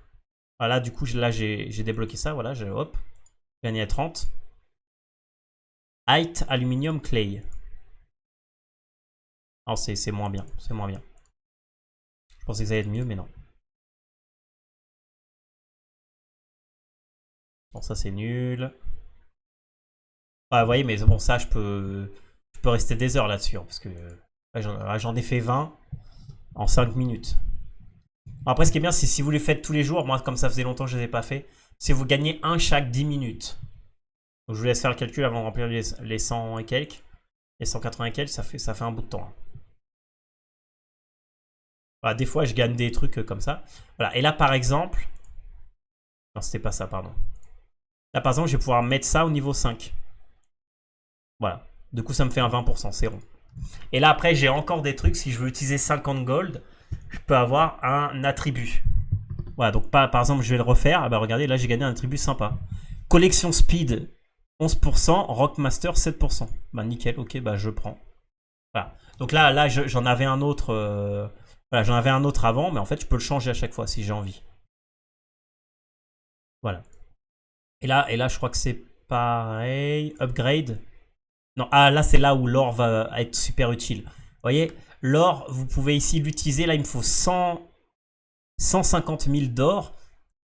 Voilà, du coup, là, j'ai débloqué ça. Voilà, hop, gagné à 30. Height, aluminium, clay. Alors, c'est moins bien. C'est moins bien. Je pensais que ça allait être mieux, mais non. Bon, ça, c'est nul. Ah, vous voyez, mais bon, ça, je peux rester des heures là-dessus. Hein, parce que j'en ai fait 20 en 5 minutes. Après, ce qui est bien, c'est si vous les faites tous les jours. Moi, comme ça faisait longtemps que je ne les ai pas fait, c'est vous gagnez un chaque 10 minutes. Donc, je vous laisse faire le calcul avant de remplir les 100 et quelques. Les 180 et quelques, ça fait un bout de temps. Hein. Voilà, des fois, je gagne des trucs comme ça. Voilà. Et là, par exemple... Non, c'était pas ça, pardon. Là, par exemple, je vais pouvoir mettre ça au niveau 5. Voilà. Du coup, ça me fait un 20%, c'est rond. Et là, après, j'ai encore des trucs. Si je veux utiliser 50 gold, je peux avoir un attribut. Voilà, donc par exemple, je vais le refaire. Ah bah regardez, là, j'ai gagné un attribut sympa. Collection speed, 11%. Rockmaster, 7%. Bah nickel, ok, bah je prends. Voilà. Donc là j'en avais un autre. Voilà, j'en avais un autre avant, mais en fait, je peux le changer à chaque fois si j'ai envie. Voilà. Et là, je crois que c'est pareil. Upgrade. Non, ah là, c'est là où l'or va être super utile. Vous voyez, l'or, vous pouvez ici l'utiliser. Là, il me faut 150 000 d'or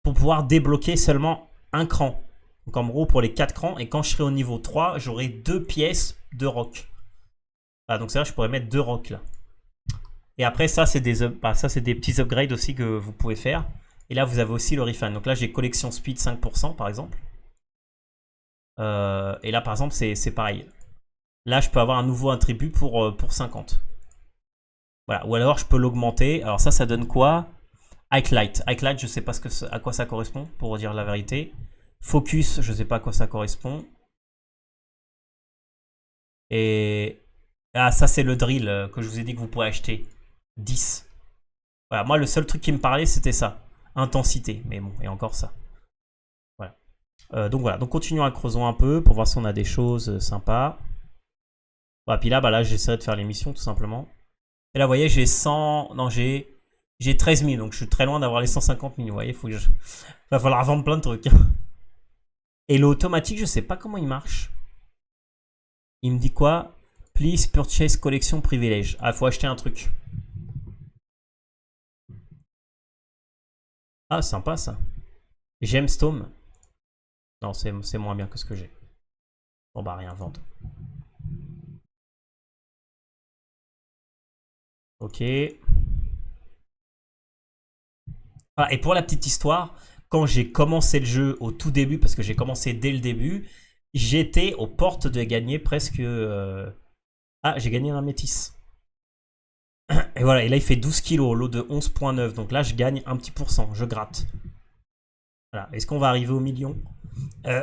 pour pouvoir débloquer seulement un cran. Donc en gros, pour les 4 crans. Et quand je serai au niveau 3, j'aurai 2 pièces de rock. Ah, donc c'est là, je pourrais mettre 2 rocks là. Et après, ça, c'est des petits upgrades aussi que vous pouvez faire. Et là, vous avez aussi le refine. Donc là, j'ai collection speed 5% par exemple. Et là, par exemple, c'est pareil. Là, je peux avoir un nouveau attribut pour 50. Voilà. Ou alors, je peux l'augmenter. Alors ça donne quoi? Highlight. Highlight, je ne sais pas à quoi ça correspond, pour dire la vérité. Focus, je ne sais pas à quoi ça correspond. Et... Ah, ça, c'est le drill que je vous ai dit que vous pourrez acheter. 10. Voilà, moi, le seul truc qui me parlait, c'était ça. Intensité. Mais bon, et encore ça. Voilà. Donc voilà, donc continuons à creuser un peu pour voir si on a des choses sympas. Voilà, puis là, là j'essaierai de faire l'émission tout simplement. Et là, vous voyez, j'ai 100... Non, j'ai 13 000, donc je suis très loin d'avoir les 150 000. Vous voyez, va falloir vendre plein de trucs. Et l'automatique, je sais pas comment il marche. Il me dit quoi? Please purchase collection privilège. Ah, faut acheter un truc. Ah, sympa ça. Gemstone. Non, c'est moins bien que ce que j'ai. Bon bah rien, vendre. Ok. Ah, et pour la petite histoire, quand j'ai commencé le jeu au tout début, parce que j'ai commencé dès le début, j'étais aux portes de gagner presque... Ah, j'ai gagné un métis. Et voilà, et là il fait 12 kilos au lot de 11,9. Donc là je gagne un petit pourcent, je gratte. Voilà, est-ce qu'on va arriver au million?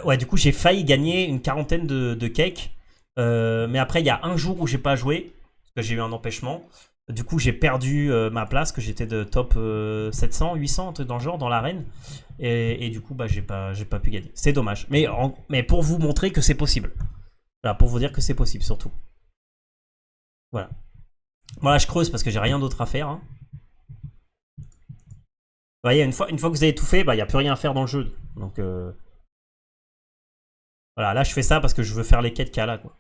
Ouais, du coup j'ai failli gagner une quarantaine de cakes. Mais après il y a un jour où j'ai pas joué, parce que j'ai eu un empêchement. Du coup, j'ai perdu ma place, que j'étais de top 700, 800, un truc dans le genre, dans l'arène. Et du coup, bah, j'ai pas pu gagner. C'est dommage. Mais pour vous montrer que c'est possible. Voilà, pour vous dire que c'est possible, surtout. Voilà. Voilà, je creuse parce que j'ai rien d'autre à faire. Hein. Vous voyez, une fois que vous avez tout fait, bah, il n'y a plus rien à faire dans le jeu. Donc, voilà, là, je fais ça parce que je veux faire les quêtes qu'il y a là, quoi.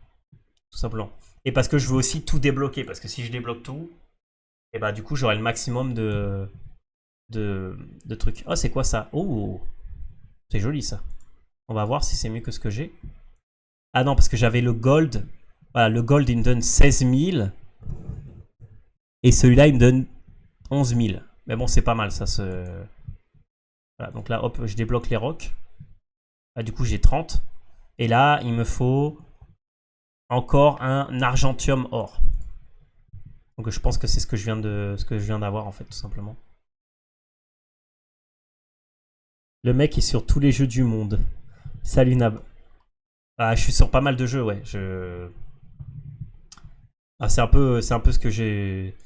Tout simplement. Et parce que je veux aussi tout débloquer. Parce que si je débloque tout, et bah, du coup, j'aurai le maximum de trucs. Oh, c'est quoi ça? Oh, c'est joli ça. On va voir si c'est mieux que ce que j'ai. Ah non, parce que j'avais le gold. Voilà, le gold, il me donne 16 000. Et celui-là, il me donne 11 000. Mais bon, c'est pas mal, ça se... Voilà, donc là, hop, je débloque les rocs. Là, du coup, j'ai 30. Et là, il me faut encore un argentium or. Donc je pense que c'est ce que je viens d'avoir, en fait, tout simplement. Le mec est sur tous les jeux du monde. Salut Nab. Ah, je suis sur pas mal de jeux, ouais. Ah, c'est un peu ce que j'ai...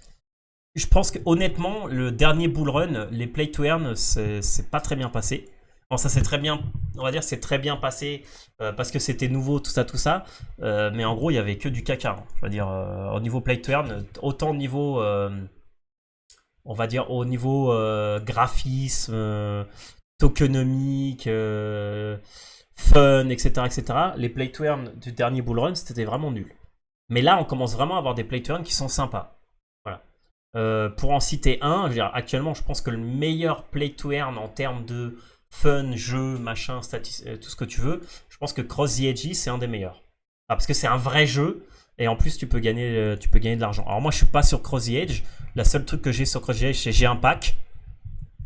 Je pense que honnêtement, le dernier bull run, les play to earn, c'est pas très bien passé. Bon, ça c'est très bien, on va dire c'est très bien passé parce que c'était nouveau, tout ça, tout ça. Mais en gros, il y avait que du caca. Hein. Je veux dire, au niveau play to earn, autant au niveau, on va dire au niveau graphisme, tokenomique, fun, etc., etc. Les play to earn du dernier bull run, c'était vraiment nul. Mais là, on commence vraiment à avoir des play to earn qui sont sympas. Voilà. Pour en citer un, je veux dire, actuellement, je pense que le meilleur play to earn en termes de fun, jeu, machin, tout ce que tu veux, je pense que Cross the Edge, c'est un des meilleurs. Ah, parce que c'est un vrai jeu, et en plus, tu peux gagner de l'argent. Alors moi, je suis pas sur Cross the Edge. La seule truc que j'ai sur Cross the Edge, c'est j'ai un pack,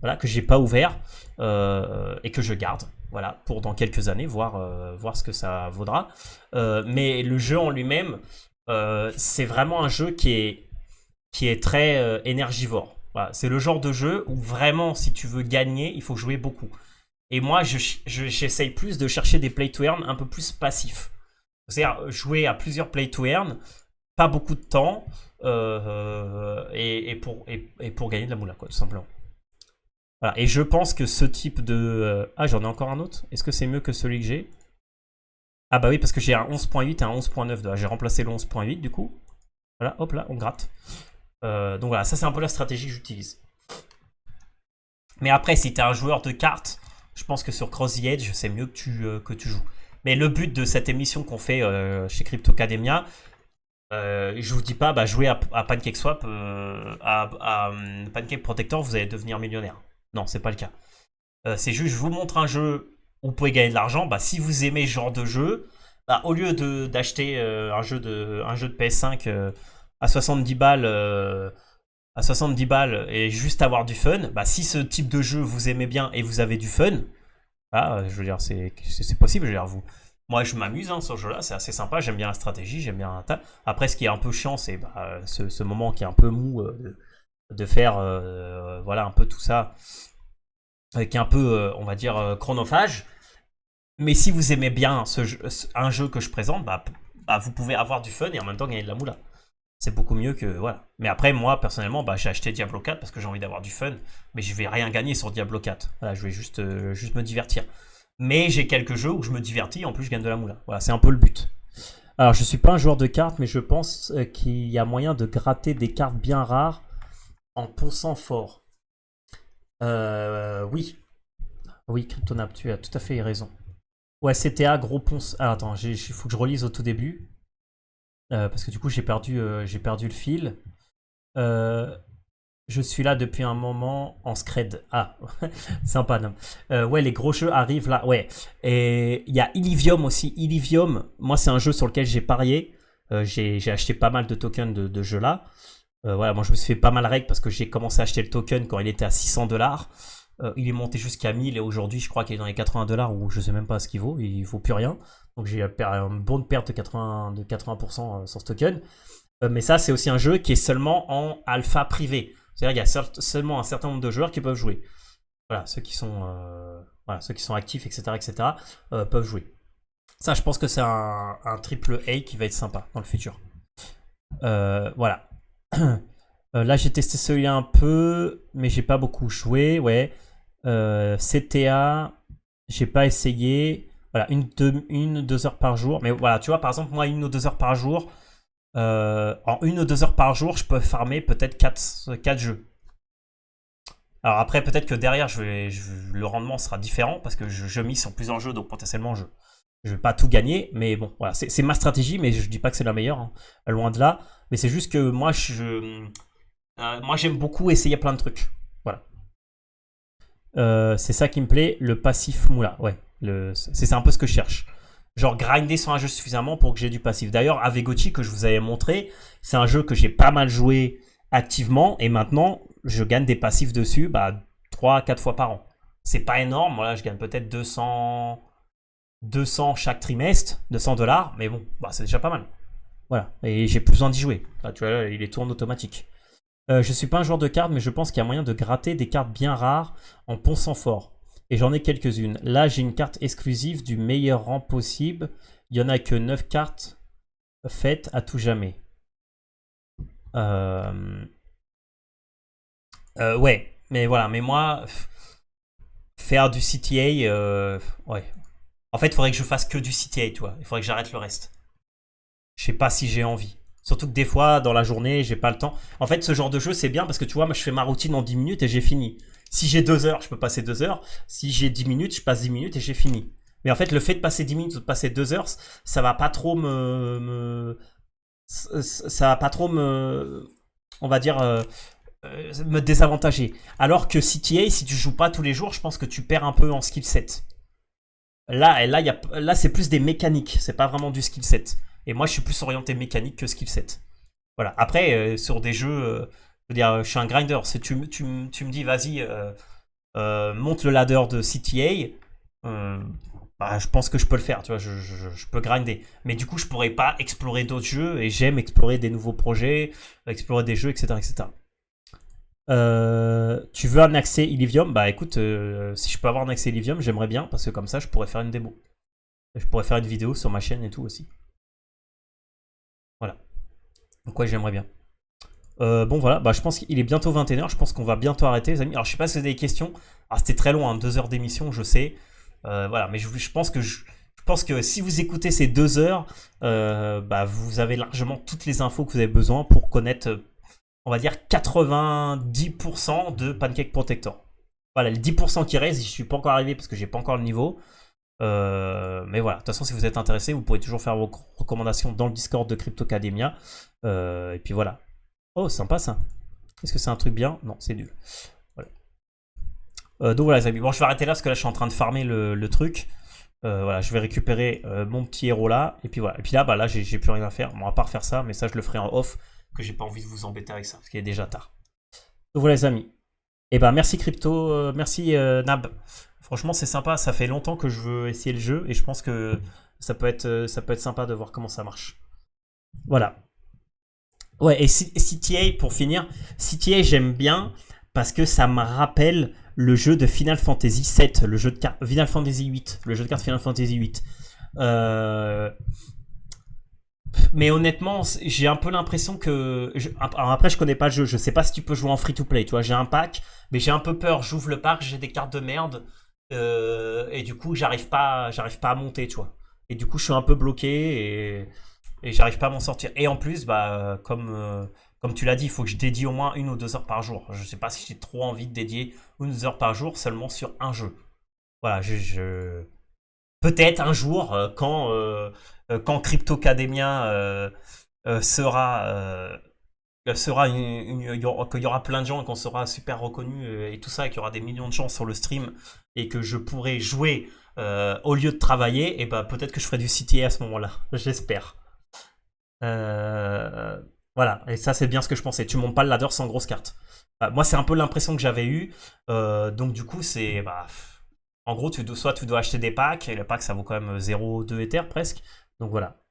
voilà, que j'ai pas ouvert, et que je garde. Voilà, pour dans quelques années, voir ce que ça vaudra. Mais le jeu en lui-même, c'est vraiment un jeu qui est très énergivore. Voilà, c'est le genre de jeu où vraiment, si tu veux gagner, il faut jouer beaucoup. Et moi, j'essaye plus de chercher des play to earn un peu plus passifs. C'est-à-dire jouer à plusieurs play to earn, pas beaucoup de temps, et pour gagner de la moula, quoi, tout simplement. Voilà. Et je pense que ce type de... Ah, j'en ai encore un autre. Est-ce que c'est mieux que celui que j'ai? Ah bah oui, parce que j'ai un 11.8 et un 11.9. J'ai remplacé le 11.8 du coup. Voilà, hop là, on gratte. Donc voilà, ça c'est un peu la stratégie que j'utilise. Mais après, si tu es un joueur de cartes, je pense que sur Cross the Edge, c'est mieux que tu joues. Mais le but de cette émission qu'on fait chez Cryptocademia, je vous dis pas, bah, jouez à PancakeSwap, à Pancake Protector, vous allez devenir millionnaire. Non, c'est pas le cas. C'est juste, je vous montre un jeu où vous pouvez gagner de l'argent. Bah, si vous aimez ce genre de jeu, bah, au lieu d'acheter un jeu de PS5 à 70 balles, et juste avoir du fun, bah, si ce type de jeu vous aimez bien et vous avez du fun, bah, je veux dire, c'est possible. Je veux dire, moi, je m'amuse hein, sur ce jeu-là, c'est assez sympa. J'aime bien la stratégie, j'aime bien un tas. Après, ce qui est un peu chiant, c'est bah, ce moment qui est un peu mou de faire voilà, un peu tout ça, qui est un peu, on va dire, chronophage. Mais si vous aimez bien un jeu que je présente, bah, vous pouvez avoir du fun et en même temps gagner de la moula. C'est beaucoup mieux que... Voilà. Mais après, moi, personnellement, bah, j'ai acheté Diablo 4 parce que j'ai envie d'avoir du fun. Mais je vais rien gagner sur Diablo 4. Voilà, je vais juste me divertir. Mais j'ai quelques jeux où je me divertis, en plus je gagne de la moula. Voilà, c'est un peu le but. Alors, je suis pas un joueur de cartes, mais je pense qu'il y a moyen de gratter des cartes bien rares en ponçant fort. Oui. Oui, Cryptonap, tu as tout à fait raison. Ouais, CTA, gros ponce... Ah, attends, il faut que je relise au tout début. Parce que du coup, j'ai perdu le fil. Je suis là depuis un moment en scred. Ah, sympa, non. Ouais, les gros jeux arrivent là. Ouais. Et il y a Illivium aussi. Illivium, moi, c'est un jeu sur lequel j'ai parié. J'ai acheté pas mal de tokens de jeux là. Voilà, moi, je me suis fait pas mal règle parce que j'ai commencé à acheter le token quand il était à 600 $. Il est monté jusqu'à 1000 et aujourd'hui, je crois qu'il est dans les 80 $ ou je sais même pas ce qu'il vaut. Il vaut plus rien. Donc, j'ai une bonne perte de 80% sur ce token. Mais ça, c'est aussi un jeu qui est seulement en alpha privé. C'est-à-dire qu'il y a seulement un certain nombre de joueurs qui peuvent jouer. Voilà, ceux qui sont actifs, etc., peuvent jouer. Ça, je pense que c'est un triple A qui va être sympa dans le futur. Voilà. Là, j'ai testé celui-là un peu, mais j'ai pas beaucoup joué. Ouais. CTA, j'ai pas essayé. Voilà, une, 2 heures par jour. Mais voilà, tu vois, par exemple, moi, 1 ou 2 heures par jour, en 1 ou 2 heures par jour, je peux farmer peut-être 4 jeux. Alors après, peut-être que derrière, le rendement sera différent parce que je mise sur plusieurs jeux, donc potentiellement, je vais pas tout gagner. Mais bon, voilà, c'est ma stratégie, mais je dis pas que c'est la meilleure, hein, loin de là. Mais c'est juste que moi, j'aime beaucoup essayer plein de trucs. Voilà. C'est ça qui me plaît, le passif moula. Ouais, c'est un peu ce que je cherche. Genre grinder sur un jeu suffisamment pour que j'ai du passif. D'ailleurs, Avegotchi que je vous avais montré, c'est un jeu que j'ai pas mal joué activement et maintenant je gagne des passifs dessus 3 à 4 fois par an. C'est pas énorme, voilà, je gagne peut-être 200 chaque trimestre, 200 $, mais bon, c'est déjà pas mal. Voilà, et j'ai plus besoin d'y jouer. Là, tu vois, il est tout en automatique. Je suis pas un joueur de cartes, mais je pense qu'il y a moyen de gratter des cartes bien rares en ponçant fort. Et j'en ai quelques-unes. Là, j'ai une carte exclusive du meilleur rang possible. Il y en a que 9 cartes faites à tout jamais. Ouais, mais voilà, mais moi, faire du CTA, ouais. En fait, il faudrait que je fasse que du CTA, tu vois. Il faudrait que j'arrête le reste. Je sais pas si j'ai envie. Surtout que des fois, dans la journée, j'ai pas le temps. En fait, ce genre de jeu, c'est bien parce que tu vois, moi, je fais ma routine en 10 minutes et j'ai fini. Si j'ai 2 heures, je peux passer 2 heures. Si j'ai 10 minutes, je passe 10 minutes et j'ai fini. Mais en fait, le fait de passer 10 minutes ou de passer 2 heures, ça va pas trop ça va pas trop on va dire, me désavantager. Alors que CTA, si tu joues pas tous les jours, je pense que tu perds un peu en skill set. Là, c'est plus des mécaniques, c'est pas vraiment du skill set. Et moi, je suis plus orienté mécanique que skill set. Voilà. Après, sur des jeux, je veux dire, je suis un grinder. Si tu me dis, vas-y, monte le ladder de CTA, je pense que je peux le faire. Tu vois, je peux grinder. Mais du coup, je pourrais pas explorer d'autres jeux et j'aime explorer des nouveaux projets, explorer des jeux, etc., etc. Tu veux un accès Illivium? Bah écoute, si je peux avoir un accès Illivium, j'aimerais bien parce que comme ça, je pourrais faire une démo. Je pourrais faire une vidéo sur ma chaîne et tout aussi. Voilà. Donc ouais, j'aimerais bien. Bon voilà, je pense qu'il est bientôt 21h, je pense qu'on va bientôt arrêter les amis. Alors je sais pas si vous avez des questions. Alors c'était très long, 2 heures d'émission, je sais. Voilà, mais je pense que si vous écoutez ces 2 heures, vous avez largement toutes les infos que vous avez besoin pour connaître, on va dire 90% de Pancake Protector. Voilà, les 10% qui restent, je suis pas encore arrivé parce que j'ai pas encore le niveau. Mais voilà, de toute façon, si vous êtes intéressé, vous pourrez toujours faire vos recommandations dans le Discord de Cryptocademia. Et puis voilà. Oh, sympa ça. Est-ce que c'est un truc bien? Non, c'est nul. Voilà. Donc voilà les amis, bon je vais arrêter là parce que là je suis en train de farmer le truc. Voilà, je vais récupérer mon petit héros là. Et puis voilà. Et puis là, j'ai plus rien à faire. Bon, à part faire ça, mais ça je le ferai en off. Que j'ai pas envie de vous embêter avec ça, parce qu'il est déjà tard. Donc voilà les amis. Et merci Crypto, merci Nab. Franchement c'est sympa, ça fait longtemps que je veux essayer le jeu. Et je pense que ça peut être sympa de voir comment ça marche. Voilà. Ouais, et CTA, pour finir, CTA j'aime bien parce que ça me rappelle le jeu de Final Fantasy VII, le jeu de cartes Final Fantasy VIII, le jeu de cartes Final Fantasy VIII. Mais honnêtement, j'ai un peu l'impression que... Alors après, je connais pas le jeu, je sais pas si tu peux jouer en free-to-play, tu vois, j'ai un pack, mais j'ai un peu peur, j'ouvre le pack, j'ai des cartes de merde, et du coup, j'arrive pas à monter, tu vois. Et du coup, je suis un peu bloqué, et j'arrive pas à m'en sortir. Et en plus, comme tu l'as dit, il faut que je dédie au moins 1 ou 2 heures par jour. Je sais pas si j'ai trop envie de dédier 1 ou 2 heures par jour seulement sur un jeu. Voilà, peut-être un jour, quand Cryptocademia qu'il y aura plein de gens et qu'on sera super reconnu et tout ça, et qu'il y aura des millions de gens sur le stream et que je pourrai jouer au lieu de travailler, et peut-être que je ferai du CTA à ce moment-là. J'espère. Voilà, et ça c'est bien ce que je pensais. Tu montes pas le ladder sans grosse carte. Moi c'est un peu l'impression que j'avais eu. Donc du coup c'est... en gros, soit tu dois acheter des packs, et le pack ça vaut quand même 0,2 Ether presque. Donc voilà.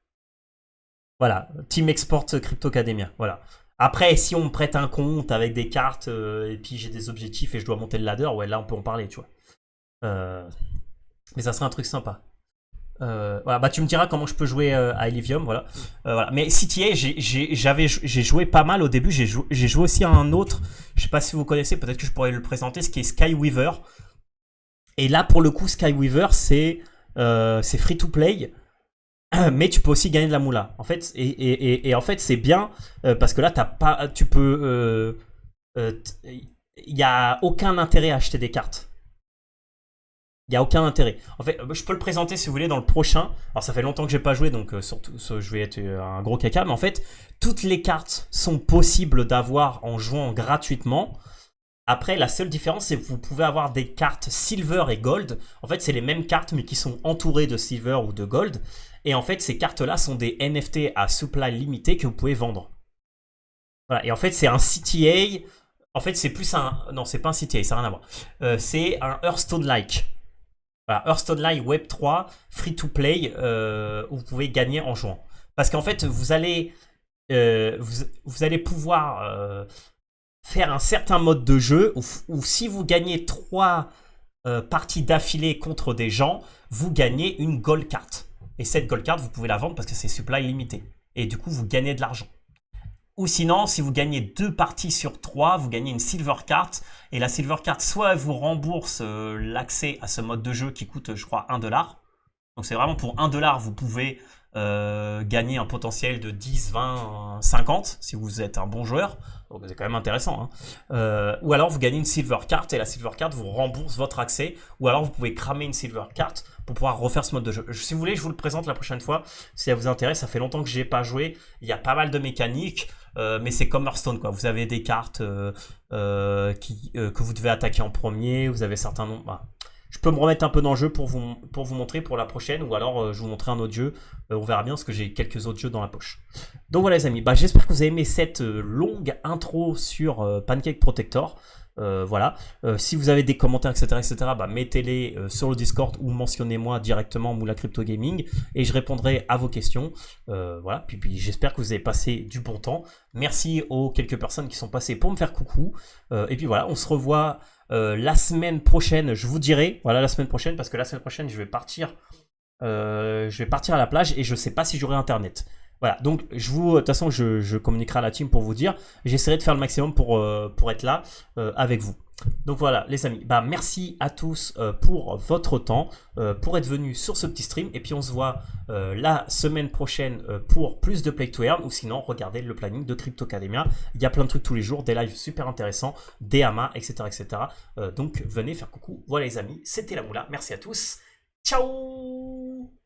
Voilà, Team Export Cryptocademia. Voilà. Après, si on me prête un compte avec des cartes, et puis j'ai des objectifs et je dois monter le ladder, ouais, là on peut en parler, tu vois. Mais ça serait un truc sympa. Voilà, bah tu me diras comment je peux jouer à Elysium, voilà. Voilà. Mais CTA, j'ai joué pas mal au début. J'ai joué aussi à un autre. Je sais pas si vous connaissez, peut-être que je pourrais le présenter, ce qui est Skyweaver. Et là, pour le coup, Skyweaver, c'est free to play. Mais tu peux aussi gagner de la moula. En fait, et en fait, c'est bien parce que là, t'as pas, tu peux, il y a aucun intérêt à acheter des cartes. Il n'y a aucun intérêt. En fait, je peux le présenter si vous voulez dans le prochain. Alors, ça fait longtemps que j'ai pas joué, donc surtout, je vais être un gros caca. Mais en fait, toutes les cartes sont possibles d'avoir en jouant gratuitement. Après, la seule différence, c'est que vous pouvez avoir des cartes Silver et Gold. En fait, c'est les mêmes cartes, mais qui sont entourées de Silver ou de Gold. Et en fait, ces cartes-là sont des NFT à supply limité que vous pouvez vendre. Voilà. Et en fait, c'est un CTA. En fait, c'est plus un... Non, c'est pas un CTA, ça n'a rien à voir. C'est un Hearthstone-like. Voilà, Hearthstone-like Web 3, free-to-play, où vous pouvez gagner en jouant. Parce qu'en fait, vous allez pouvoir... faire un certain mode de jeu où si vous gagnez 3 parties d'affilée contre des gens, vous gagnez une gold card. Et cette gold card, vous pouvez la vendre parce que c'est supply limité. Et du coup, vous gagnez de l'argent. Ou sinon, si vous gagnez 2 parties sur 3, vous gagnez une silver card. Et la silver card, soit elle vous rembourse l'accès à ce mode de jeu qui coûte, je crois, 1$. Donc c'est vraiment pour 1$, vous pouvez gagner un potentiel de 10, 20, 50 si vous êtes un bon joueur. Donc c'est quand même intéressant. Hein. Ou alors vous gagnez une silver card et la silver card vous rembourse votre accès. Ou alors vous pouvez cramer une silver card pour pouvoir refaire ce mode de jeu. Si vous voulez, je vous le présente la prochaine fois. Si ça vous intéresse, ça fait longtemps que je n'y ai pas joué. Il y a pas mal de mécaniques. Mais c'est comme Hearthstone, quoi. Vous avez des cartes que vous devez attaquer en premier. Vous avez certains nombres. Bah, je peux me remettre un peu dans le jeu pour vous montrer pour la prochaine, ou alors je vous montrer un autre jeu. On verra bien parce que j'ai quelques autres jeux dans la poche. Donc voilà les amis, bah, j'espère que vous avez aimé cette longue intro sur Pancake Protector. Voilà. Si vous avez des commentaires, etc., bah, mettez-les sur le Discord ou mentionnez-moi directement Moula Crypto Gaming et je répondrai à vos questions. Voilà. Puis j'espère que vous avez passé du bon temps. Merci aux quelques personnes qui sont passées pour me faire coucou. Et puis voilà, on se revoit la semaine prochaine. Je vous dirai, voilà, la semaine prochaine, parce que la semaine prochaine, je vais partir à la plage et je sais pas si j'aurai internet. Voilà, donc de toute façon, je communiquerai à la team pour vous dire. J'essaierai de faire le maximum pour être là avec vous. Donc voilà, les amis, bah, merci à tous pour votre temps, pour être venus sur ce petit stream. Et puis on se voit la semaine prochaine pour plus de Play to Earn. Ou sinon, regardez le planning de Crypto Academia. Il y a plein de trucs tous les jours, des lives super intéressants, des amas, etc. etc. Donc venez faire coucou. Voilà les amis, c'était la Moula. Merci à tous. Ciao!